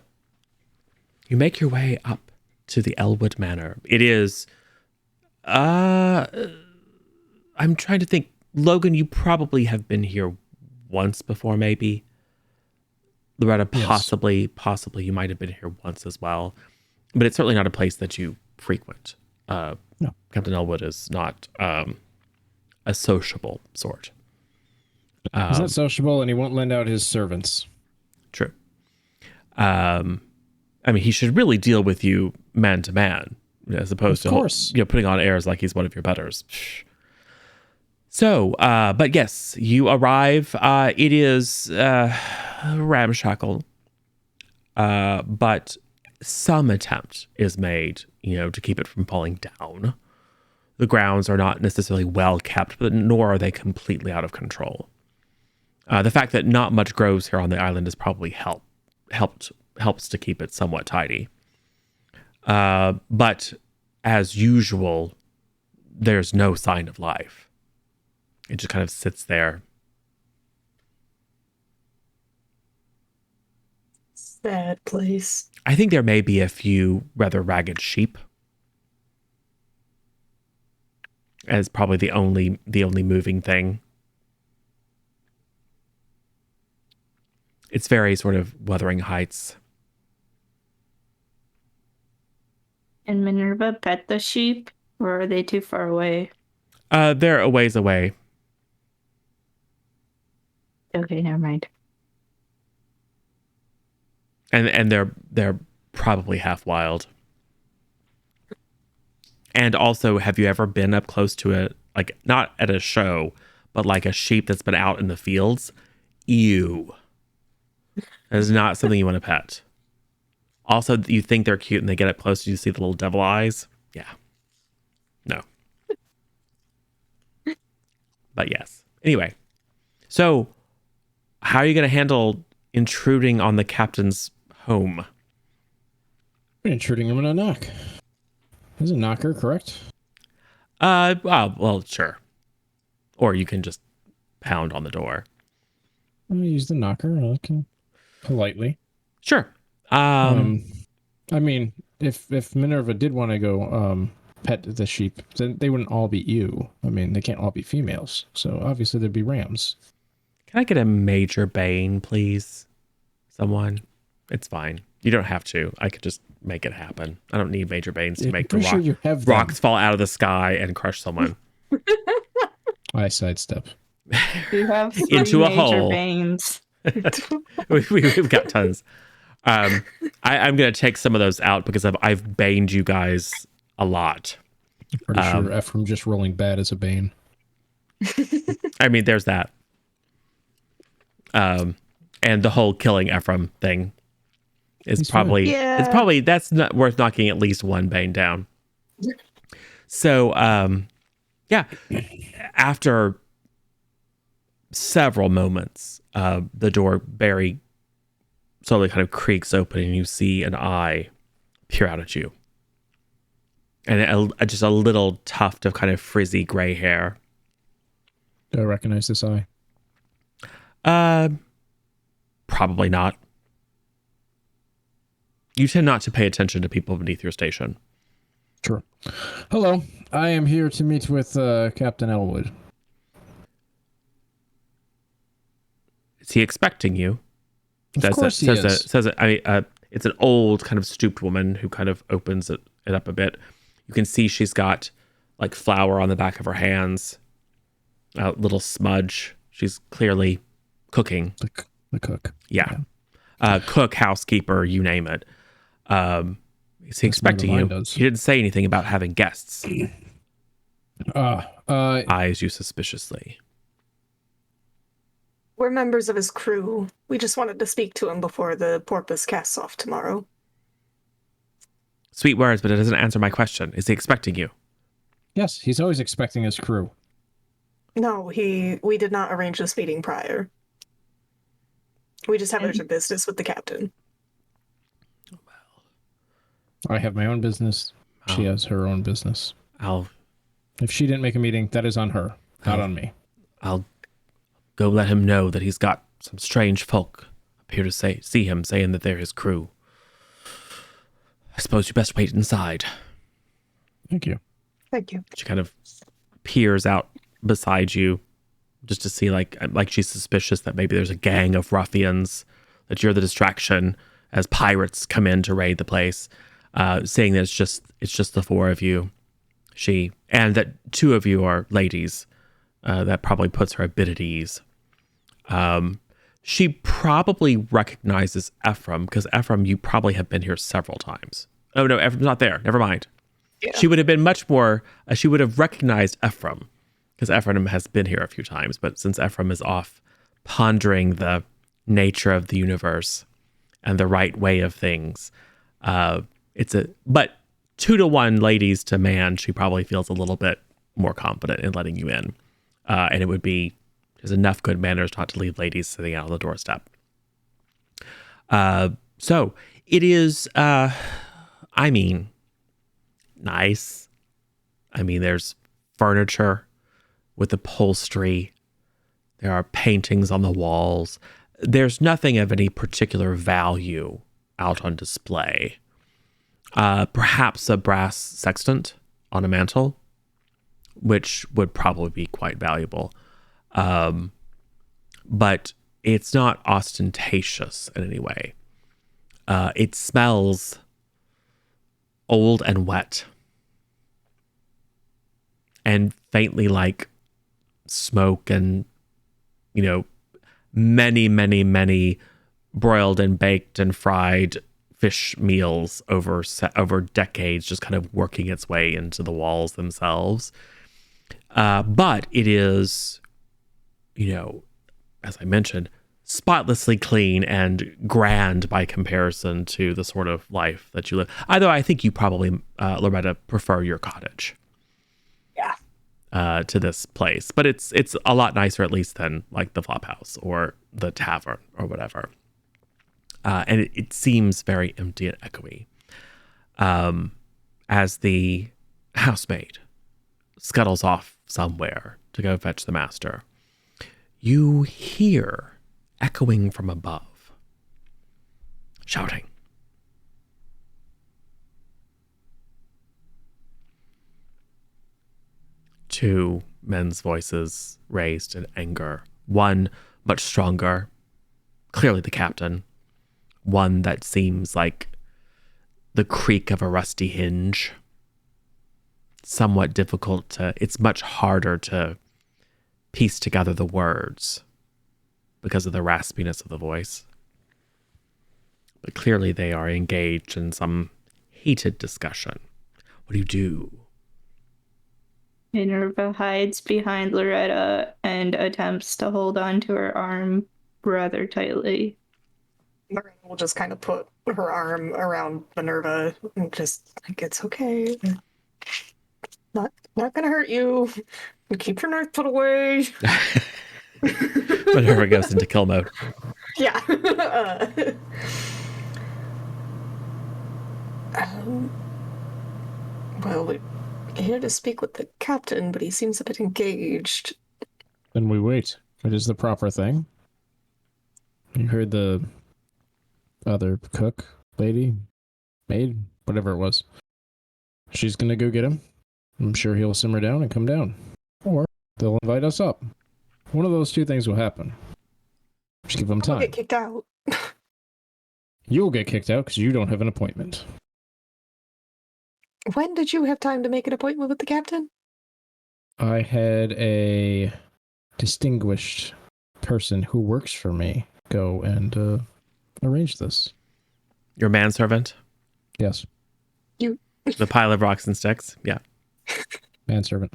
you make your way up to the Elwood Manor. It is, I'm trying to think. Logan, you probably have been here once before, maybe. Loretta, possibly you might have been here once as well. But it's certainly not a place that you frequent. No. Captain Elwood is not a sociable sort. He's not sociable, and he won't lend out his servants. True. I mean, he should really deal with you man to man, as opposed to putting on airs like he's one of your betters. So, but yes, you arrive. It is ramshackle, but some attempt is made, to keep it from falling down. The grounds are not necessarily well kept, but nor are they completely out of control. The fact that not much grows here on the island has probably helps to keep it somewhat tidy. But as usual, there's no sign of life. It just kind of sits there. Sad place. I think there may be a few rather ragged sheep. As probably the only moving thing. It's very sort of Wuthering Heights. And Minerva pet the sheep, or are they too far away? They're a ways away. Okay, never mind. And they're probably half wild. And also, have you ever been up close to it, like not at a show, but like a sheep that's been out in the fields? Ew. That is not something you want to pet. Also, you think they're cute and they get up close, you see the little devil eyes. Yeah. No. But yes. Anyway. So, how are you going to handle intruding on the captain's home? We're intruding him in a knock. There's a knocker, correct? Well, sure. Or you can just pound on the door. I'm gonna use the knocker. I can politely. Sure. I mean, if Minerva did want to go pet the sheep, then they wouldn't all be you. I mean, they can't all be females. So obviously there'd be rams. Can I get a Major Bane, please? Someone? It's fine. You don't have to. I could just make it happen. I don't need Major Banes to make the rocks fall out of the sky and crush someone. I sidestep. You have into a major hole. Veins. We've got tons. I'm going to take some of those out because I've baned you guys a lot. I'm pretty sure Ephraim just rolling bad as a bane. I mean, there's that. And the whole killing Ephraim thing is He's probably fine. Yeah. it's probably that's not worth knocking at least one bane down. So yeah, after several moments, the door very slowly kind of creaks open and you see an eye peer out at you. And just a little tuft of kind of frizzy gray hair. Do I recognize this eye? Probably not. You tend not to pay attention to people beneath your station. Sure. Hello, I am here to meet with Captain Elwood. Is he expecting you? Of course he is. Says it. It's an old kind of stooped woman who kind of opens it up a bit. You can see she's got like flour on the back of her hands. A little smudge. She's clearly cooking. The cook. Yeah. Cook, housekeeper, you name it. Is he expecting you? Does. He didn't say anything about having guests. Eyes you suspiciously. We're members of his crew. We just wanted to speak to him before the Porpoise casts off tomorrow. Sweet words, but it doesn't answer my question. Is he expecting you? Yes, he's always expecting his crew. No, we did not arrange this meeting prior. We just have urgent business with the captain. I have my own business. She has her own business. If she didn't make a meeting, that is on her, not on me. I'll go let him know that he's got some strange folk up here to see him, saying that they're his crew. I suppose you best wait inside. Thank you. Thank you. She kind of peers out beside you just to see like she's suspicious that maybe there's a gang of ruffians, that you're the distraction as pirates come in to raid the place. Saying that it's just the four of you. And that two of you are ladies. That probably puts her a bit at ease. She probably recognizes Ephraim, because Ephraim, you probably have been here several times. Oh no, Ephraim's not there. Never mind. Yeah. She would have been much more, she would have recognized Ephraim, because Ephraim has been here a few times, but since Ephraim is off pondering the nature of the universe and the right way of things, but 2-to-1 ladies to man, she probably feels a little bit more confident in letting you in. And it would be, there's enough good manners not to leave ladies sitting out on the doorstep. So it is, nice. There's furniture with upholstery. There are paintings on the walls. There's nothing of any particular value out on display. Perhaps a brass sextant on a mantle, which would probably be quite valuable. But it's not ostentatious in any way. It smells old and wet, and faintly like smoke and, many broiled and baked and fried fish meals over decades, just kind of working its way into the walls themselves. But it is, as I mentioned, spotlessly clean and grand by comparison to the sort of life that you live. Although I think you probably, Loretta, prefer your cottage. Yeah. To this place, but it's a lot nicer, at least, than like the flop house or the tavern or whatever. And it seems very empty and echoey. As the housemaid scuttles off somewhere to go fetch the master, you hear echoing from above, shouting. Two men's voices raised in anger. One much stronger, clearly the captain. One that seems like the creak of a rusty hinge. Somewhat difficult it's much harder to piece together the words because of the raspiness of the voice. But clearly they are engaged in some heated discussion. What do you do? Minerva hides behind Loretta and attempts to hold on to her arm rather tightly. Loretta will just kind of put her arm around Minerva and just like, it's okay. Not gonna hurt you. Keep your knife put away. Minerva goes into kill mode. Yeah. Well, we're here to speak with the captain, but he seems a bit engaged. Then we wait. It is the proper thing. You heard the other cook, lady, maid, whatever it was. She's gonna go get him. I'm sure he'll simmer down and come down. Or they'll invite us up. One of those two things will happen. Just give them I'll time. get kicked out. You'll get kicked out because you don't have an appointment. When did you have time to make an appointment with the captain? I had a distinguished person who works for me go and arrange this. Your manservant? Yes, The pile of rocks and sticks? Yeah. manservant.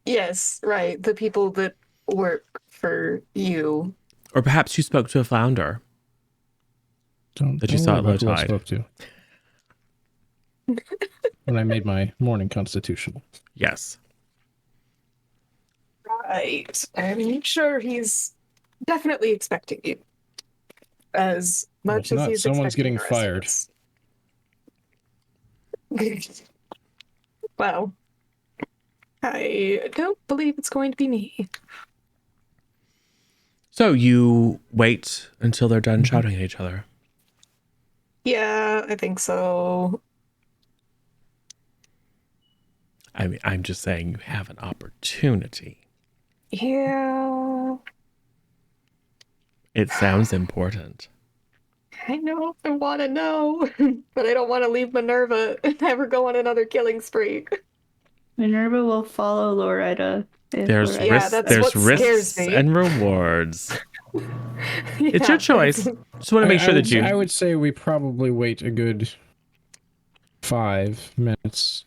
Yes, right. The people that work for you. Or perhaps you spoke to a flounder. That you Don't saw worry at low about who I tide. spoke to when I made my morning constitutional. Yes. Right. I'm sure he's definitely expecting you. As Well, much if as not, he's someone's expecting getting the rest of fired. us. Well, I don't believe it's going to be me. So you wait until they're done shouting at each other. Yeah, I think so. I mean, I'm just saying you have an opportunity. Yeah, It sounds important. I know. I want to know, but I don't want to leave Minerva and have her go on another killing spree. Minerva will follow Loretta. If There's Loretta Yeah, risks. that's There's what scares risks me. and rewards. It's Yeah, your choice. Just want to make sure that I you. would say we probably wait a good 5 minutes,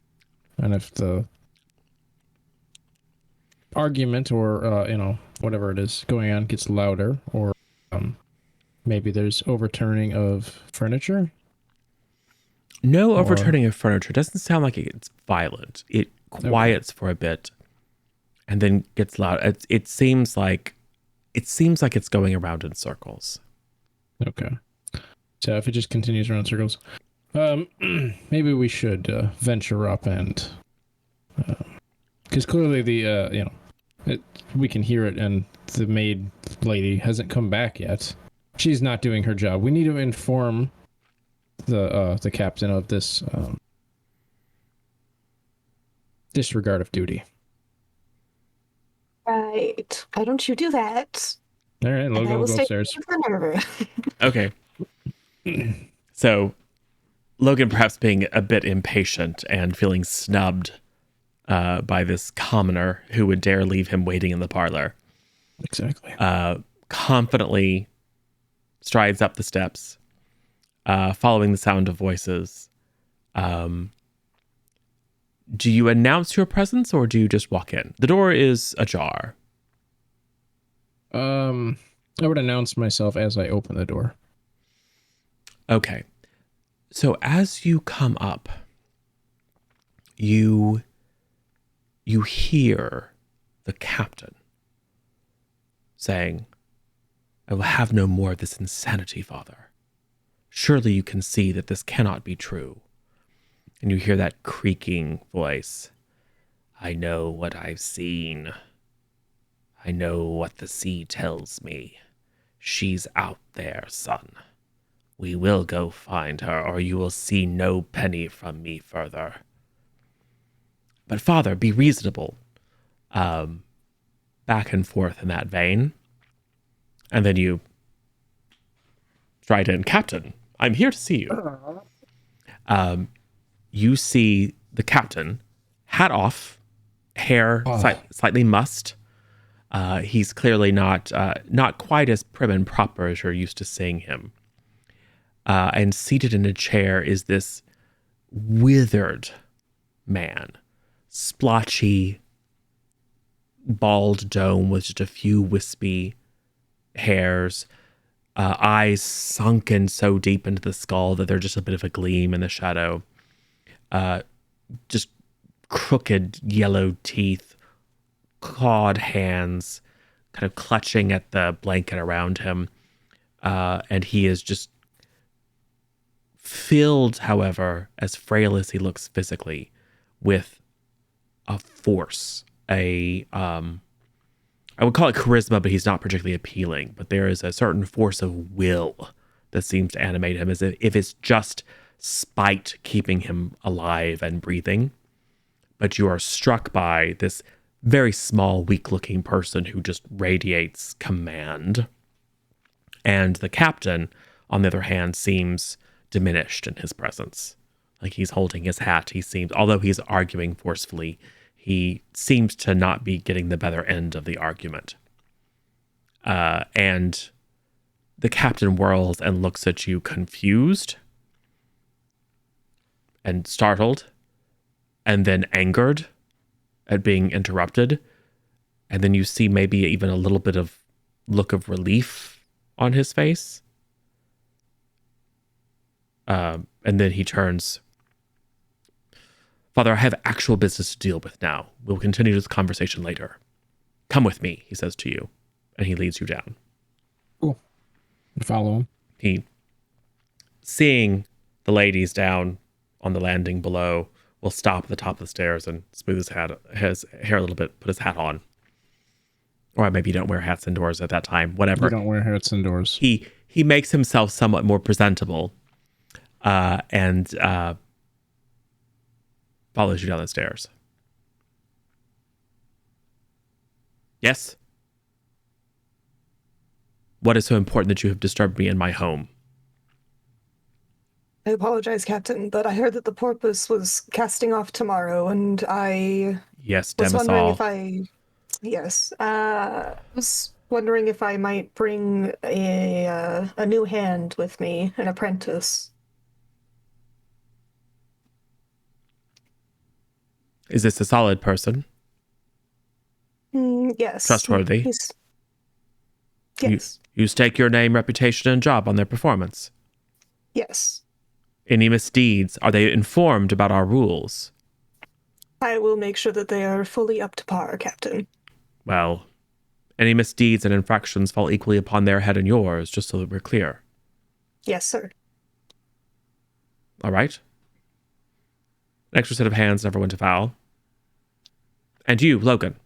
and if the argument or whatever it is going on gets louder, or maybe there's overturning of furniture. No Or- overturning of furniture. Doesn't sound like it's violent. It quiets for a bit, and then gets loud. It seems like it's going around in circles. Okay. So if it just continues around circles, maybe we should venture up and, because clearly the we can hear it, and the maid lady hasn't come back yet. She's not doing her job. We need to inform the captain of this disregard of duty. Right. Why don't you do that? All right, And I Logan will will go stay upstairs. with Minerva. Okay. So, Logan perhaps being a bit impatient and feeling snubbed by this commoner who would dare leave him waiting in the parlor, Exactly. confidently strides up the steps, following the sound of voices. Do you announce your presence or do you just walk in? The door is ajar. I would announce myself as I open the door. Okay. So as you come up, you hear the captain saying, "I will have no more of this insanity, Father. Surely you can see that this cannot be true." And you hear that creaking voice. "I know what I've seen. I know what the sea tells me. She's out there, son. We will go find her, or you will see no penny from me further. But Father, be reasonable." Back and forth in that vein. And then you stride in, "Captain, I'm here to see you." You see the captain, hat off, hair slightly mussed. He's clearly not quite as prim and proper as you're used to seeing him. And seated in a chair is this withered man, splotchy, bald dome with just a few wispy hairs, eyes sunken so deep into the skull that they're just a bit of a gleam in the shadow. Just crooked yellow teeth, clawed hands, kind of clutching at the blanket around him. And he is just filled, however, as frail as he looks physically, with a force, I would call it charisma, but he's not particularly appealing. But there is a certain force of will that seems to animate him, as if it's just spite keeping him alive and breathing. But you are struck by this very small, weak-looking person who just radiates command. And the captain, on the other hand, seems diminished in his presence. Like he's holding his hat. He seems, although he's arguing forcefully, He seems to not be getting the better end of the argument. And the captain whirls and looks at you confused and startled and then angered at being interrupted. And then you see maybe even a little bit of look of relief on his face. And then he turns. Father, I have actual business to deal with now. We'll continue this conversation later. Come with me, he says to you. And he leads you down. Cool. Follow him. He, seeing the ladies down on the landing below, will stop at the top of the stairs and smooth his hair a little bit, put his hat on. Or maybe you don't wear hats indoors at that time, whatever. You don't wear hats indoors. He makes himself somewhat more presentable and follows you down the stairs. Yes? What is so important that you have disturbed me in my home? I apologize, Captain, but I heard that the Porpoise was casting off tomorrow, and I Yes, was wondering if Demisol. was wondering if I might bring a new hand with me, an apprentice. Is this a solid person? Yes. Trustworthy? Yes. You stake your name, reputation, and job on their performance. Yes. Any misdeeds, are they informed about our rules? I will make sure that they are fully up to par, Captain. Well, any misdeeds and infractions fall equally upon their head and yours, just so that we're clear. Yes, sir. All right? An extra set of hands never went afoul. And you, Logan.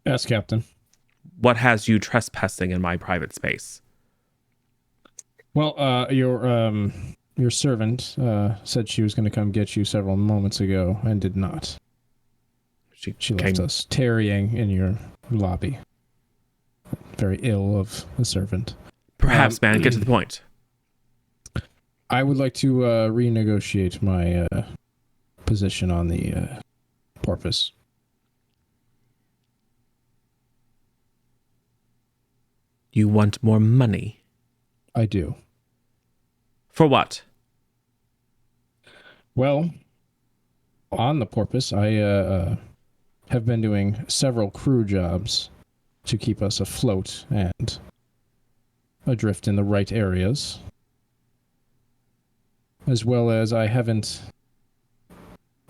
Yes, Captain. What has you trespassing in my private space? Well, your servant said she was going to come get you several moments ago and did not. She left us tarrying in your lobby. Very ill of a servant. Perhaps, man, get to the point. I would like to renegotiate my position on the Porpoise. You want more money? I do. For what? Well, on the Porpoise, I have been doing several crew jobs to keep us afloat and adrift in the right areas. As well as I haven't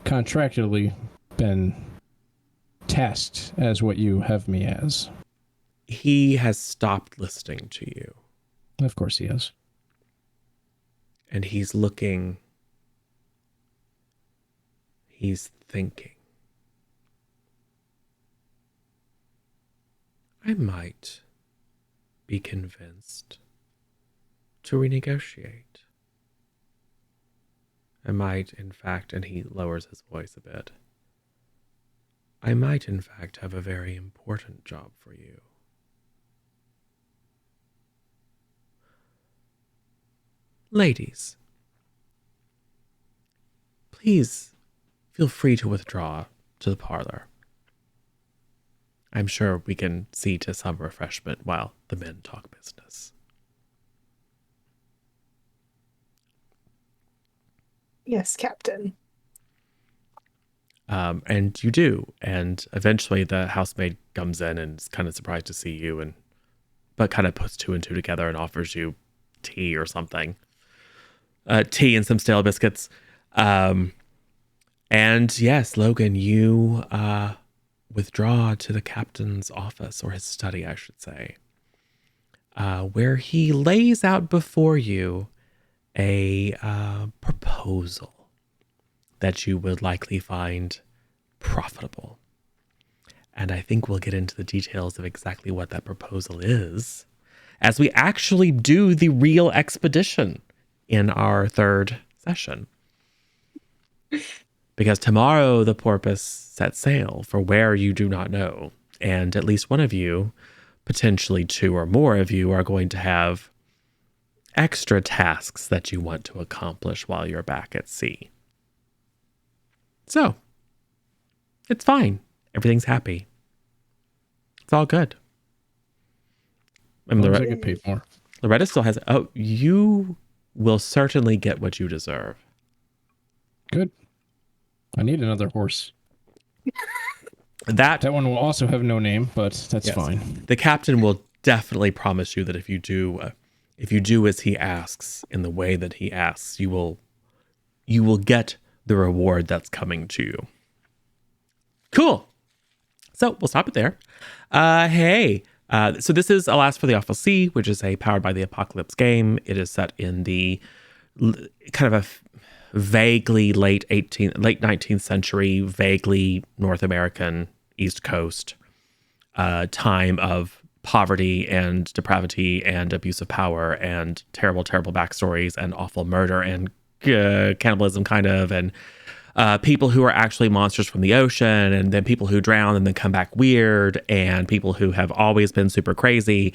contractually been tasked as what you have me as. He has stopped listening to you. Of course he has. And he's looking. He's thinking. I might be convinced to renegotiate. I might, in fact, and he lowers his voice a bit, I might, in fact, have a very important job for you. Ladies, please feel free to withdraw to the parlor. I'm sure we can see to some refreshment while the men talk business. Yes, Captain. And you do. And eventually the housemaid comes in and is kind of surprised to see you, but kind of puts two and two together and offers you tea or something. Tea and some stale biscuits. And yes, Logan, you withdraw to the captain's office, or his study, I should say, where he lays out before you a proposal that you would likely find profitable. And I think we'll get into the details of exactly what that proposal is as we actually do the real expedition in our third session. Because tomorrow the Porpoise sets sail for where you do not know. And at least one of you, potentially two or more of you, are going to have extra tasks that you want to accomplish while you're back at sea. So, It's fine. Everything's happy. It's all good. And As long as I get paid more. Loretta still has. Oh, you will certainly get what you deserve. Good. I need another horse. That one will also have no name, but that's fine. The captain will definitely promise you that if you do as he asks in the way that he asks, you will get the reward that's coming to you. Cool. So we'll stop it there. Hey. So this is Alas for the Awful Sea, which is a Powered by the Apocalypse game. It is set in the kind of a vaguely late 19th century, vaguely North American East Coast time of poverty and depravity and abuse of power and terrible, terrible backstories and awful murder and cannibalism kind of, and people who are actually monsters from the ocean, and then people who drown and then come back weird, and people who have always been super crazy.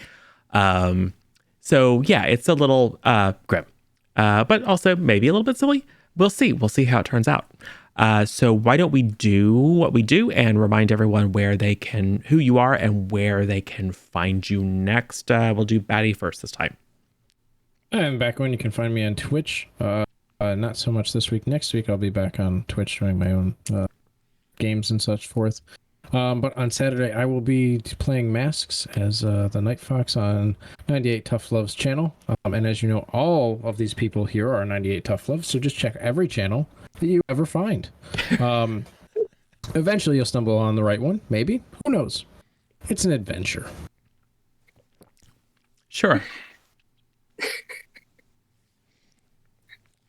So yeah, it's a little grim, but also maybe a little bit silly. We'll see. We'll see how it turns out. So why don't we do what we do and remind everyone who you are and where they can find you next. We'll do Batty first this time. I'm back when you can find me on Twitch. Not so much this week. Next week I'll be back on Twitch doing my own games and such forth. But on Saturday I will be playing Masks as the Night Fox on 98 Tough Love's channel. And as you know, all of these people here are 98 Tough Love, so just check every channel that you ever find. Eventually you'll stumble on the right one, maybe. Who knows? It's an adventure. Sure.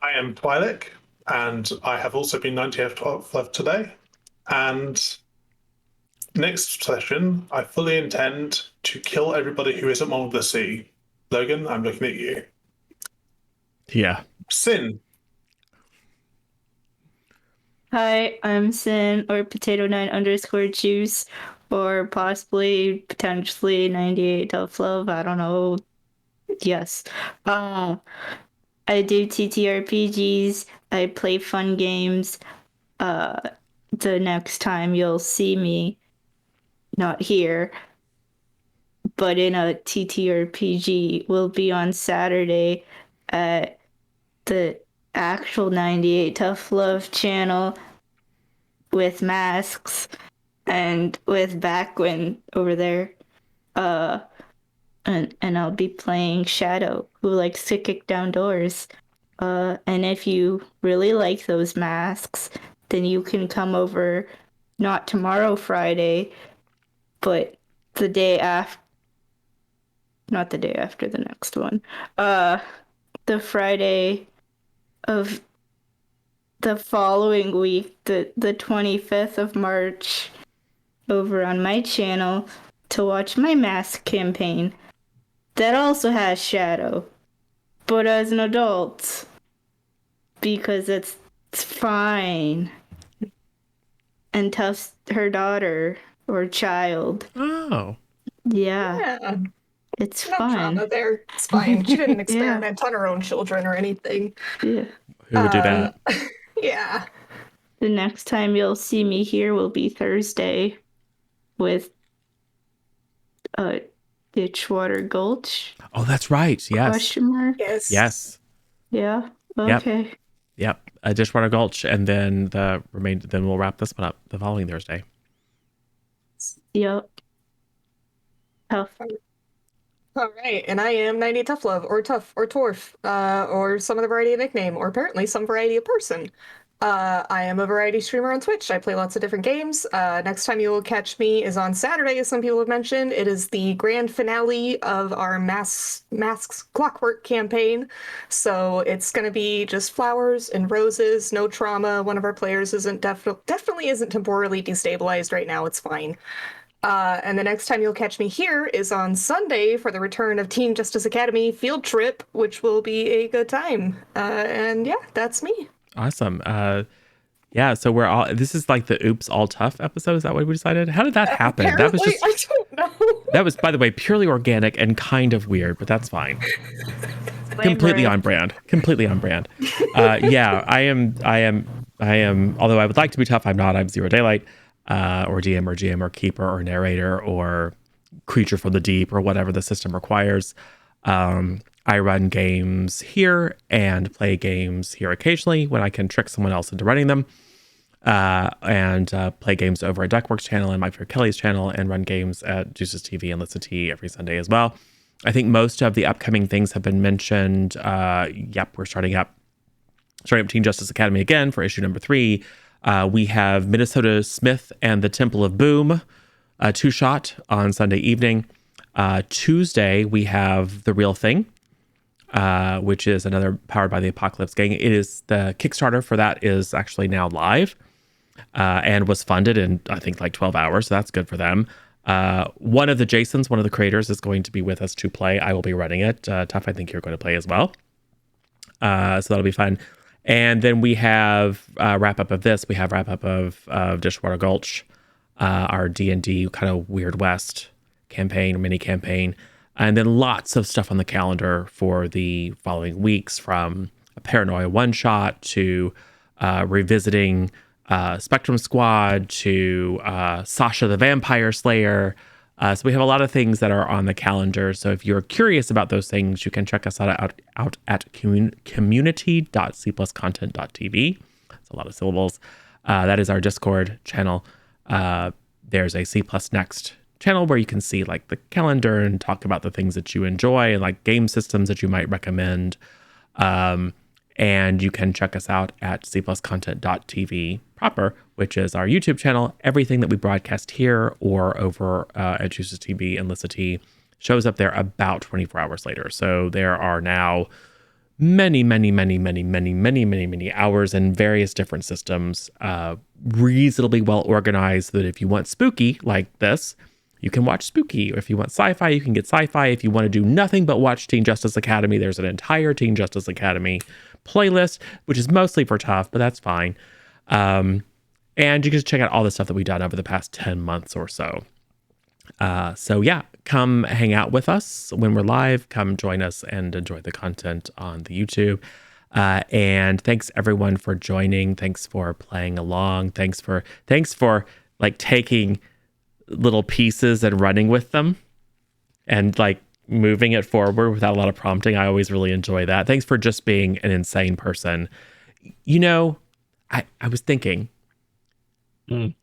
I am Twi'lek, and I have also been 98 Tough Love today. And next session, I fully intend to kill everybody who isn't one of the sea. Logan, I'm looking at you. Yeah. Sin. Hi, I'm Sin, or Potato9_juice, or possibly, potentially 98 Tough Love. I don't know. Yes. I do TTRPGs. I play fun games. The next time you'll see me, not here, but in a TTRPG, will be on Saturday at the actual 98 Tough Love channel with Masks and with Backwin over there. And I'll be playing Shadow, who likes to kick down doors. And if you really like those masks, then you can come over, not tomorrow, Friday, but the day after. Not the day after, the next one. The Friday of the following week, the 25th of March, over on my channel to watch my mask campaign. That also has Shadow, but as an adult, because it's fine. And Tuff's her daughter or child. Oh. Yeah. It's No fine. drama there. It's fine. She didn't experiment on her own children or anything. Yeah. Who would do that? Yeah. The next time you'll see me here will be Thursday with Ditchwater Gulch. Oh, that's right. Yes. Question mark? Yes. Yes. Yeah. Yep. Okay. Yep. Dishwater Gulch, and then then we'll wrap this one up the following Thursday. Yep. Tough. All right, and I am 90 Tough Love, or Tough, or Torf, or some other variety of nickname, or apparently some variety of person. I am a variety streamer on Twitch. I play lots of different games. Next time you will catch me is on Saturday, as some people have mentioned. It is the grand finale of our Masks Clockwork campaign. So it's going to be just flowers and roses, no trauma. One of our players definitely isn't temporarily destabilized right now. It's fine. And the next time you'll catch me here is on Sunday for the return of Teen Justice Academy Field Trip, which will be a good time. And yeah, that's me. Awesome. Yeah, so this is like the Oops All Tough episode. Is that what we decided? How did that happen? Apparently, I don't know. That was, by the way, purely organic and kind of weird, but that's fine. Completely on brand. Completely on brand. Yeah, I am, although I would like to be tough, I'm not. I'm Zero Daylight. or DM or GM or keeper or narrator or creature from the deep or whatever the system requires. I run games here and play games here occasionally when I can trick someone else into running them. And play games over at Duckworks channel and Mike Kelly's channel, and run games at Juices TV and Listen Tea every Sunday as well. I think most of the upcoming things have been mentioned. We're starting up Teen Justice Academy again for issue number 3. We have Minnesota Smith and the Temple of Boom, 2-shot on Sunday evening. Tuesday, we have The Real Thing, which is another Powered by the Apocalypse gang. It is the Kickstarter for that is actually now live and was funded in, I think, like 12 hours. So that's good for them. One of the Jasons, one of the creators, is going to be with us to play. I will be running it. Tough, I think you're going to play as well. So that'll be fun. And then we have wrap up of this. We have wrap up of Dishwater Gulch, our D&D kind of Weird West campaign, mini campaign. And then lots of stuff on the calendar for the following weeks, from a Paranoia one-shot to revisiting Spectrum Squad to Sasha the Vampire Slayer. So we have a lot of things that are on the calendar. So if you're curious about those things, you can check us out at community.c+content.tv. It's a lot of syllables. That is our Discord channel. There's a C+ Next channel where you can see like the calendar and talk about the things that you enjoy and like game systems that you might recommend. And you can check us out at cpluscontent.tv proper, which is our YouTube channel. Everything that we broadcast here or over at Juices TV and Lissa T shows up there about 24 hours later. So there are now many hours in various different systems, reasonably well organized, so that if you want spooky like this, you can watch spooky. If you want sci-fi, you can get sci-fi. If you want to do nothing but watch Teen Justice Academy, there's an entire Teen Justice Academy playlist, which is mostly for Tough, but that's fine. And you can check out all the stuff that we've done over the past 10 months or so. So yeah, come hang out with us when we're live. Come join us and enjoy the content on the YouTube. And thanks everyone for joining. Thanks for playing along. Thanks for like taking little pieces and running with them and like moving it forward without a lot of prompting. I always really enjoy that. Thanks for just being an insane person. You know, I was thinking,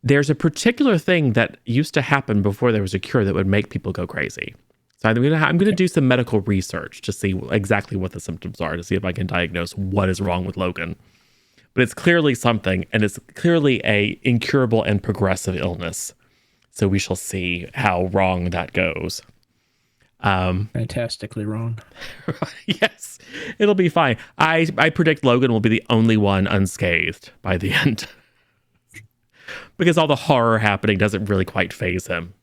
there's a particular thing that used to happen before there was a cure that would make people go crazy. So I'm gonna do some medical research to see exactly what the symptoms are, to see if I can diagnose what is wrong with Logan. But it's clearly something, and it's clearly a incurable and progressive illness. So we shall see how wrong that goes. Fantastically wrong. Yes, it'll be fine. I predict Logan will be the only one unscathed by the end. Because all the horror happening doesn't really quite faze him.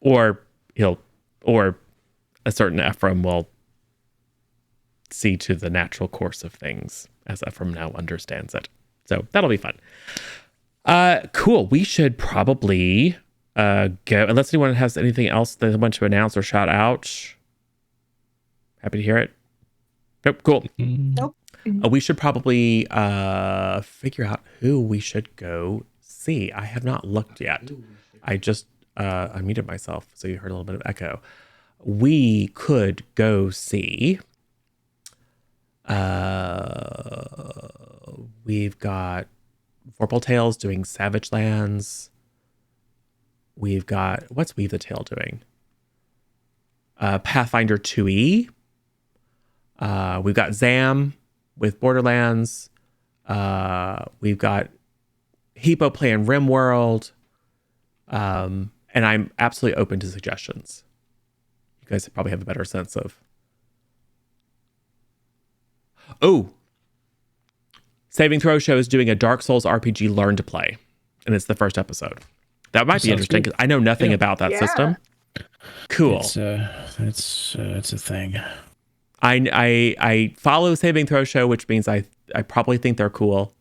Or a certain Ephraim will see to the natural course of things as Ephraim now understands it. So that'll be fun. Cool. We should probably go, unless anyone has anything else they want to announce or shout out. Happy to hear it. Nope. Cool. Nope. We should probably figure out who we should go see. I have not looked yet. I just unmuted myself, so you heard a little bit of echo. We could go see. We've got Vorpal Tales doing Savage Lands. We've got, what's Weave the Tale doing? Pathfinder 2e. We've got Zam with Borderlands. We've got Hippo playing RimWorld. And I'm absolutely open to suggestions. You guys probably have a better sense of. Oh, Saving Throw Show is doing a Dark Souls RPG Learn to Play, and it's the first episode. That might be interesting because I know nothing about that system. Cool. It's a thing. I follow Saving Throw Show, which means I probably think they're cool.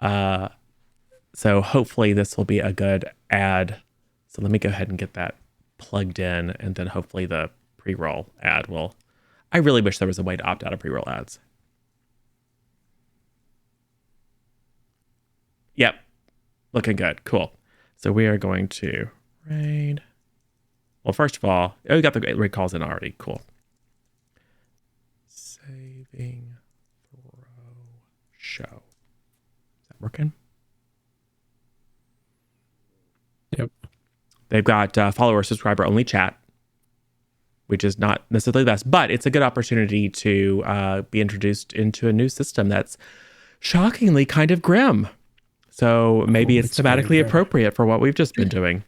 So hopefully this will be a good ad. So let me go ahead and get that plugged in, and then hopefully the pre-roll ad will. I really wish there was a way to opt out of pre-roll ads. Yep. Looking good. Cool. So we are going to raid. Well, first of all, oh, we got the raid calls in already. Cool. Saving throw show. Is that working? Yep. They've got follower, subscriber only chat, which is not necessarily the best, but it's a good opportunity to be introduced into a new system that's shockingly kind of grim. So maybe it's thematically appropriate for what we've just been doing.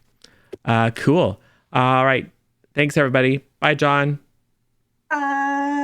Cool. All right. Thanks, everybody. Bye, John. Bye.